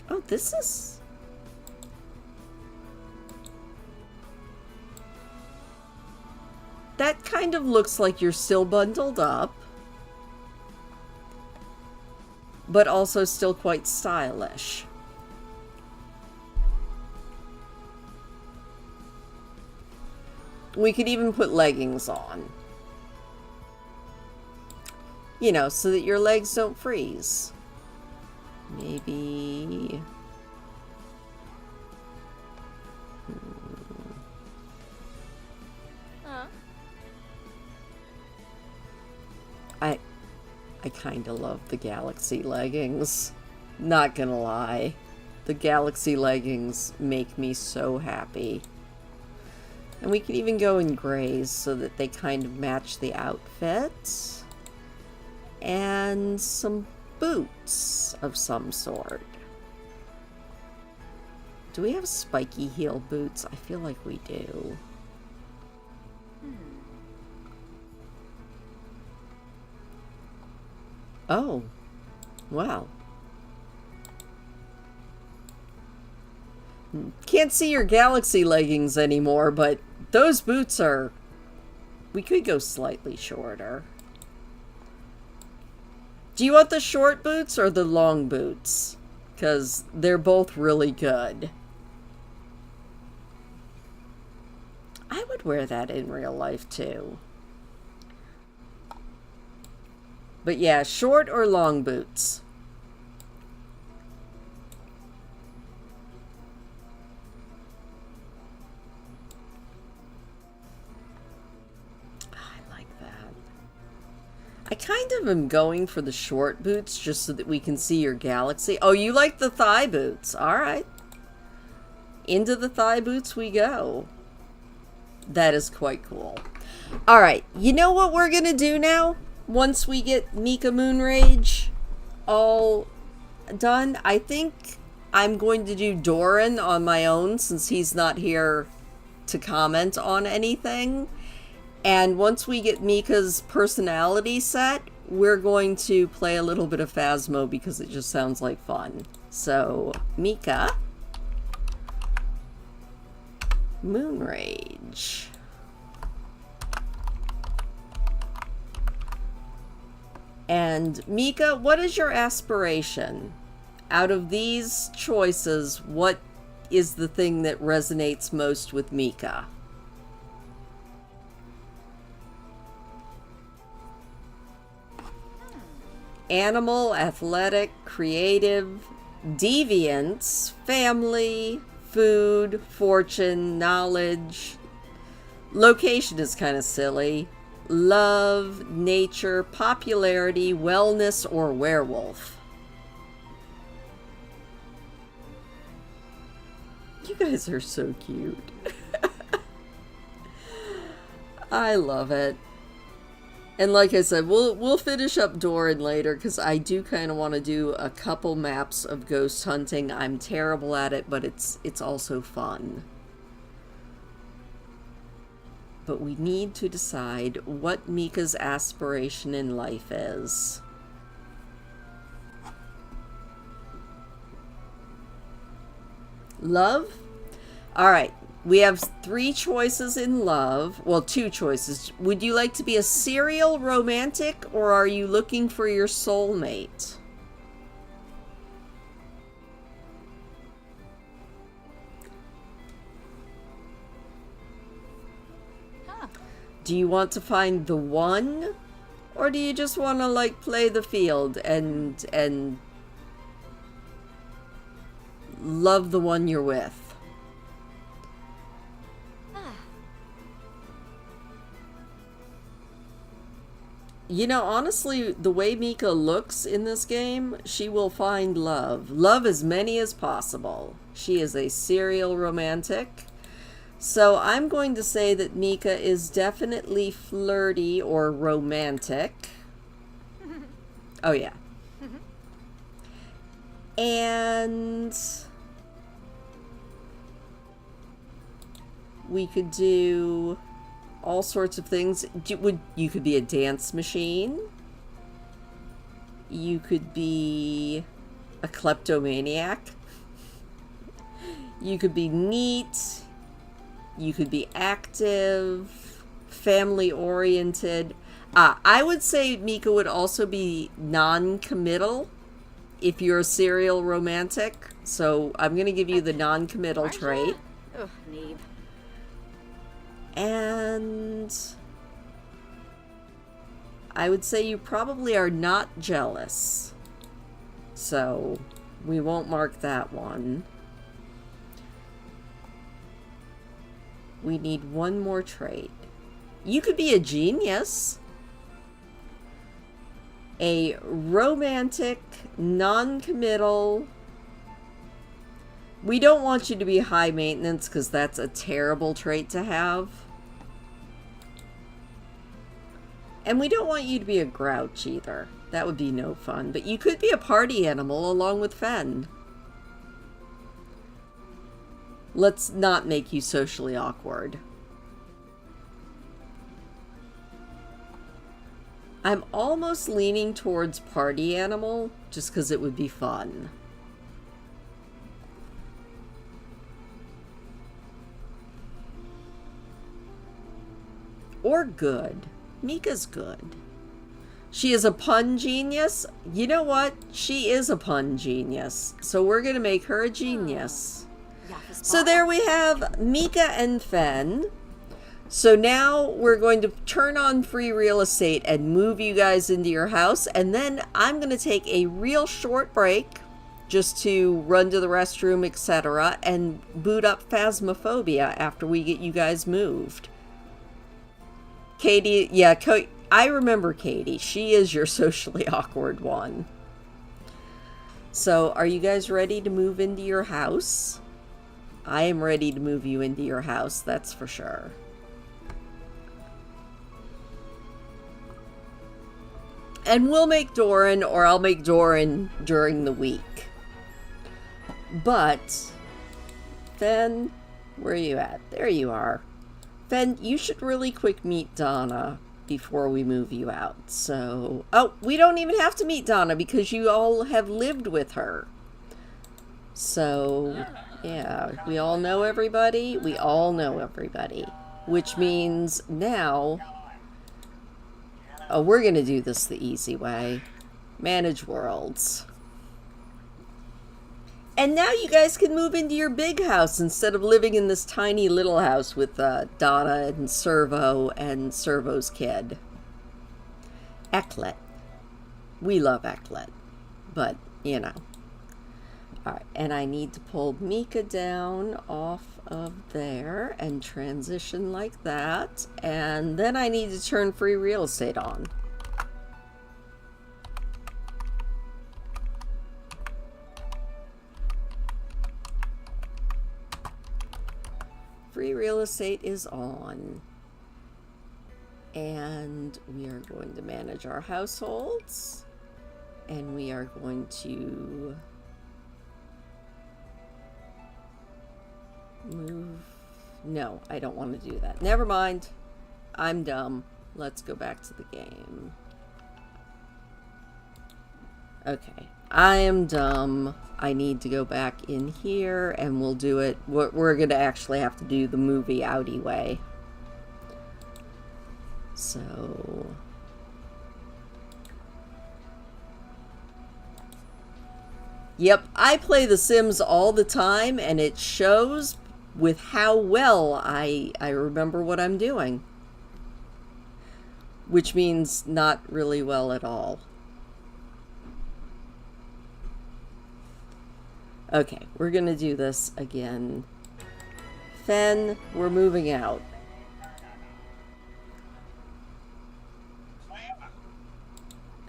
Oh, this is... That kind of looks like you're still bundled up, but also still quite stylish. We could even put leggings on. You know, so that your legs don't freeze. Maybe... I kind of love the Galaxy leggings. Not gonna lie. The Galaxy leggings make me so happy. And we can even go in grays so that they kind of match the outfit. And some boots of some sort. Do we have spiky heel boots? I feel like we do. Oh, wow. Can't see your Galaxy leggings anymore, but those boots are... We could go slightly shorter. Do you want the short boots or the long boots? Because they're both really good. I would wear that in real life too. But yeah, short or long boots? I like that. I kind of am going for the short boots just so that we can see your Galaxy. Oh, you like the thigh boots. All right. Into the thigh boots we go. That is quite cool. All right. You know what we're going to do now? Once we get Mika Moonrage all done, I think I'm going to do Doran on my own since he's not here to comment on anything. And once we get Mika's personality set, we're going to play a little bit of Phasmo because it just sounds like fun. So, Mika. Moonrage. And Mika, what is your aspiration? Out of these choices, what is the thing that resonates most with Mika? Animal, athletic, creative, deviance, family, food, fortune, knowledge. Location is kind of silly. Love, nature, popularity, wellness, or werewolf. You guys are so cute. I love it. And like I said, we'll finish up Doran later because I do kind of want to do a couple maps of ghost hunting. I'm terrible at it, but it's also fun. But we need to decide what Mika's aspiration in life is. Love? All right. We have 3 choices in love. Well, 2 choices. Would you like to be a serial romantic or are you looking for your soulmate? Huh. Do you want to find the one? Or do you just want to like play the field and love the one you're with? You know, honestly, the way Mika looks in this game, she will find love. Love as many as possible. She is a serial romantic. So I'm going to say that Mika is definitely flirty or romantic. Oh, yeah. And we could do all sorts of things. You could be a dance machine. You could be a kleptomaniac. You could be neat. You could be active, family-oriented. I would say Mika would also be non-committal if you're a serial romantic. So I'm going to give you the non-committal trait. Ugh, need. And I would say you probably are not jealous. So we won't mark that one. We need one more trait. You could be a genius. A romantic, non-committal. We don't want you to be high maintenance because that's a terrible trait to have. And we don't want you to be a grouch either. That would be no fun. But you could be a party animal along with Fen. Let's not make you socially awkward. I'm almost leaning towards party animal just because it would be fun. Or good. Mika's good. She is a pun genius. You know what? She is a pun genius. So we're going to make her a genius. So there we have Mika and Fen. So now we're going to turn on free real estate and move you guys into your house. And then I'm going to take a real short break just to run to the restroom, etc. and boot up Phasmophobia after we get you guys moved. Katie, yeah, I remember Katie. She is your socially awkward one. So are you guys ready to move into your house? I am ready to move you into your house, that's for sure. And we'll make Doran, or I'll make Doran during the week. But, Fen, where are you at? There you are. Fen, you should really quick meet Donna before we move you out. So, oh, we don't even have to meet Donna because you all have lived with her. So, yeah, we all know everybody. We all know everybody. Which means now, oh, we're going to do this the easy way. Manage worlds. And now you guys can move into your big house instead of living in this tiny little house with Donna and Servo and Servo's kid. Ecklet. We love Ecklet. But, you know. Alright, and I need to pull Mika down off of there and transition like that. And then I need to turn free real estate on. Free real estate is on. And we are going to manage our households. And we are going to move. No, I don't want to do that. Never mind. I'm dumb. Let's go back to the game. Okay. I am dumb. I need to go back in here and we'll do it. We're going to actually have to do the movie outy way. So, yep, I play The Sims all the time and it shows with how well I remember what I'm doing. Which means not really well at all. Okay, we're gonna do this again. Fen, we're moving out.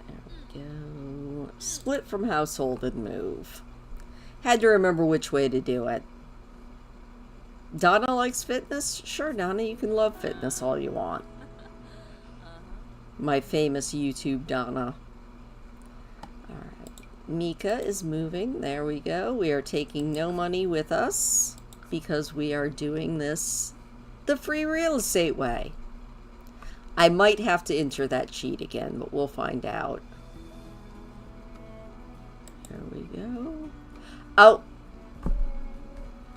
There we go. Split from household and move. Had to remember which way to do it. Donna likes fitness? Sure, Donna, you can love fitness all you want. My famous YouTube Donna. Alright. Mika is moving. There we go. We are taking no money with us because we are doing this the free real estate way. I might have to enter that cheat again, but we'll find out. There we go. Oh,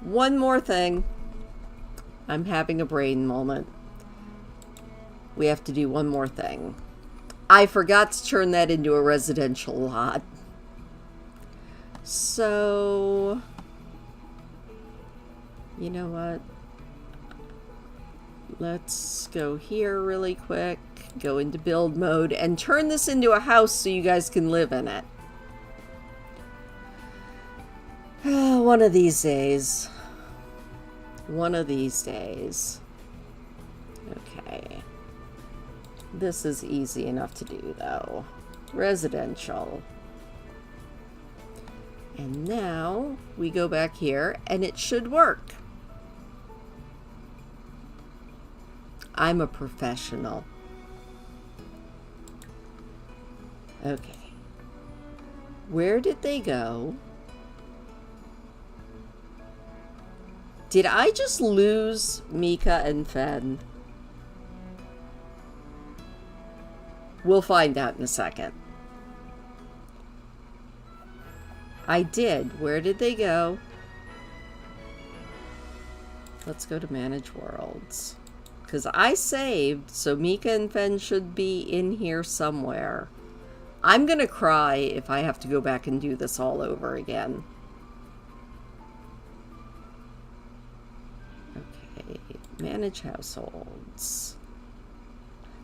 one more thing. I'm having a brain moment. We have to do one more thing. I forgot to turn that into a residential lot. So, you know what? Let's go here really quick, go into build mode, and turn this into a house so you guys can live in it. One of these days. One of these days. Okay. This is easy enough to do, though. Residential. And now we go back here, and it should work. I'm a professional. Okay. Where did they go? Did I just lose Mika and Fen? We'll find out in a second. I did. Where did they go? Let's go to manage worlds. Because I saved, so Mika and Fen should be in here somewhere. I'm gonna cry if I have to go back and do this all over again. Okay, manage households.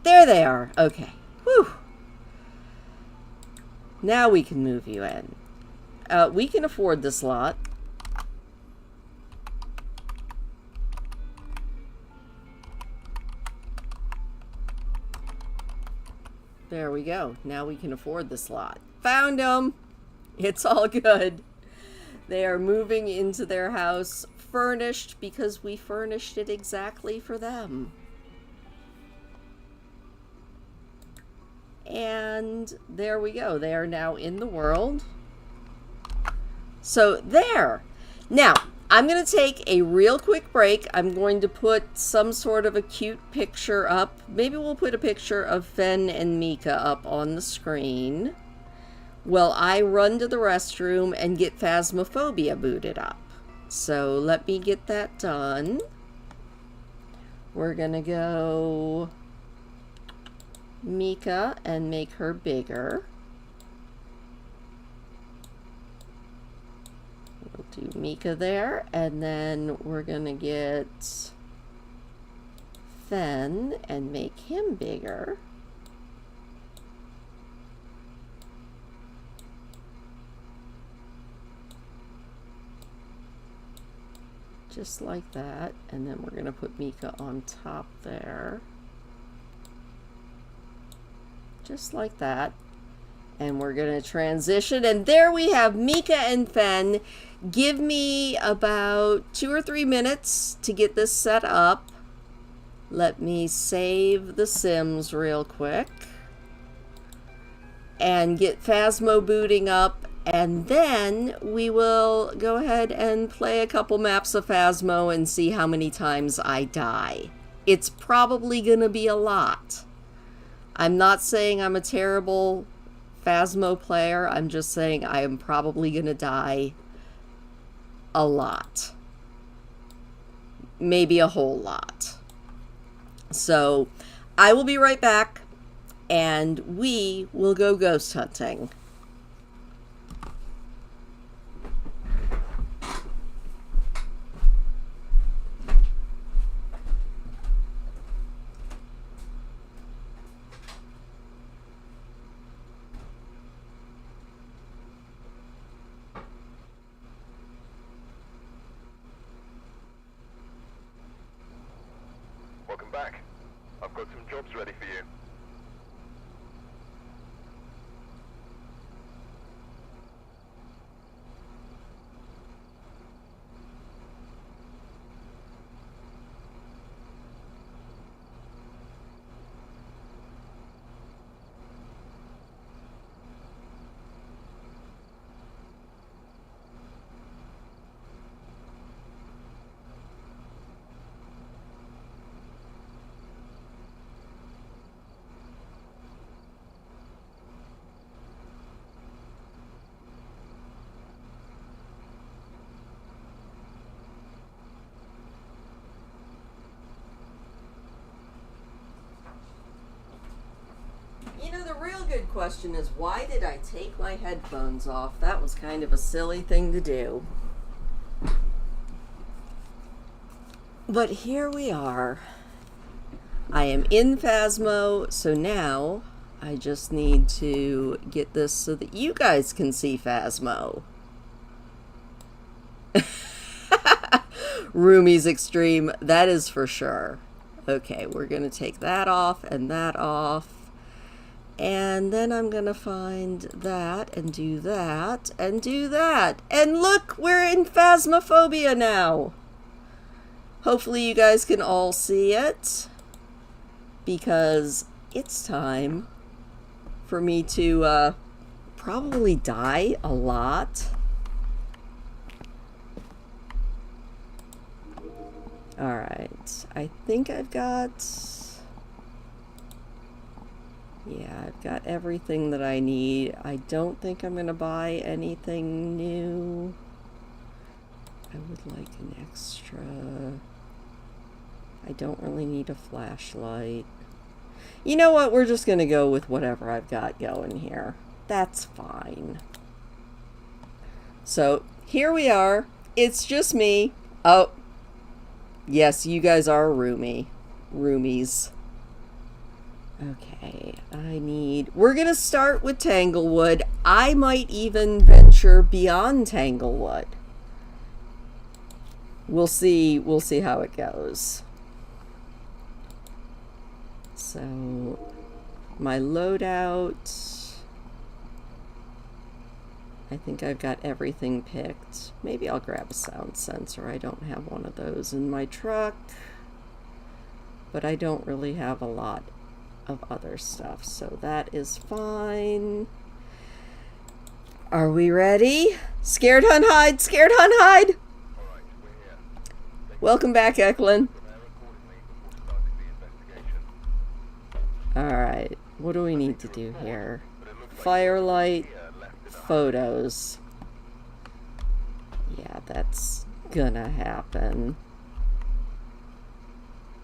There they are. Okay. Whew. Now we can move you in. We can afford this lot. There we go. Now we can afford this lot. Found them. It's all good. They are moving into their house furnished because we furnished it exactly for them. And there we go. They are now in the world. So there. Now, I'm going to take a real quick break. I'm going to put some sort of a cute picture up. Maybe we'll put a picture of Fen and Mika up on the screen while I run to the restroom and get Phasmophobia booted up. So let me get that done. We're going to go Mika and make her bigger. We'll do Mika there, and then we're gonna get Fen and make him bigger. Just like that, and then we're gonna put Mika on top there. Just like that. And we're going to transition. And there we have Mika and Fen. Give me about 2 or 3 minutes to get this set up. Let me save the Sims real quick. And get Phasmo booting up. And then we will go ahead and play a couple maps of Phasmo and see how many times I die. It's probably going to be a lot. I'm not saying I'm a terrible Phasmo player. I'm just saying I am probably gonna die a lot. Maybe a whole lot. So I will be right back and we will go ghost hunting. Welcome back. I've got some jobs ready for you. You know, the real good question is, why did I take my headphones off? That was kind of a silly thing to do. But here we are. I am in Phasmo, so now I just need to get this so that you guys can see Phasmo. Roomies Extreme, that is for sure. Okay, we're going to take that off and that off. And then I'm going to find that and do that and do that. And look, we're in Phasmophobia now. Hopefully you guys can all see it, because it's time for me to probably die a lot. Alright, I think I've got... yeah, I've got everything that I need. I don't think I'm going to buy anything new. I would like an extra... I don't really need a flashlight. You know what? We're just going to go with whatever I've got going here. That's fine. So, here we are. It's just me. Oh, yes, you guys are roomies. Okay, we're going to start with Tanglewood. I might even venture beyond Tanglewood. We'll see how it goes. So, my loadout, I think I've got everything picked. Maybe I'll grab a sound sensor. I don't have one of those in my truck, but I don't really have a lot of other stuff, so that is fine. Are we ready? Scared hun hide! Scared hun hide! Welcome back, Eklund. Alright, what do we need to do here? Firelight, photos. Yeah, that's gonna happen.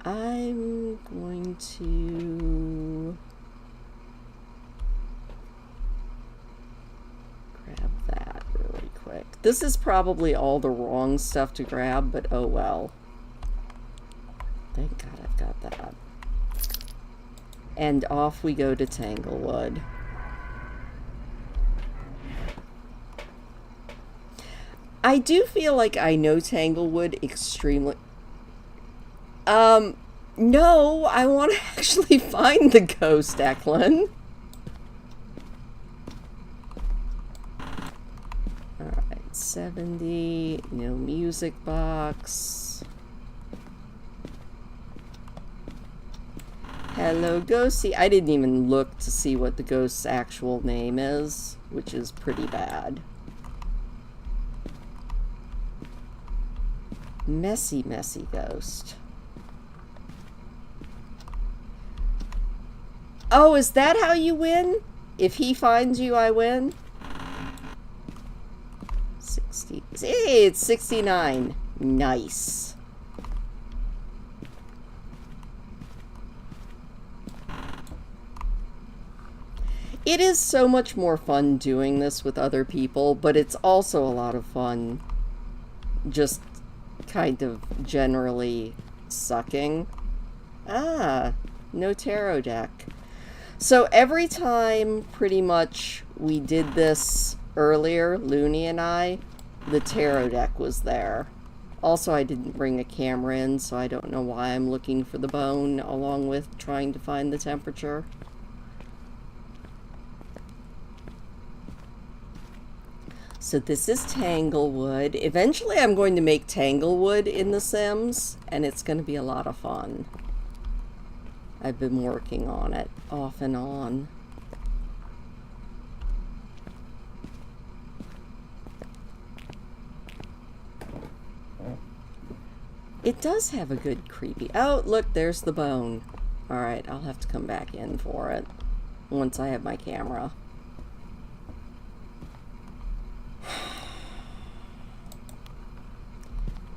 I'm going to grab that really quick. This is probably all the wrong stuff to grab, but oh well. Thank God I've got that. And off we go to Tanglewood. I do feel like I know Tanglewood extremely... No, I want to actually find the ghost, Eklund. Alright, 70, no music box. Hello, ghosty. I didn't even look to see what the ghost's actual name is, which is pretty bad. Messy, messy ghost. Oh, is that how you win? If he finds you, I win? 60. Hey, it's 69. Nice. It is so much more fun doing this with other people, but it's also a lot of fun just kind of generally sucking. Ah, no tarot deck. So every time pretty much we did this earlier, Looney and I, the tarot deck was there. Also, I didn't bring a camera in, so I don't know why I'm looking for the bone along with trying to find the temperature. So this is Tanglewood. Eventually I'm going to make Tanglewood in The Sims, and it's going to be a lot of fun. I've been working on it, off and on. It does have a good creepy... Oh, look, there's the bone. Alright, I'll have to come back in for it once I have my camera.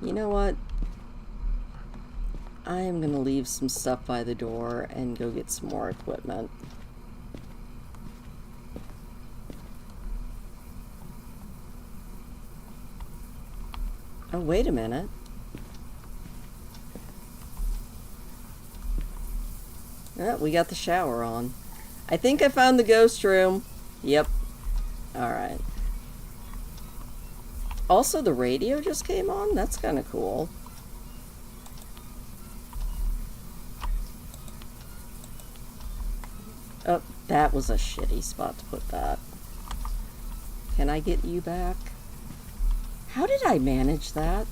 You know what? I am going to leave some stuff by the door and go get some more equipment. Oh, wait a minute. Oh, we got the shower on. I think I found the ghost room. Yep. Alright. Also, the radio just came on? That's kind of cool. Oh, that was a shitty spot to put that. Can I get you back? How did I manage that?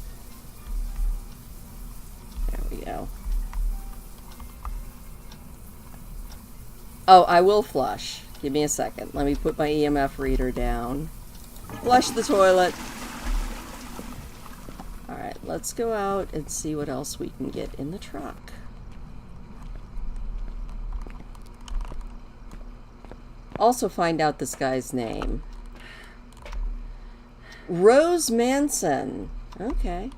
There we go. Oh, I will flush. Give me a second. Let me put my EMF reader down. Flush the toilet. Alright, let's go out and see what else we can get in the truck. Also find out this guy's name. Rose Manson. Okay.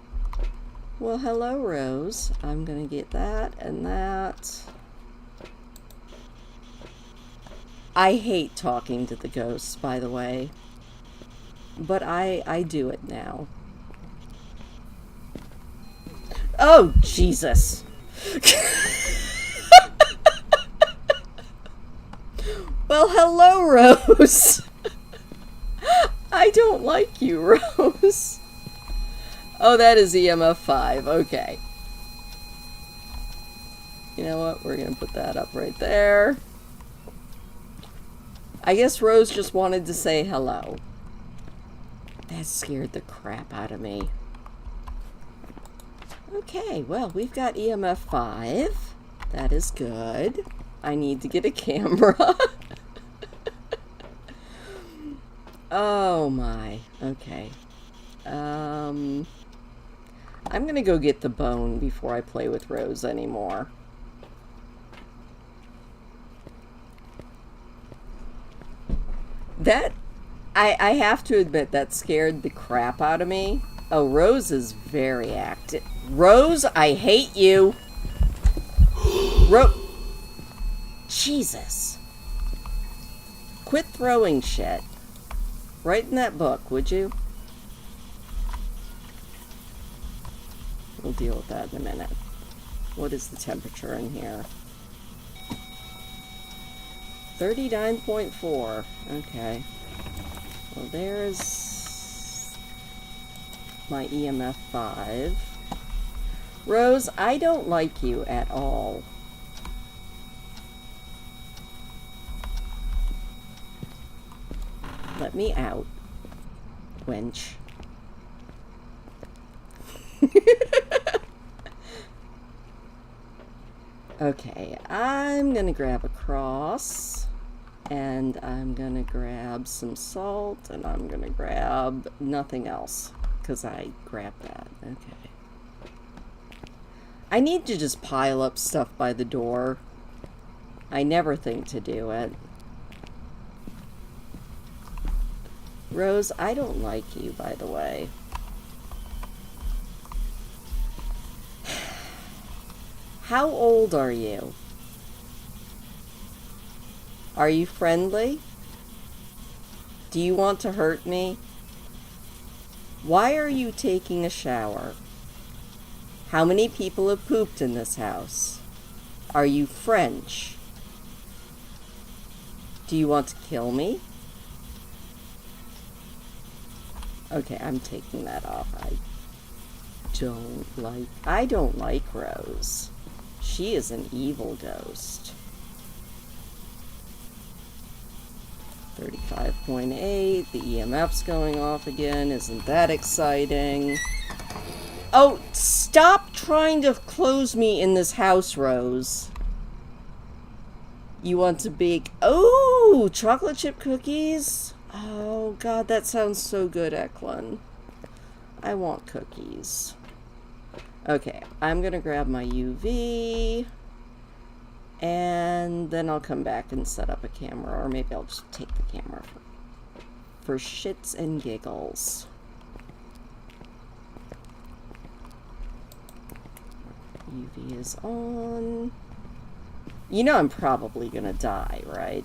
Well, hello, Rose. I'm gonna get that and that. I hate talking to the ghosts, by the way. But I do it now. Oh, Jesus. Well, hello, Rose. I don't like you, Rose. Oh, that is EMF 5. Okay. You know what? We're going to put that up right there. I guess Rose just wanted to say hello. That scared the crap out of me. Okay, well, we've got EMF 5. That is good. I need to get a camera. Oh my. Okay. I'm gonna go get the bone before I play with Rose anymore. That, I have to admit, that scared the crap out of me. Oh, Rose is very active. Rose, I hate you. Jesus. Quit throwing shit. Write in that book, would you? We'll deal with that in a minute. What is the temperature in here? 39.4. Okay. Well, there's my EMF 5. Rose, I don't like you at all. Let me out, wench. Okay, I'm gonna grab a cross, and I'm gonna grab some salt, and I'm gonna grab nothing else, because I grabbed that. Okay. I need to just pile up stuff by the door. I never think to do it. Rose, I don't like you, by the way. How old are you? Are you friendly? Do you want to hurt me? Why are you taking a shower? How many people have pooped in this house? Are you French? Do you want to kill me? Okay, I'm taking that off. I don't like Rose. She is an evil ghost. 35.8. The EMF's going off again. Isn't that exciting? Oh, stop trying to close me in this house, Rose. You want to bake... Oh, chocolate chip cookies? Oh, God, that sounds so good, Eklund. I want cookies. Okay, I'm gonna grab my UV, and then I'll come back and set up a camera, or maybe I'll just take the camera for shits and giggles. UV is on. You know I'm probably gonna die, right?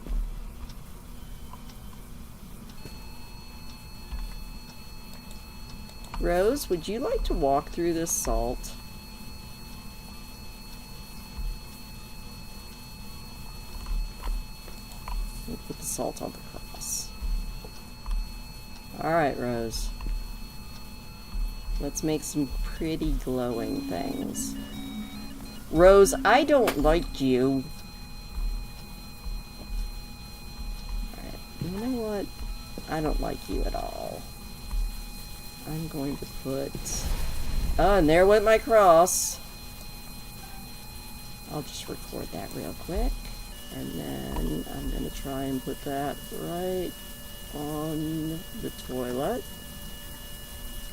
Rose, would you like to walk through this salt? We'll put the salt on the cross. Alright, Rose. Let's make some pretty glowing things. Rose, I don't like you. Alright, you know what? I don't like you at all. I'm going to put... Oh, and there went my cross. I'll just record that real quick. And then I'm going to try and put that right on the toilet.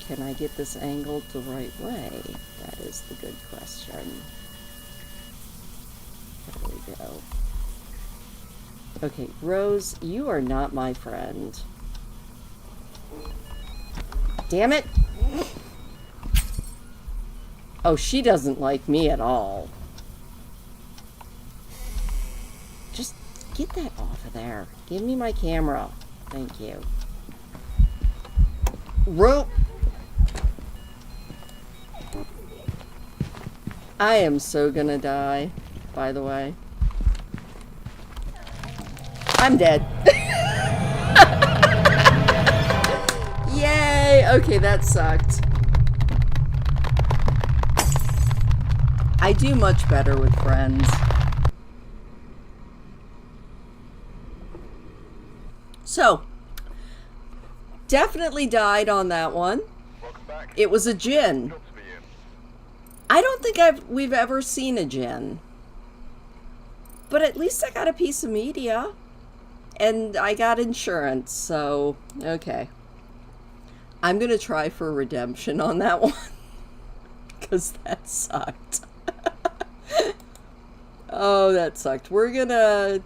Can I get this angled the right way? That is the good question. There we go. Okay, Rose, you are not my friend. Damn it! Oh, she doesn't like me at all. Just get that off of there. Give me my camera. Thank you. Rope! I am so gonna die, by the way. I'm dead. Yay! Okay, that sucked. I do much better with friends. So, definitely died on that one. Welcome back. It was a djinn. Jobs for you. I don't think we've ever seen a djinn. But at least I got a piece of media. And I got insurance, so okay. I'm gonna try for redemption on that one. Because that sucked. Oh, that sucked. We're gonna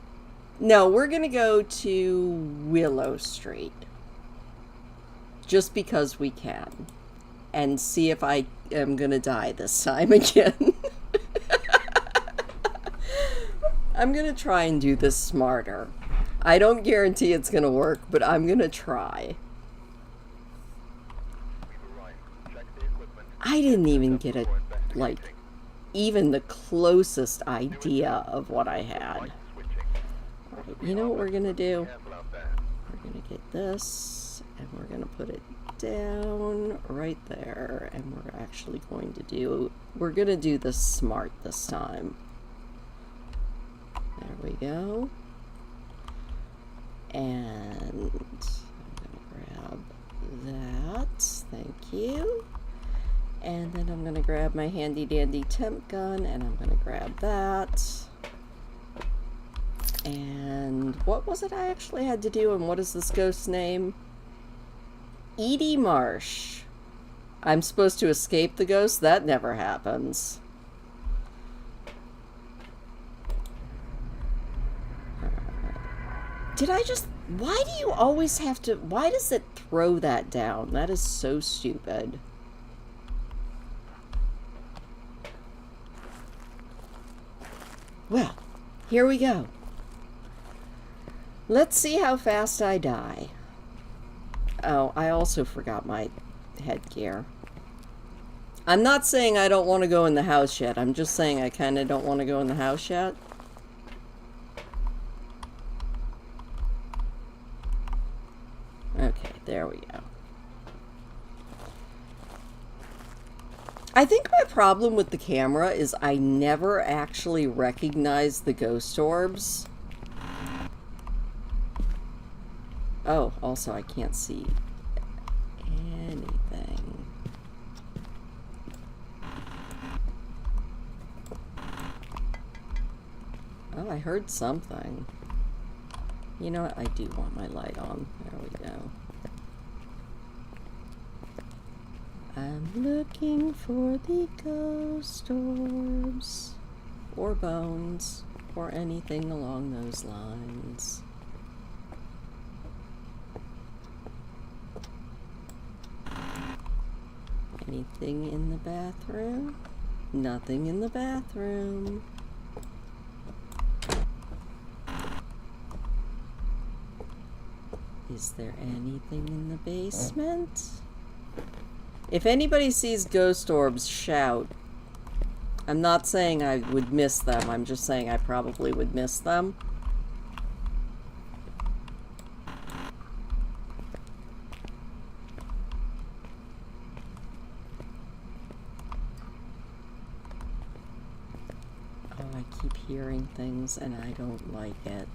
go to Willow Street. Just because we can. And see if I am gonna die this time again. I'm gonna try and do this smarter. I don't guarantee it's gonna work, but I'm gonna try. I didn't even get it, like, even the closest idea of what I had. Alright, you know what we're gonna do? We're gonna get this, and we're gonna put it down right there, and we're actually going to we're gonna do this smart this time. There we go. And I'm gonna grab that, thank you. And then I'm gonna grab my handy dandy temp gun, and I'm gonna grab that. And what was it I actually had to do, and what is this ghost's name? Edie Marsh. I'm supposed to escape the ghost? That never happens. Did I just... Why do you always have to... Why does it throw that down? That is so stupid. Well, here we go. Let's see how fast I die. Oh, I also forgot my headgear. I'm not saying I don't want to go in the house yet. I'm just saying I kind of don't want to go in the house yet. Okay, there we go. I think my problem with the camera is I never actually recognize the ghost orbs. Oh, also I can't see anything. Oh, I heard something. You know what? I do want my light on. There we go. I'm looking for the ghost orbs, or bones, or anything along those lines. Anything in the bathroom? Nothing in the bathroom. Is there anything in the basement? If anybody sees ghost orbs, shout. I'm not saying I would miss them, I'm just saying I probably would miss them. Oh, I keep hearing things and I don't like it.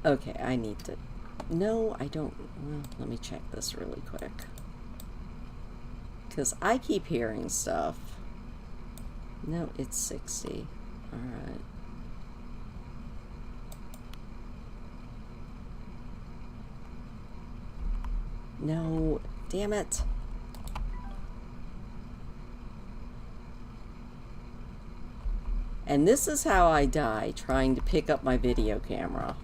Okay, I need to... No, I don't... Well, let me check this really quick. Because I keep hearing stuff. No, it's 60. Alright. No, damn it. And this is how I die, trying to pick up my video camera.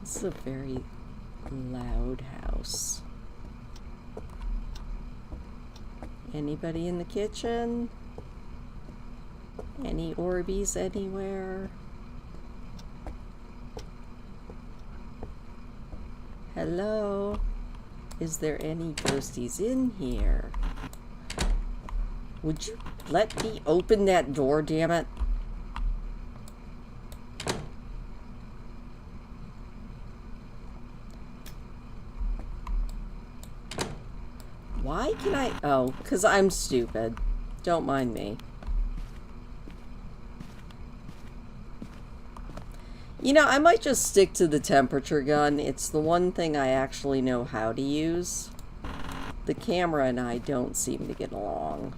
This is a very loud house. Anybody in the kitchen? Any Orbeez anywhere? Hello? Is there any ghosties in here? Would you let me open that door, damn it? Why can I... Oh, because I'm stupid. Don't mind me. You know, I might just stick to the temperature gun. It's the one thing I actually know how to use. The camera and I don't seem to get along.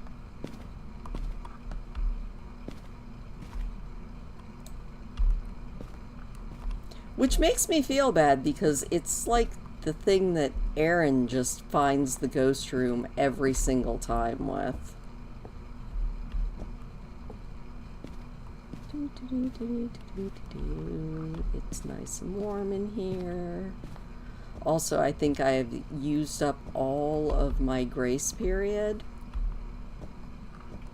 Which makes me feel bad because it's like the thing that Aaron just finds the ghost room every single time with. It's nice and warm in here. Also, I think I have used up all of my grace period.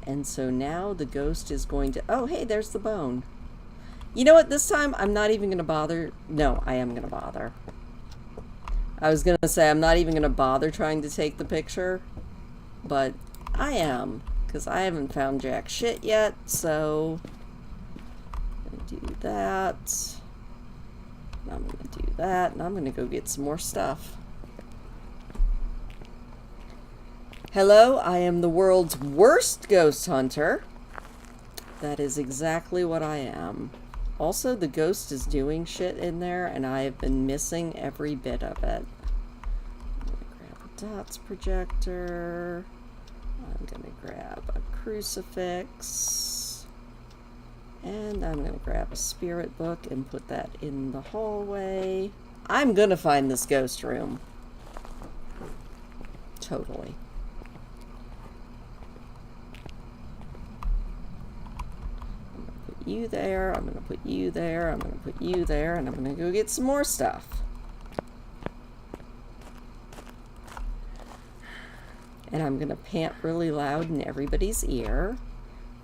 And so now the ghost is going to... Oh, hey, there's the bone. You know what? This time, I'm not even going to bother... No, I am going to bother. I was going to say, I'm not even going to bother trying to take the picture. But I am. Because I haven't found jack shit yet, so... I'm going to do that. I'm going to do that, and I'm going to go get some more stuff. Hello, I am the world's worst ghost hunter. That is exactly what I am. Also, the ghost is doing shit in there, and I have been missing every bit of it. I'm going to grab a dots projector. I'm going to grab a crucifix. And I'm going to grab a spirit book and put that in the hallway. I'm going to find this ghost room. Totally. You there, I'm going to put you there, I'm going to put you there, and I'm going to go get some more stuff. And I'm going to pant really loud in everybody's ear.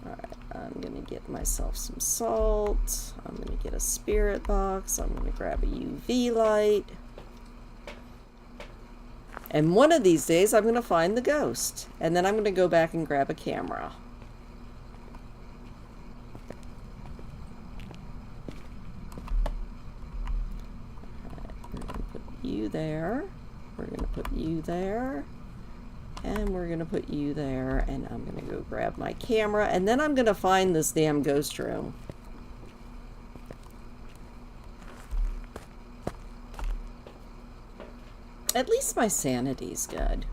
Alright, I'm going to get myself some salt. I'm going to get a spirit box. I'm going to grab a UV light. And one of these days, I'm going to find the ghost. And then I'm going to go back and grab a camera. You there, we're going to put you there, and we're going to put you there, and I'm going to go grab my camera, and then I'm going to find this damn ghost room. At least my sanity's good.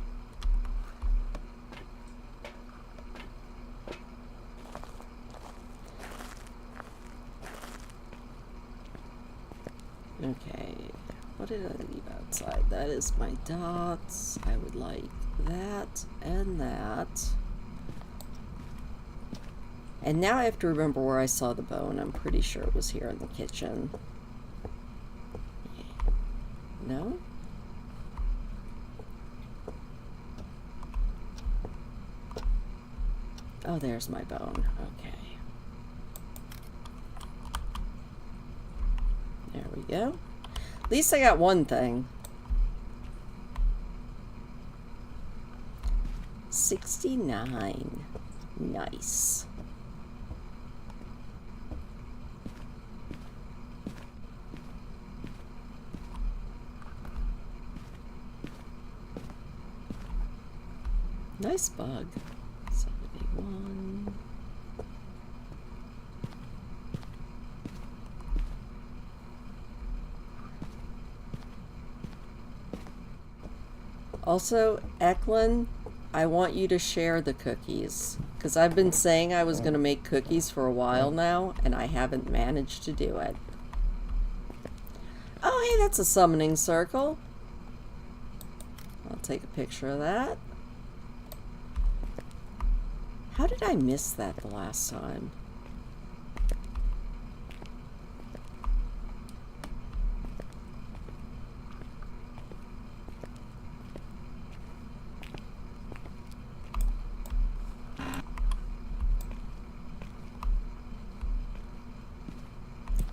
Okay. What did I leave outside? That is my dots. I would like that and that. And now I have to remember where I saw the bone. I'm pretty sure it was here in the kitchen. No? Oh, there's my bone. Okay. There we go. At least I got one thing. 69. Nice. Nice bug. 71. Also, Eklund, I want you to share the cookies. Because I've been saying I was going to make cookies for a while now, and I haven't managed to do it. Oh, hey, that's a summoning circle. I'll take a picture of that. How did I miss that the last time?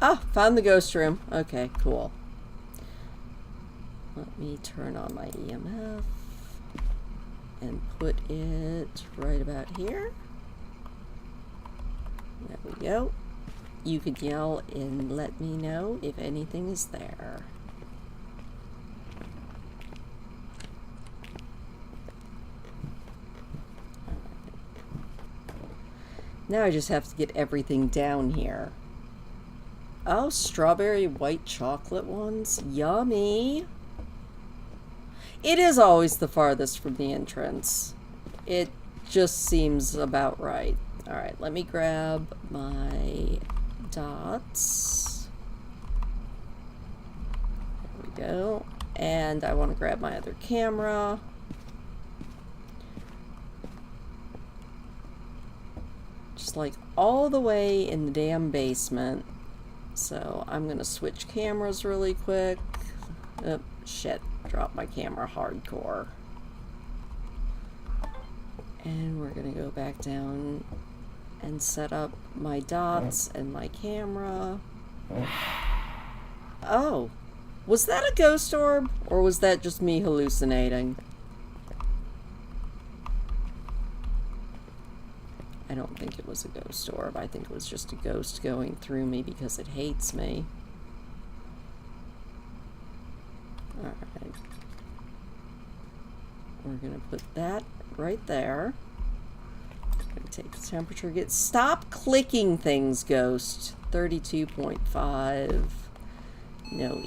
Ah, found the ghost room. Okay, cool. Let me turn on my EMF and put it right about here. There we go. You could yell and let me know if anything is there. Now I just have to get everything down here. Oh, strawberry white chocolate ones. Yummy. It is always the farthest from the entrance. It just seems about right. Alright, let me grab my dots. There we go. And I want to grab my other camera. Just like all the way in the damn basement. So I'm going to switch cameras really quick. Oh, shit. Drop my camera hardcore. And we're going to go back down and set up my dots and my camera. Oh. Was that a ghost orb? Or was that just me hallucinating? I don't think it was a ghost orb. I think it was just a ghost going through me because it hates me. Alright. We're going to put that right there. Going to take the temperature. Stop clicking things, Ghost. 32.5. No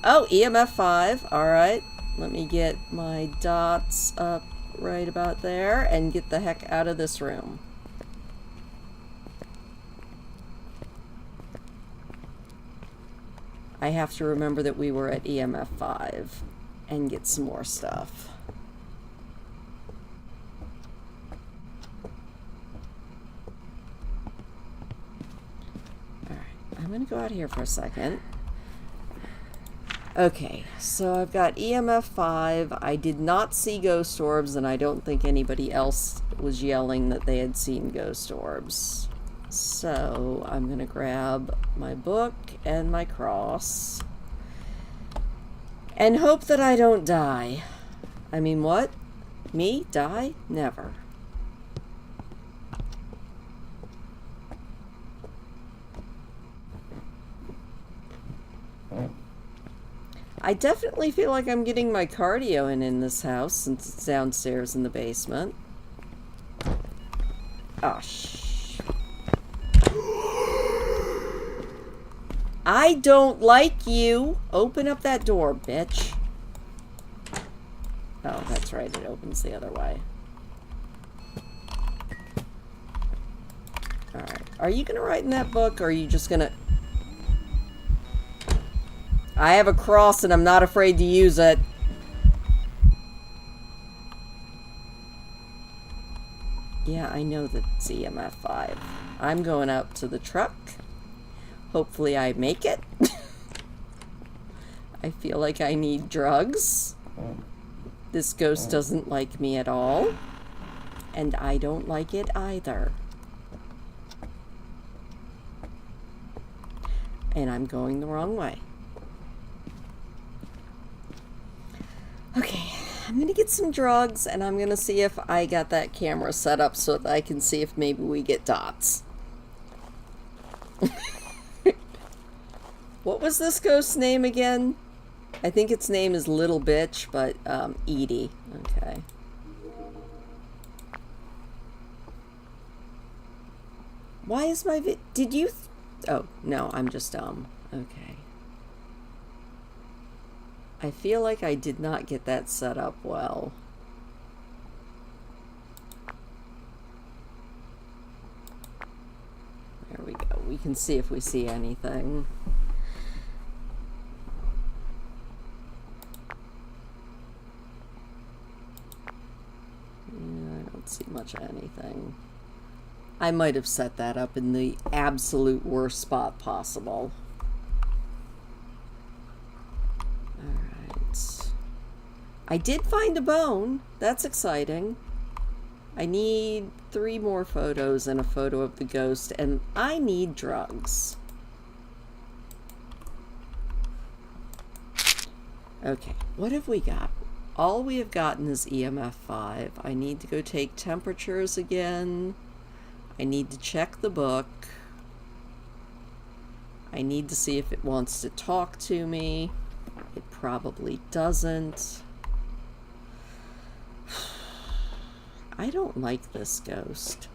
Oh, EMF 5. Alright. Let me get my dots up right about there and get the heck out of this room. I have to remember that we were at EMF 5 and get some more stuff. Alright, I'm gonna go out here for a second. Okay, so I've got EMF 5. I did not see ghost orbs, and I don't think anybody else was yelling that they had seen ghost orbs. So I'm going to grab my book and my cross and hope that I don't die. I mean, what? Me? Die? Never. I definitely feel like I'm getting my cardio in this house since it's downstairs in the basement. Oh, shh. I don't like you. Open up that door, bitch. Oh, that's right. It opens the other way. Alright. Are you going to write in that book, or are you just going to... I have a cross and I'm not afraid to use it. Yeah, I know that it's EMF 5. I'm going up to the truck. Hopefully I make it. I feel like I need drugs. This ghost doesn't like me at all. And I don't like it either. And I'm going the wrong way. Okay, I'm gonna get some drugs and I'm gonna see if I got that camera set up so that I can see if maybe we get dots. What was this ghost's name again? I think its name is Little Bitch, but Edie. Okay. Why is my did you oh, no, I'm just dumb. Okay. I feel like I did not get that set up well. There we go. We can see if we see anything. I don't see much of anything. I might have set that up in the absolute worst spot possible. I did find a bone. That's exciting. I need 3 more photos and a photo of the ghost, and I need drugs. Okay, what have we got? All we have gotten is EMF 5. I need to go take temperatures again. I need to check the book. I need to see if it wants to talk to me. It probably doesn't. I don't like this ghost.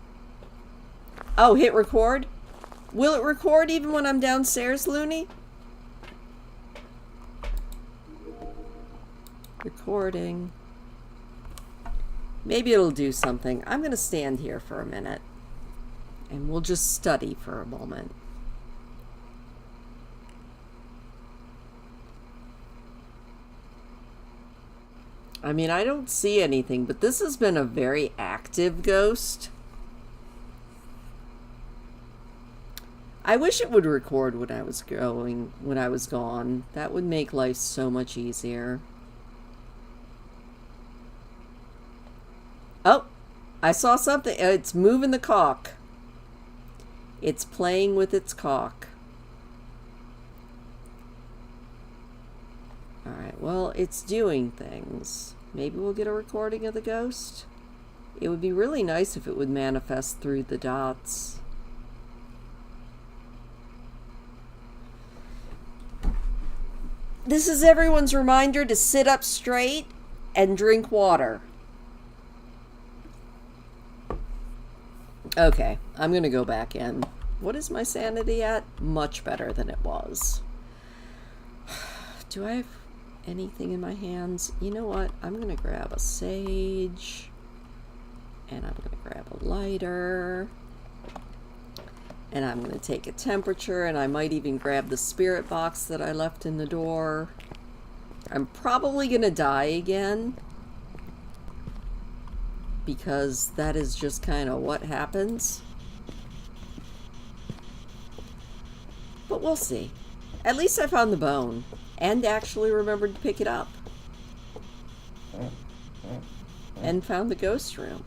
Oh, hit record? Will it record even when I'm downstairs, Looney? Recording. Maybe it'll do something. I'm going to stand here for a minute. And we'll just study for a moment. I mean, I don't see anything, but this has been a very active ghost. I wish it would record when I was gone. That would make life so much easier. Oh, I saw something. It's moving the cock. It's playing with its cock. Alright, well, it's doing things. Maybe we'll get a recording of the ghost? It would be really nice if it would manifest through the dots. This is everyone's reminder to sit up straight and drink water. Okay, I'm gonna go back in. What is my sanity at? Much better than it was. Do I have anything in my hands? You know what? I'm gonna grab a sage. And I'm gonna grab a lighter. And I'm gonna take a temperature, and I might even grab the spirit box that I left in the door. I'm probably gonna die again, because that is just kind of what happens. But we'll see. At least I found the bone, and actually remembered to pick it up. And found the ghost room.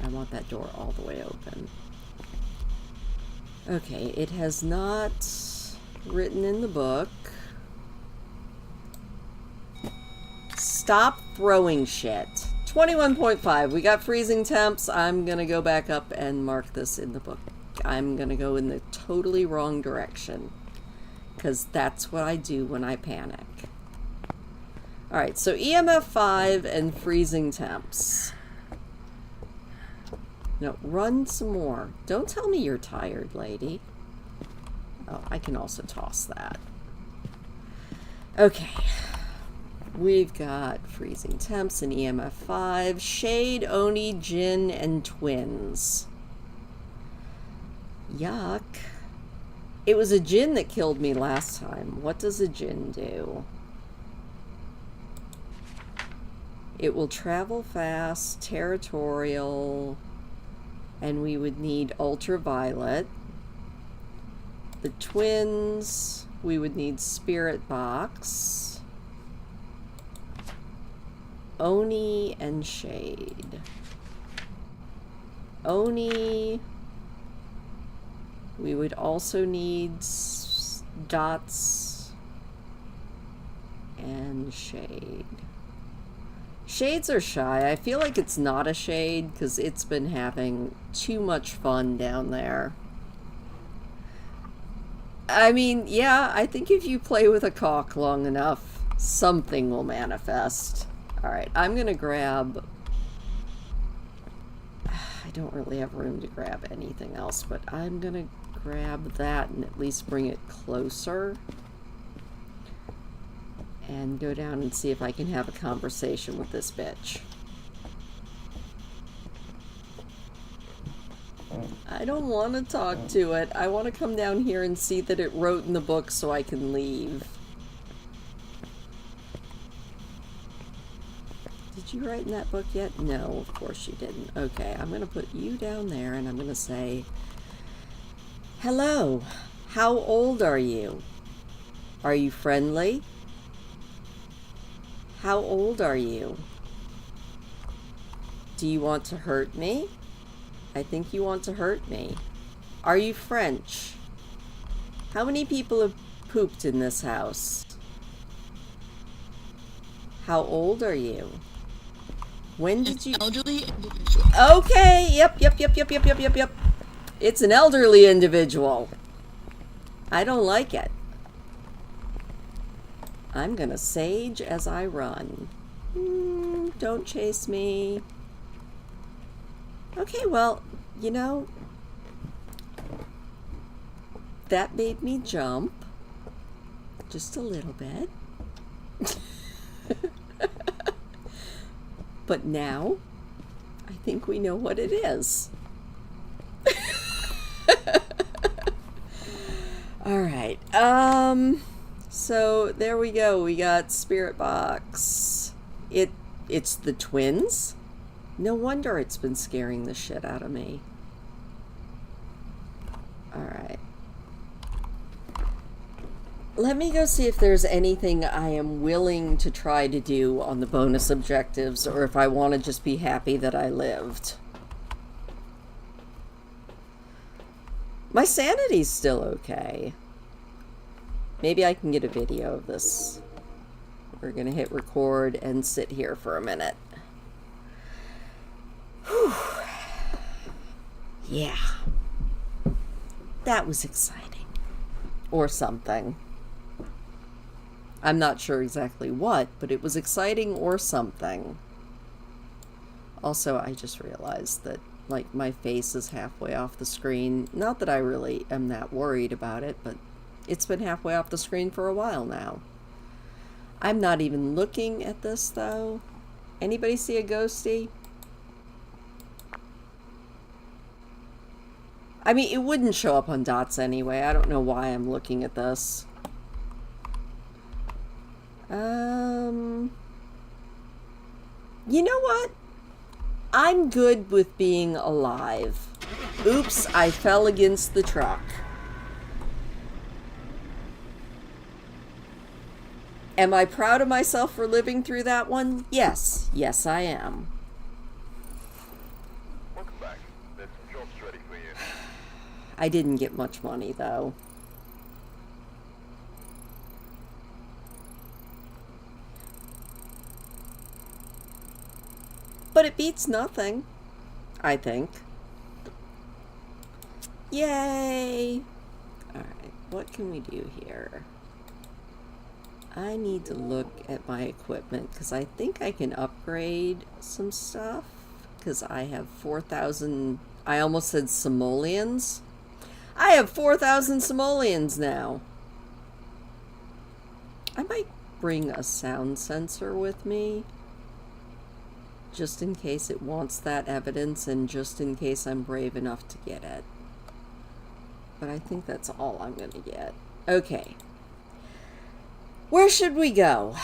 I want that door all the way open. Okay, it has not written in the book. Stop throwing shit. 21.5. We got freezing temps. I'm gonna go back up and mark this in the book. I'm gonna go in the totally wrong direction, because that's what I do when I panic. Alright, so EMF 5 and freezing temps. No, run some more. Don't tell me you're tired, lady. Oh, I can also toss that. Okay. We've got freezing temps and EMF 5. Shade, Oni, Jinn, and twins. Yuck. It was a Jinn that killed me last time. What does a Jinn do? It will travel fast, territorial, and we would need ultraviolet. The twins, we would need spirit box. Oni and shade. Oni, we would also need dots and shade. Shades are shy. I feel like it's not a shade because it's been having too much fun down there. I mean, yeah, I think if you play with a cock long enough, something will manifest. Alright, I'm gonna grab... I don't really have room to grab anything else, but I'm gonna grab that and at least bring it closer. And go down and see if I can have a conversation with this bitch. I don't want to talk to it. I want to come down here and see that it wrote in the book so I can leave. Did you write in that book yet? No, of course you didn't. Okay, I'm going to put you down there and I'm going to say, hello, how old are you? Are you friendly? How old are you? Do you want to hurt me? I think you want to hurt me. Are you French? How many people have pooped in this house? How old are you? When did you... Elderly individual. Okay, yep. It's an elderly individual. I don't like it. I'm gonna sage as I run. Don't chase me. Okay, well, you know, that made me jump just a little bit. But now, I think we know what it is. All right. So there we go. We got Spirit Box. It's the twins. No wonder it's been scaring the shit out of me. All right. Let me go see if there's anything I am willing to try to do on the bonus objectives, or if I want to just be happy that I lived. My sanity's still okay. Maybe I can get a video of this. We're gonna hit record and sit here for a minute. Whew. Yeah. That was exciting. Or something. I'm not sure exactly what, but it was exciting or something. Also, I just realized that, like, my face is halfway off the screen. Not that I really am that worried about it, but it's been halfway off the screen for a while now. I'm not even looking at this, though. Anybody see a ghosty? I mean, it wouldn't show up on dots anyway. I don't know why I'm looking at this. You know what? I'm good with being alive. Oops, I fell against the truck. Am I proud of myself for living through that one? Yes. Yes, I am. Welcome back. There's some jobs ready for you. I didn't get much money, though. But it beats nothing, I think. Yay! Alright, what can we do here? I need to look at my equipment, because I think I can upgrade some stuff. Because I have 4,000... I almost said simoleons. I have 4,000 simoleons now. I might bring a sound sensor with me. Just in case it wants that evidence, and just in case I'm brave enough to get it. But I think that's all I'm going to get. Okay. Where should we go?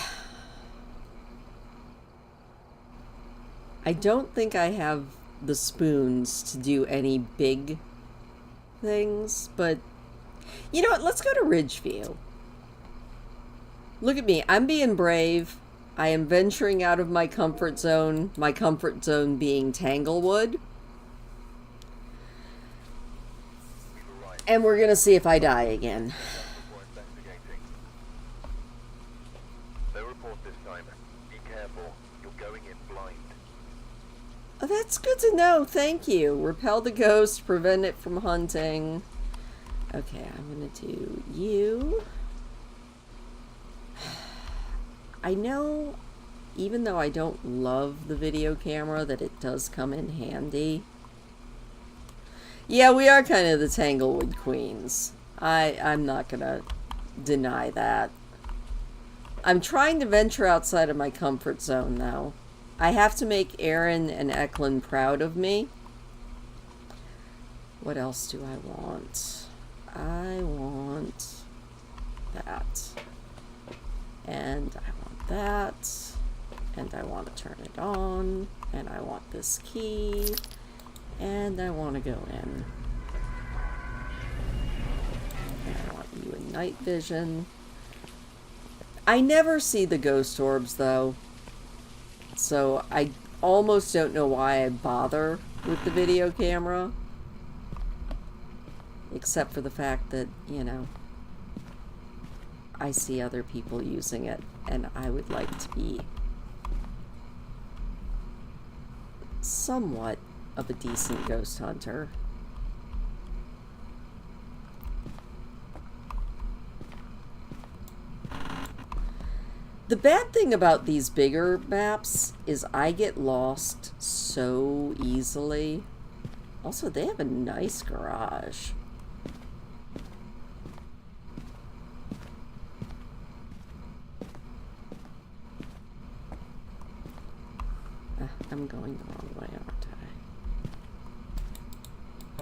I don't think I have the spoons to do any big things, but you know what? Let's go to Ridgeview. Look at me. I'm being brave. I am venturing out of my comfort zone being Tanglewood. And we're going to see if I die again. Before investigating. No report this time. Be careful. You're going in blind. Oh, that's good to know. Thank you. Repel the ghost, prevent it from hunting. Okay, I'm going to do you. I know, even though I don't love the video camera, that it does come in handy. Yeah, we are kind of the Tanglewood queens. I'm not gonna deny that. I'm trying to venture outside of my comfort zone, though. I have to make Aaron and Eklund proud of me. What else do I want? I want that. And I want that. And I want to turn it on. And I want this key. And I want to go in. And I want you in night vision. I never see the ghost orbs, though. So I almost don't know why I bother with the video camera. Except for the fact that, you know, I see other people using it, and I would like to be somewhat of a decent ghost hunter. The bad thing about these bigger maps is I get lost so easily. Also, they have a nice garage. I'm going the wrong way, aren't I?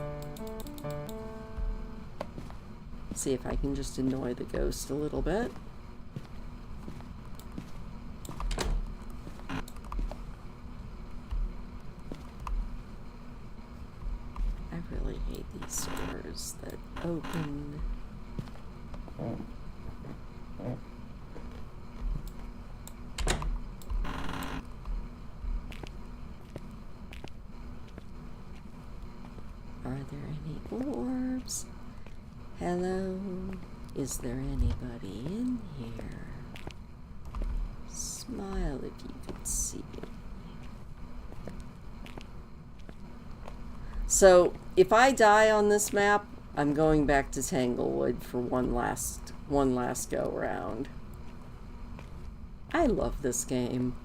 See if I can just annoy the ghost a little bit. I really hate these doors that open. Are there any orbs? Hello? Is there anybody in here? Smile if you could see it. So, if I die on this map, I'm going back to Tanglewood for one last go round. I love this game.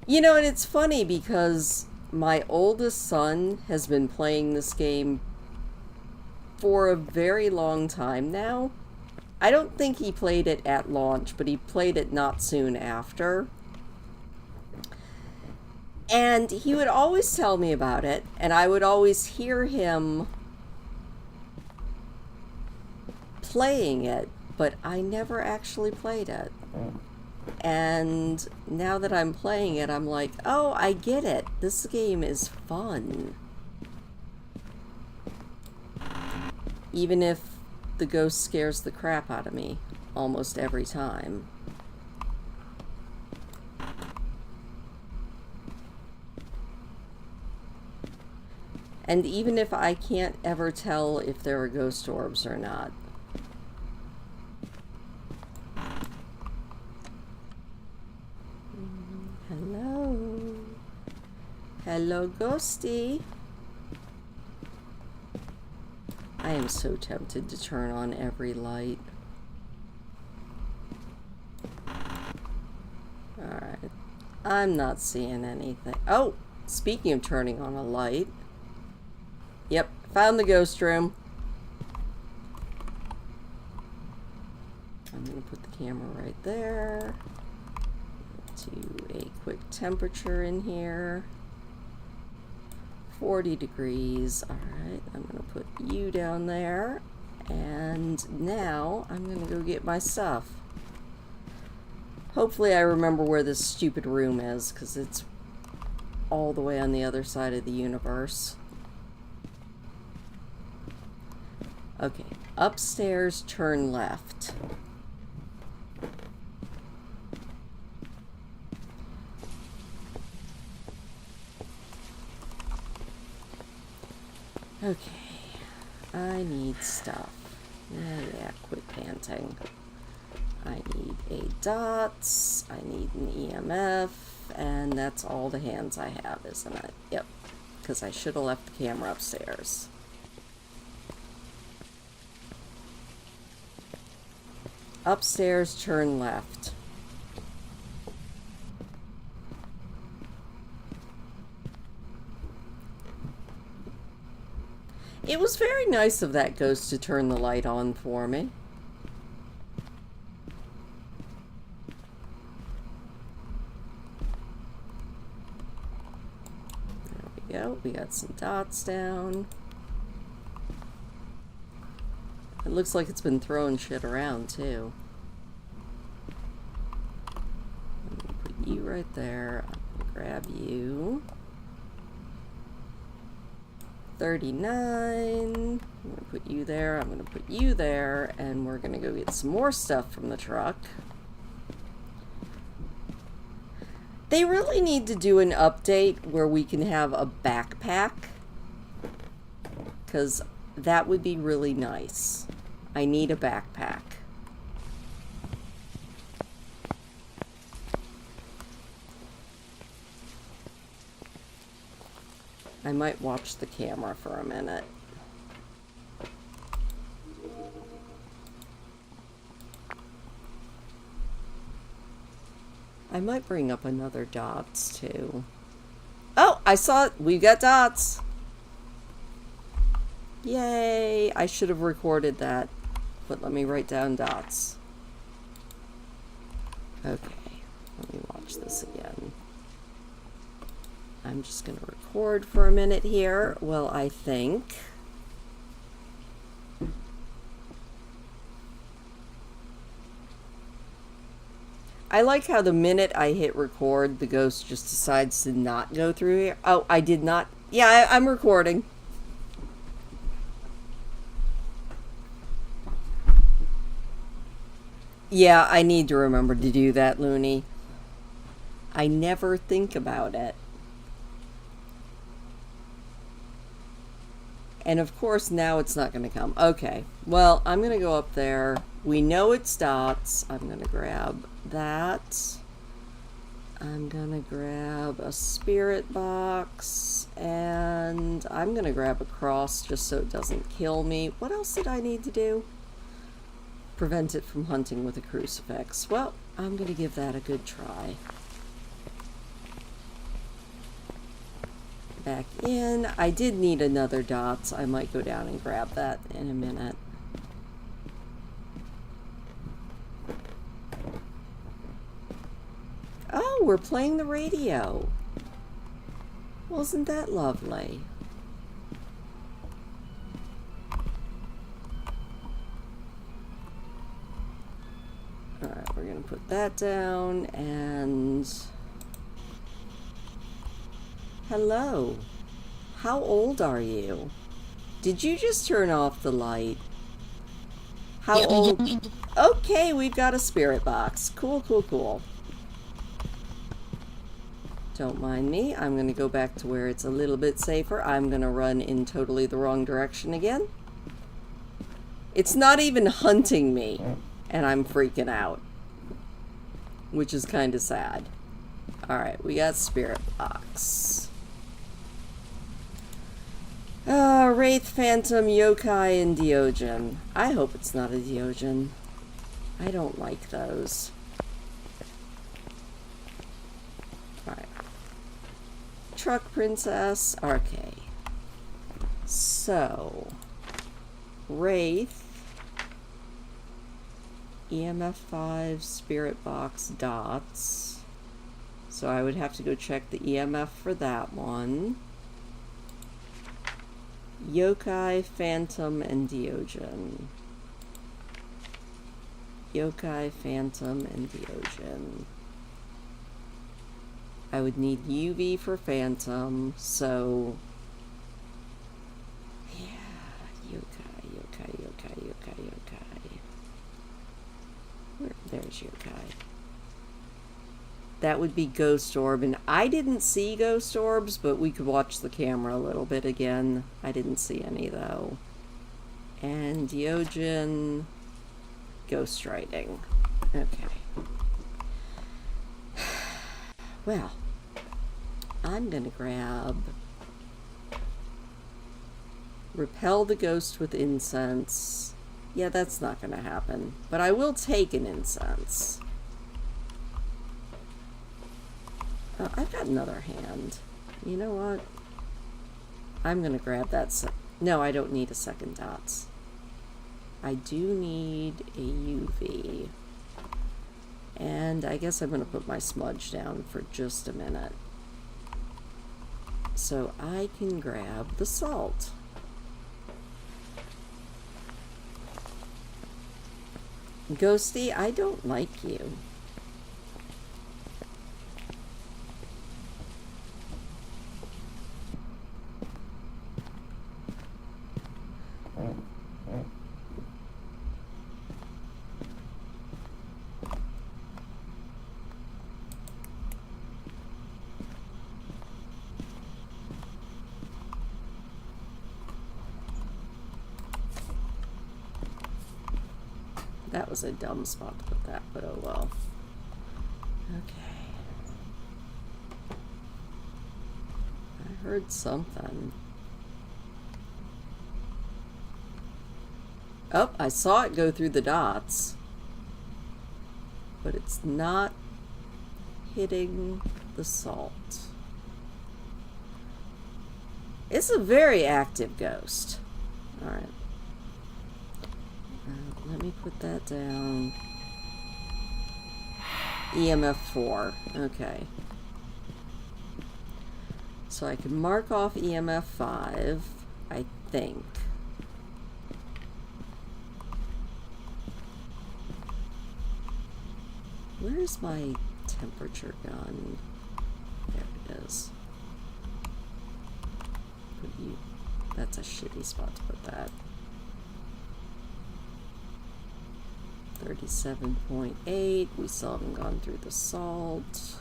You know, and it's funny because my oldest son has been playing this game for a very long time now. I don't think he played it at launch, but he played it not soon after. And he would always tell me about it, and I would always hear him playing it, but I never actually played it. And now that I'm playing it, I'm like, oh, I get it. This game is fun. Even if the ghost scares the crap out of me almost every time. And even if I can't ever tell if there are ghost orbs or not. Hello? Hello, ghosty. I am so tempted to turn on every light. Alright. I'm not seeing anything. Oh! Speaking of turning on a light. Yep, found the ghost room. I'm going to put the camera right there. Do a quick temperature in here. 40 degrees. Alright, I'm going to put you down there. And now I'm going to go get my stuff. Hopefully I remember where this stupid room is, because it's all the way on the other side of the universe. Okay, upstairs, turn left. Okay, I need stuff. Yeah, quit panting. I need a dots, I need an EMF, and that's all the hands I have, isn't it? Yep, because I should have left the camera upstairs. Upstairs, turn left. It was very nice of that ghost to turn the light on for me. There we go. We got some dots down. It looks like it's been throwing shit around, too. I'm gonna put you right there. I'm gonna grab you. 39. I'm gonna put you there. I'm gonna put you there. And we're gonna go get some more stuff from the truck. They really need to do an update where we can have a backpack. Because that would be really nice. I need a backpack. I might watch the camera for a minute. I might bring up another dots too. Oh, I saw it. We've got dots. Yay. I should have recorded that. But let me write down dots. Okay. Let me watch this again. I'm just going to record for a minute here while I think. I like how the minute I hit record, the ghost just decides to not go through here. Oh, I did not. Yeah, I'm recording. Yeah, I need to remember to do that, Looney. I never think about it. And of course, now it's not going to come. Okay, well, I'm going to go up there. We know it's dots. I'm going to grab that. I'm going to grab a spirit box. And I'm going to grab a cross just so it doesn't kill me. What else did I need to do? Prevent it from hunting with a crucifix. Well, I'm going to give that a good try. Back in. I did need another dots. I might go down and grab that in a minute. Oh, we're playing the radio. Wasn't that lovely? Alright, we're going to put that down and... Hello. How old are you? Did you just turn off the light? How old? Okay, we've got a spirit box. Cool, cool, cool. Don't mind me. I'm going to go back to where it's a little bit safer. I'm going to run in totally the wrong direction again. It's not even hunting me, and I'm freaking out. Which is kind of sad. Alright, we got spirit box. Wraith, Phantom, Yokai, and Diogen. I hope it's not a Diogen. I don't like those. Alright. Truck Princess. Okay. So. Wraith. EMF 5, Spirit Box, Dots. So I would have to go check the EMF for that one. Yokai, Phantom, and Diogen. Yokai, Phantom, and Diogen. I would need UV for Phantom, so... Yeah, Yokai, Yokai, Yokai, Yokai, Yokai. There's Yokai. That would be Ghost Orb, and I didn't see Ghost Orbs, but we could watch the camera a little bit again. I didn't see any, though. And Diogen... Ghost Riding. Okay. Well, I'm gonna grab... Repel the ghost with incense. Yeah, that's not gonna happen. But I will take an incense. I've got another hand. You know what? I'm gonna grab that no, I don't need a second dots. I do need a UV. And I guess I'm gonna put my smudge down for just a minute. So I can grab the salt. Ghosty, I don't like you. That was a dumb spot to put that, but oh well. Okay. I heard something. Oh, I saw it go through the dots. But it's not hitting the salt. It's a very active ghost. Alright. Let me put that down. EMF 4. Okay. So I can mark off EMF 5, I think. Where's my temperature gun? There it is. Put you. That's a shitty spot to put that. 37.8. We still haven't gone through the salt.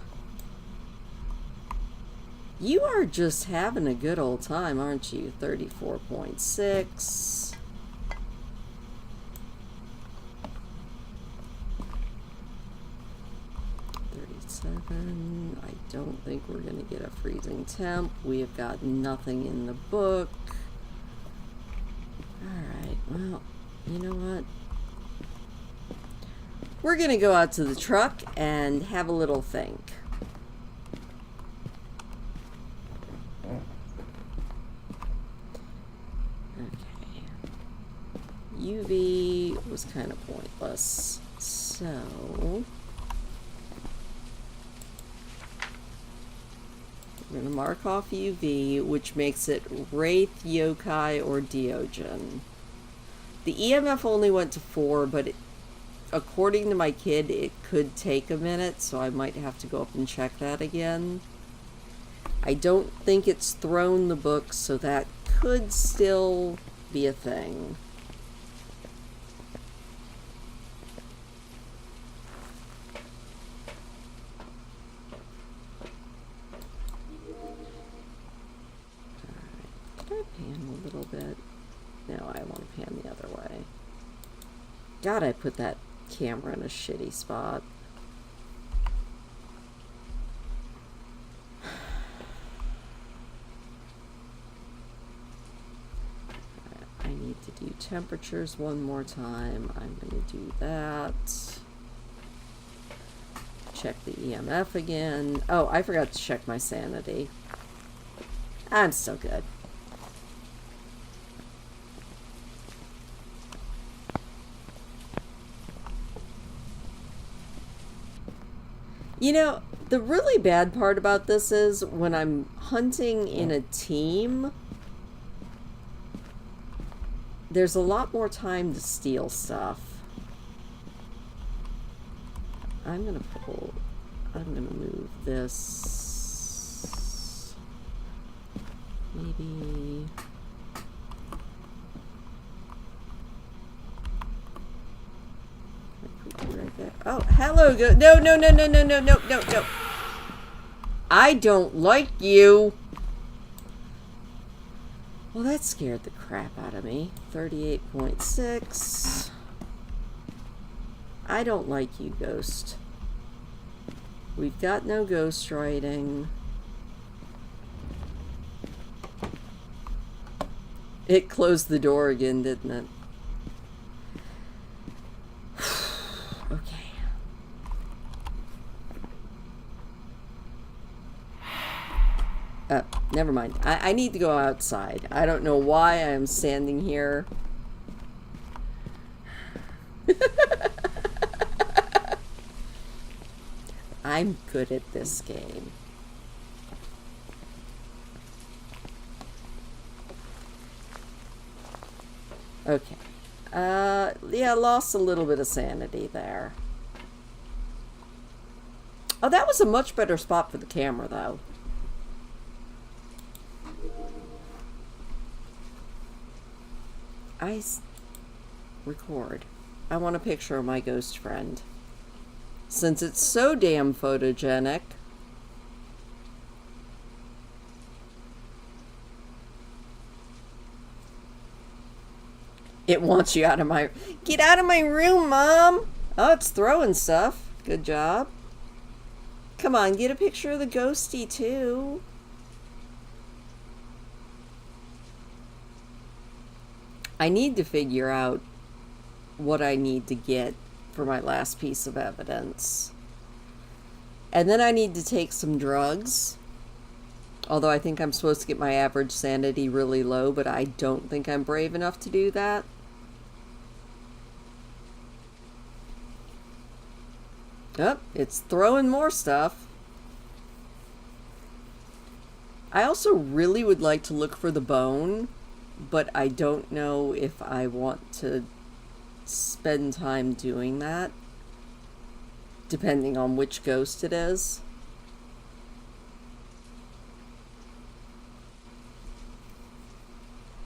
You are just having a good old time, aren't you? 34.6. I don't think we're going to get a freezing temp. We have got nothing in the book. Alright, well, you know what? We're going to go out to the truck and have a little think. Okay. UV was kind of pointless. So... we're going to mark off UV, which makes it Wraith, Yokai, or Deogen. The EMF only went to 4, but according to my kid, it could take a minute, so I might have to go up and check that again. I don't think it's thrown the book, so that could still be a thing. Pan a little bit. No, I want to pan the other way. God, I put that camera in a shitty spot. I need to do temperatures one more time. I'm going to do that. Check the EMF again. Oh, I forgot to check my sanity. I'm still good. You know, the really bad part about this is when I'm hunting in a team, there's a lot more time to steal stuff. I'm gonna move this. Maybe... right there. Oh, hello. No. I don't like you. Well, that scared the crap out of me. 38.6. I don't like you, Ghost. We've got no ghost writing. It closed the door again, didn't it? Okay. Never mind. I need to go outside. I don't know why I'm standing here. I'm good at this game. Okay. Yeah, lost a little bit of sanity there. Oh, that was a much better spot for the camera, though. Record. I want a picture of my ghost friend. Since it's so damn photogenic. It wants you out of my... Get out of my room, Mom! Oh, it's throwing stuff. Good job. Come on, get a picture of the ghosty, too. I need to figure out what I need to get for my last piece of evidence. And then I need to take some drugs. Although I think I'm supposed to get my average sanity really low, but I don't think I'm brave enough to do that. Oh, it's throwing more stuff. I also really would like to look for the bone, but I don't know if I want to spend time doing that, depending on which ghost it is.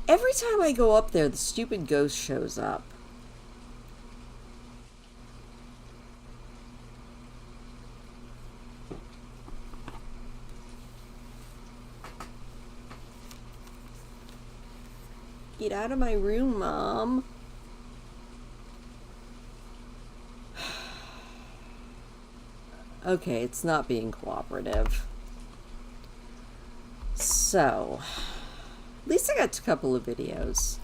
Every time I go up there, the stupid ghost shows up. Get out of my room, Mom. Okay, it's not being cooperative. So, at least I got a couple of videos.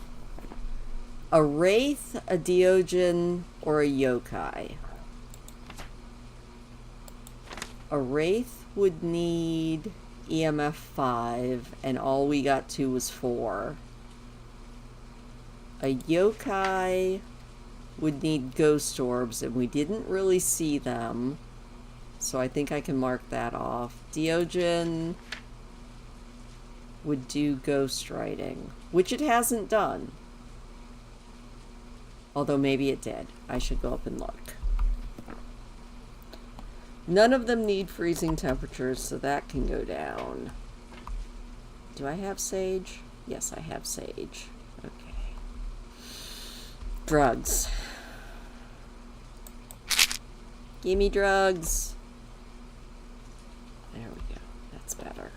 A Wraith, a Deogen, or a Yokai. A Wraith would need EMF 5, and all we got to was 4. A Yokai would need ghost orbs, and we didn't really see them. So I think I can mark that off. Deogen would do ghost writing, which it hasn't done. Although maybe it did. I should go up and look. None of them need freezing temperatures, so that can go down. Do I have sage? Yes, I have sage. Okay. Drugs. Gimme drugs. There we go. That's better.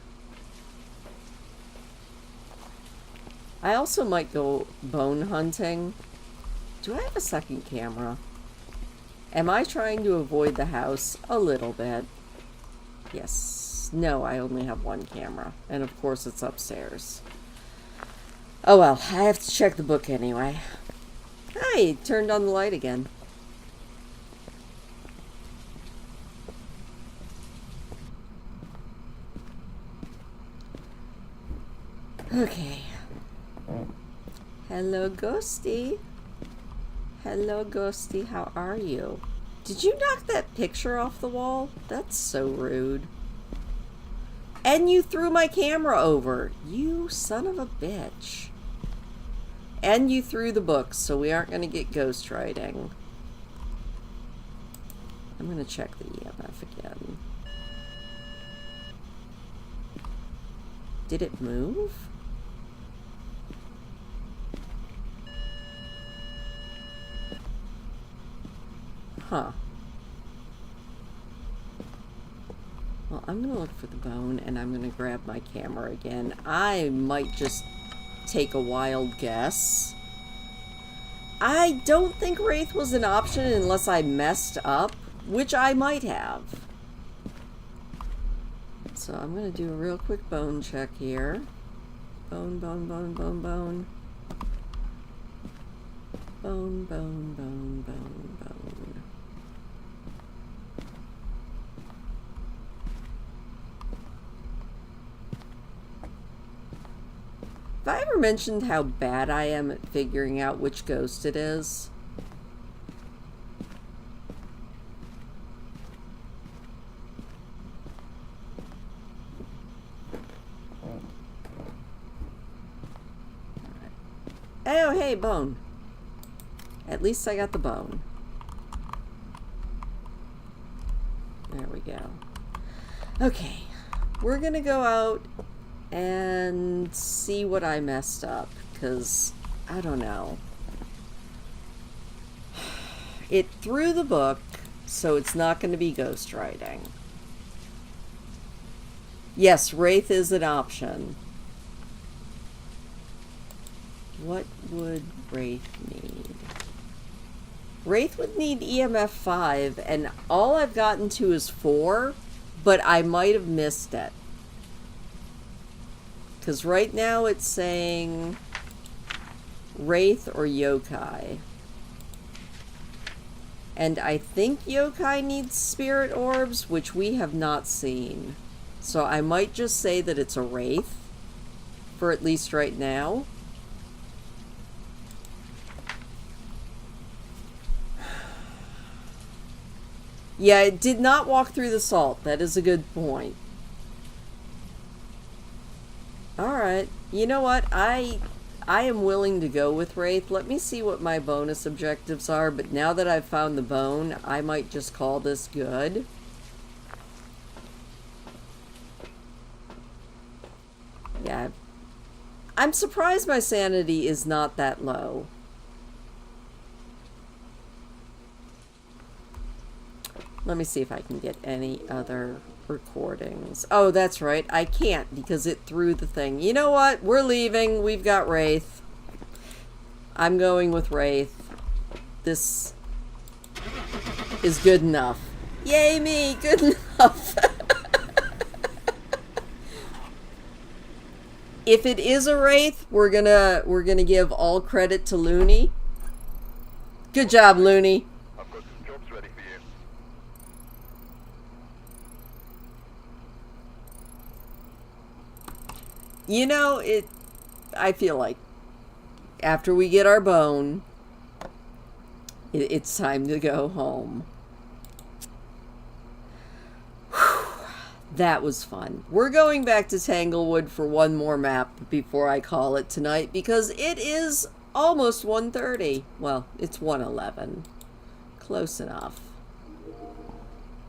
I also might go bone hunting. Do I have a second camera? Am I trying to avoid the house? A little bit. Yes. No, I only have one camera. And of course it's upstairs. Oh well, I have to check the book anyway. Hi, turned on the light again. Okay. Hello, Ghosty. Hello, Ghosty. How are you? Did you knock that picture off the wall? That's so rude. And you threw my camera over. You son of a bitch. And you threw the books, so we aren't going to get ghost writing. I'm going to check the EMF again. Did it move? Huh. Well, I'm going to look for the bone, and I'm going to grab my camera again. I might just take a wild guess. I don't think Wraith was an option unless I messed up, which I might have. So I'm going to do a real quick bone check here. Bone, bone, bone, bone, bone. Bone, bone, bone, bone, bone. Have I ever mentioned how bad I am at figuring out which ghost it is? Oh, hey, bone. At least I got the bone. There we go. Okay. We're gonna go out and see what I messed up, because I don't know. It threw the book, so it's not going to be ghostwriting. Yes, Wraith is an option. What would Wraith need? Wraith would need EMF 5, and all I've gotten to is 4, but I might have missed it. Because right now it's saying Wraith or Yokai. And I think yokai needs spirit orbs, which we have not seen. So I might just say that it's a wraith, for at least right now. Yeah, it did not walk through the salt. That is a good point. Alright. You know what? I am willing to go with Wraith. Let me see what my bonus objectives are, but now that I've found the bone, I might just call this good. Yeah. I'm surprised my sanity is not that low. Let me see if I can get any other recordings. Oh, that's right. I can't because it threw the thing. You know what? We're leaving. We've got Wraith. I'm going with Wraith. This is good enough. Yay me! Good enough. If it is a Wraith, we're gonna give all credit to Looney. Good job, Looney. I've got some jobs ready for you. You know, I feel like after we get our bone, it's time to go home. Whew, that was fun. We're going back to Tanglewood for one more map before I call it tonight because it is almost 1:30. Well, it's 1:11. Close enough.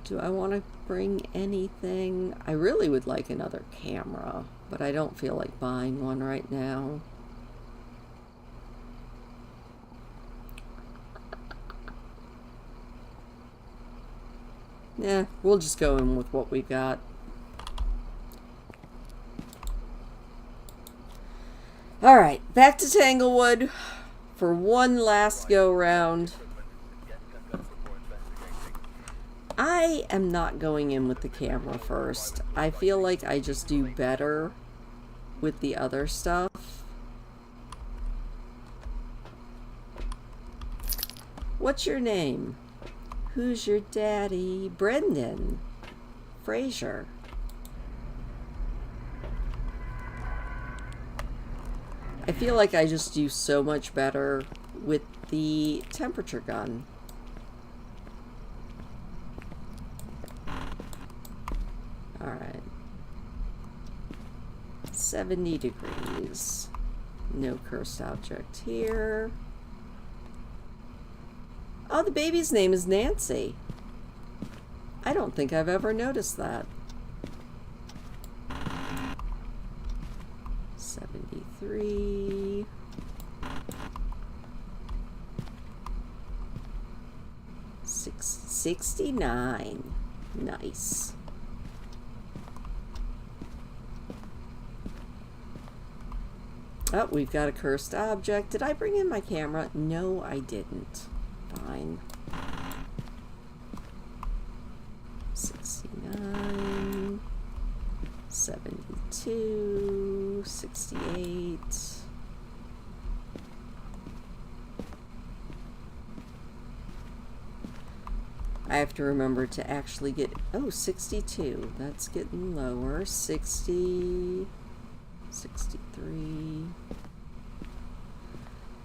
Do I want to bring anything? I really would like another camera, but I don't feel like buying one right now. Yeah, we'll just go in with what we've got. Alright, back to Tanglewood for one last go-round. I am not going in with the camera first. I feel like I just do better with the other stuff. What's your name? Who's your daddy? Brendan. Fraser. I feel like I just do so much better with the temperature gun. Alright. 70 degrees. No cursed object here. Oh, the baby's name is Nancy. I don't think I've ever noticed that. 73. Six, 69. Nice. Oh, we've got a cursed object. Did I bring in my camera? No, I didn't. Fine. 69, 72, 68. I have to remember to actually get, oh, 62. That's getting lower. 60, 63.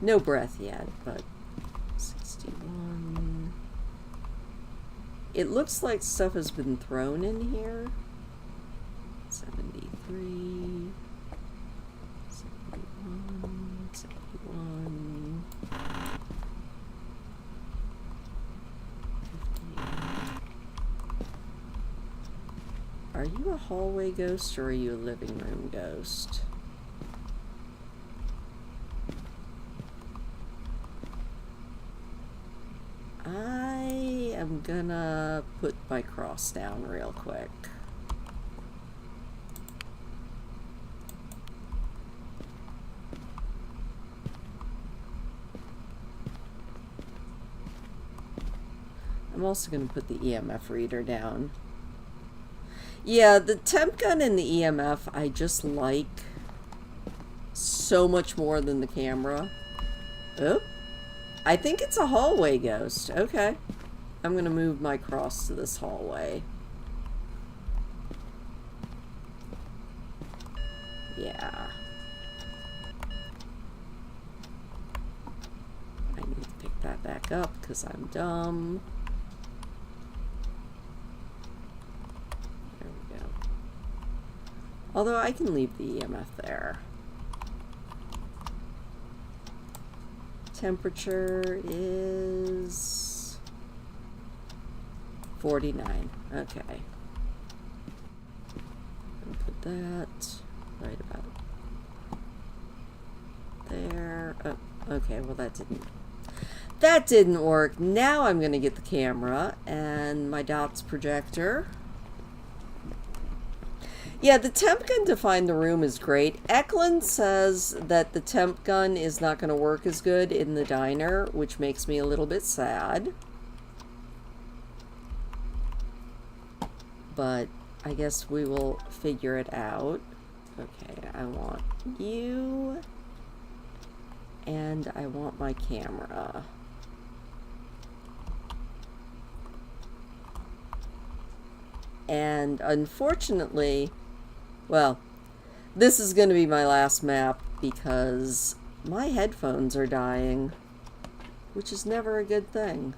No breath yet, but 61. It looks like stuff has been thrown in here. 73. 71. 71. 58. Are you a hallway ghost or are you a living room ghost? I am gonna put my cross down real quick. I'm also gonna put the EMF reader down. Yeah, the temp gun and the EMF I just like so much more than the camera. Oh. I think it's a hallway ghost. Okay. I'm gonna move my cross to this hallway. Yeah. I need to pick that back up because I'm dumb. There we go. Although I can leave the EMF there. Temperature is 49. Okay. I'll put that right about there. Oh, okay, well that didn't work. Now I'm gonna get the camera and my dots projector. Yeah, the temp gun to find the room is great. Eklund says that the temp gun is not going to work as good in the diner, which makes me a little bit sad. But I guess we will figure it out. Okay, I want you. And I want my camera. And unfortunately... Well, this is going to be my last map because my headphones are dying, which is never a good thing.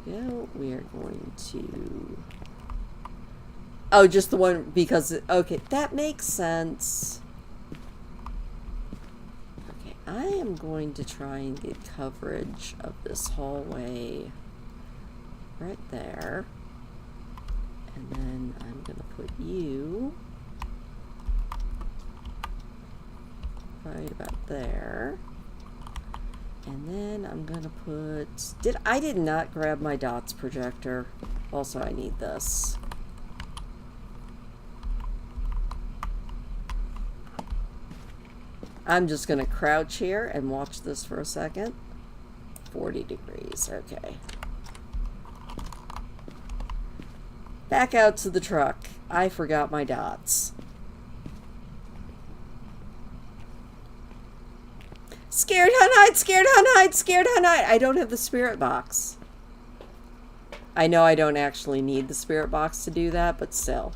There we go. We are going to... Oh, just the one because... Okay, that makes sense. Okay, I am going to try and get coverage of this hallway right there, and then I'm gonna put you right about there, and then I'm gonna put... I did not grab my dots projector. Also, I need this. I'm just gonna crouch here and watch this for a second. 40 degrees, okay. Back out to the truck. I forgot my dots. Scared hun hide, scared hun hide, scared hun hide. I don't have the spirit box. I know I don't actually need the spirit box to do that, but still.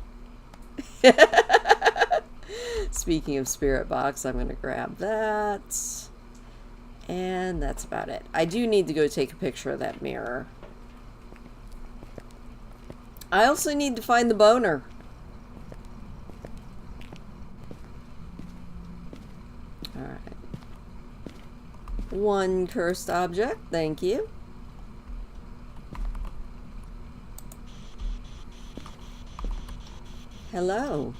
Speaking of spirit box, I'm going to grab that. And that's about it. I do need to go take a picture of that mirror. I also need to find the boner. Alright. One cursed object, thank you. Hello.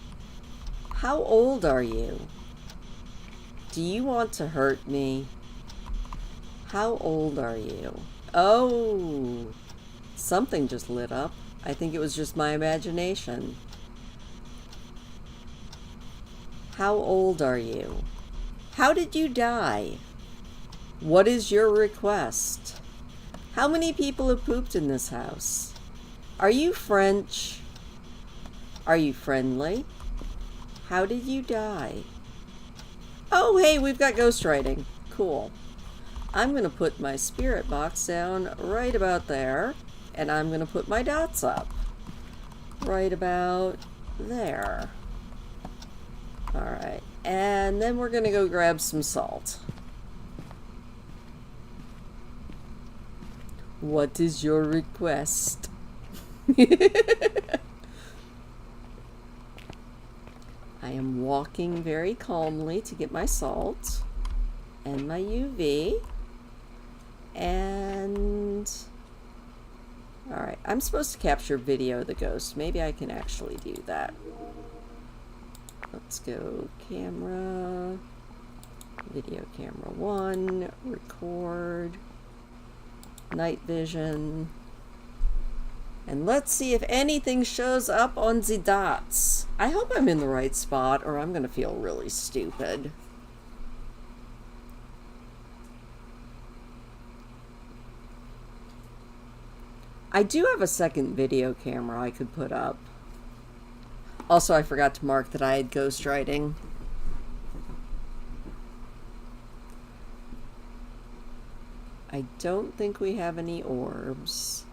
How old are you? Do you want to hurt me? How old are you? Oh, something just lit up. I think it was just my imagination. How old are you? How did you die? What is your request? How many people have pooped in this house? Are you French? Are you friendly? How did you die? Oh, hey, we've got ghostwriting. Cool. I'm going to put my spirit box down right about there. And I'm going to put my dots up right about there. Alright. And then we're going to go grab some salt. What is your request? I am walking very calmly to get my salt and my UV. And... Alright, I'm supposed to capture video of the ghost. Maybe I can actually do that. Let's go camera, video camera 1, record, night vision. And let's see if anything shows up on the dots. I hope I'm in the right spot or I'm going to feel really stupid. I do have a second video camera I could put up. Also, I forgot to mark that I had ghostwriting. I don't think we have any orbs.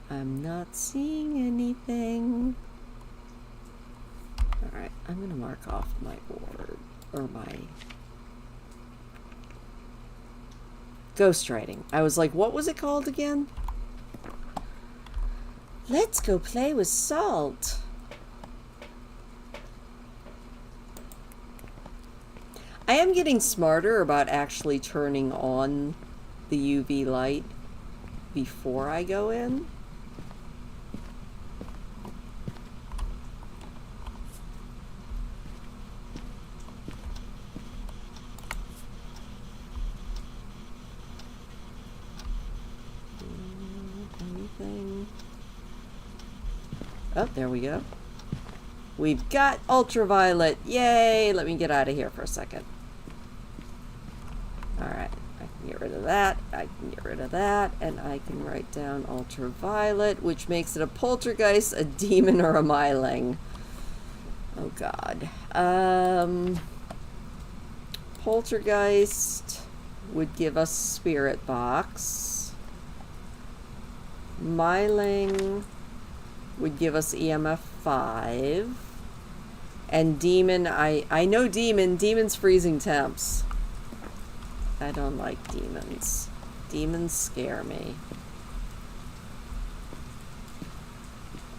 I'm not seeing anything. Alright, I'm going to mark off my orb, or my ghostwriting. I was like, what was it called again? Let's go play with salt. I am getting smarter about actually turning on the UV light before I go in. Anything? Oh, there we go. We've got ultraviolet. Yay! Let me get out of here for a second. Alright, I can get rid of that, I can get rid of that, and I can write down ultraviolet, which makes it a poltergeist, a demon, or a myling. Oh god. Poltergeist would give us spirit box. Myling would give us EMF 5. And demon, I know demon. Demon's freezing temps. I don't like demons. Demons scare me.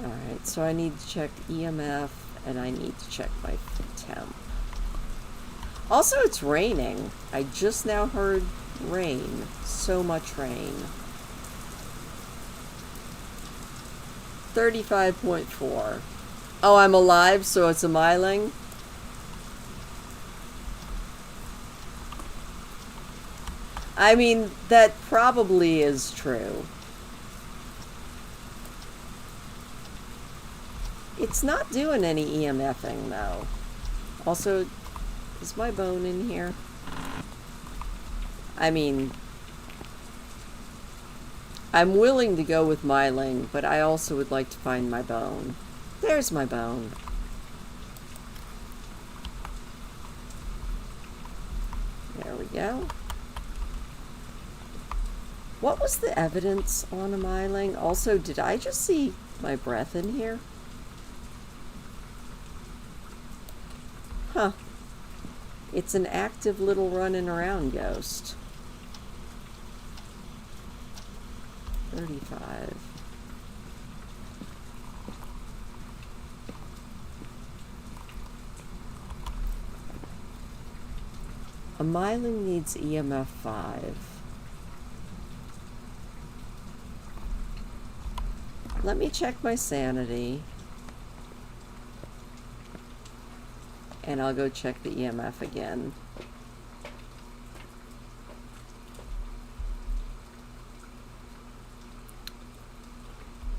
Alright, so I need to check EMF and I need to check my temp. Also, it's raining. I just now heard rain. So much rain. 35.4. Oh, I'm alive, so it's a myling? I mean, that probably is true. It's not doing any EMFing, though. Also, is my bone in here? I mean, I'm willing to go with myling, but I also would like to find my bone. There's my bone. There we go. What was the evidence on a myling? Also, did I just see my breath in here? Huh. It's an active little running around ghost. 35. A myling needs EMF 5. Let me check my sanity. And I'll go check the EMF again.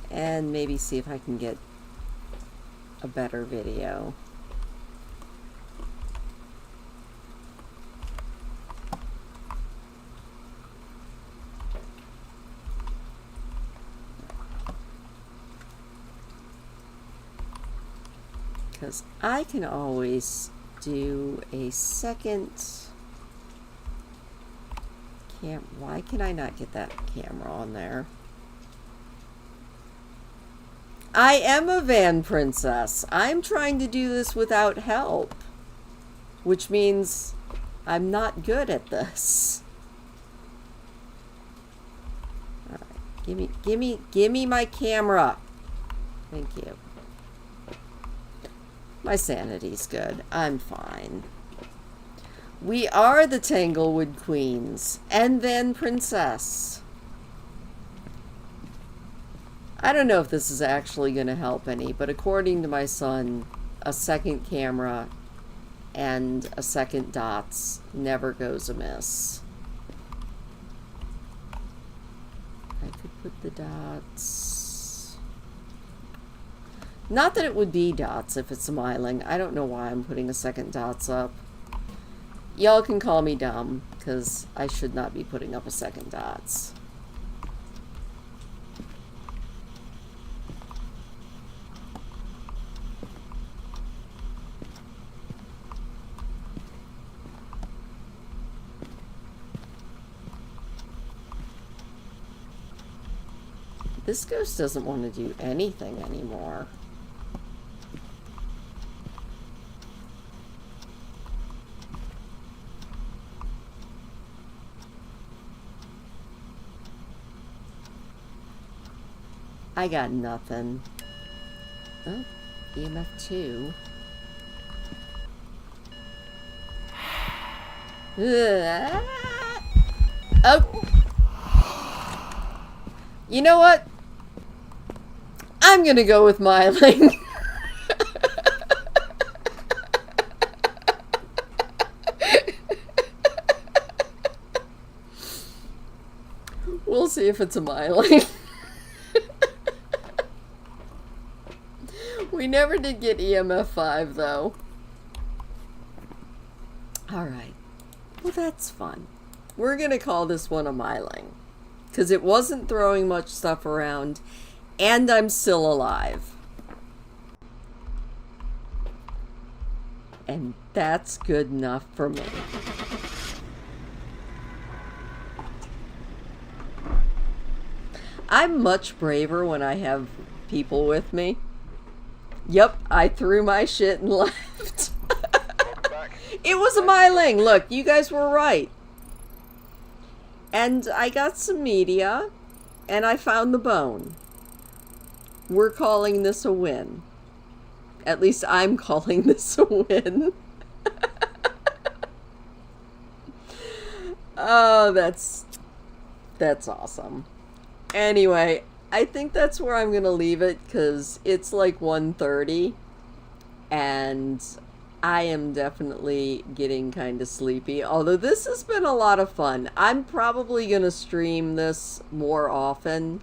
And maybe see if I can get a better video. Because I can always do a second why can I not get that camera on there? I am a van princess. I'm trying to do this without help, which means I'm not good at this. All right, give me my camera. Thank you. My sanity's good. I'm fine. We are the Tanglewood Queens and Van Princess. I don't know if this is actually going to help any, but according to my son, a second camera and a second dots never goes amiss. I could put the dots. Not that it would be dots if it's a myling. I don't know why I'm putting a second dots up. Y'all can call me dumb, because I should not be putting up a second dots. This ghost doesn't want to do anything anymore. I got nothing. Oh, EMF 2. Oh. You know what? I'm gonna go with Myling. We'll see if it's a Myling. We never did get EMF 5 though. Alright. Well, that's fun. We're gonna call this one a Myling. Because it wasn't throwing much stuff around. And I'm still alive. And that's good enough for me. I'm much braver when I have people with me. Yep, I threw my shit and left. It was a Myling. Look, you guys were right. And I got some media, and I found the bone. We're calling this a win. At least I'm calling this a win. Oh, that's awesome. Anyway, I think that's where I'm going to leave it, because it's like 1:30, and I am definitely getting kind of sleepy, although this has been a lot of fun. I'm probably going to stream this more often,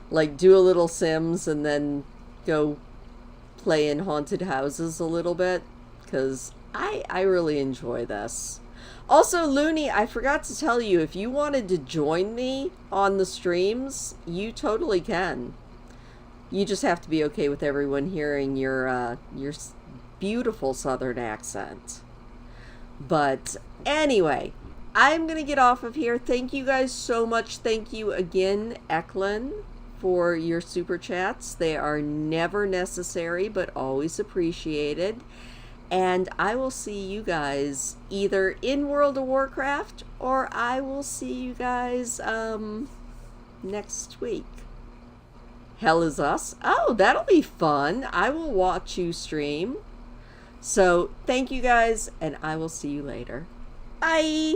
like do a little Sims and then go play in haunted houses a little bit, because I really enjoy this. Also, Looney, I forgot to tell you, if you wanted to join me on the streams, you totally can. You just have to be okay with everyone hearing your beautiful southern accent. But anyway, I'm gonna get off of here. Thank you guys so much. Thank you again, Eklund, for your super chats. They are never necessary but always appreciated. And I will see you guys either in World of Warcraft, or I will see you guys next week. Hell Is Us. Oh, that'll be fun. I will watch you stream. So, thank you guys, and I will see you later. Bye!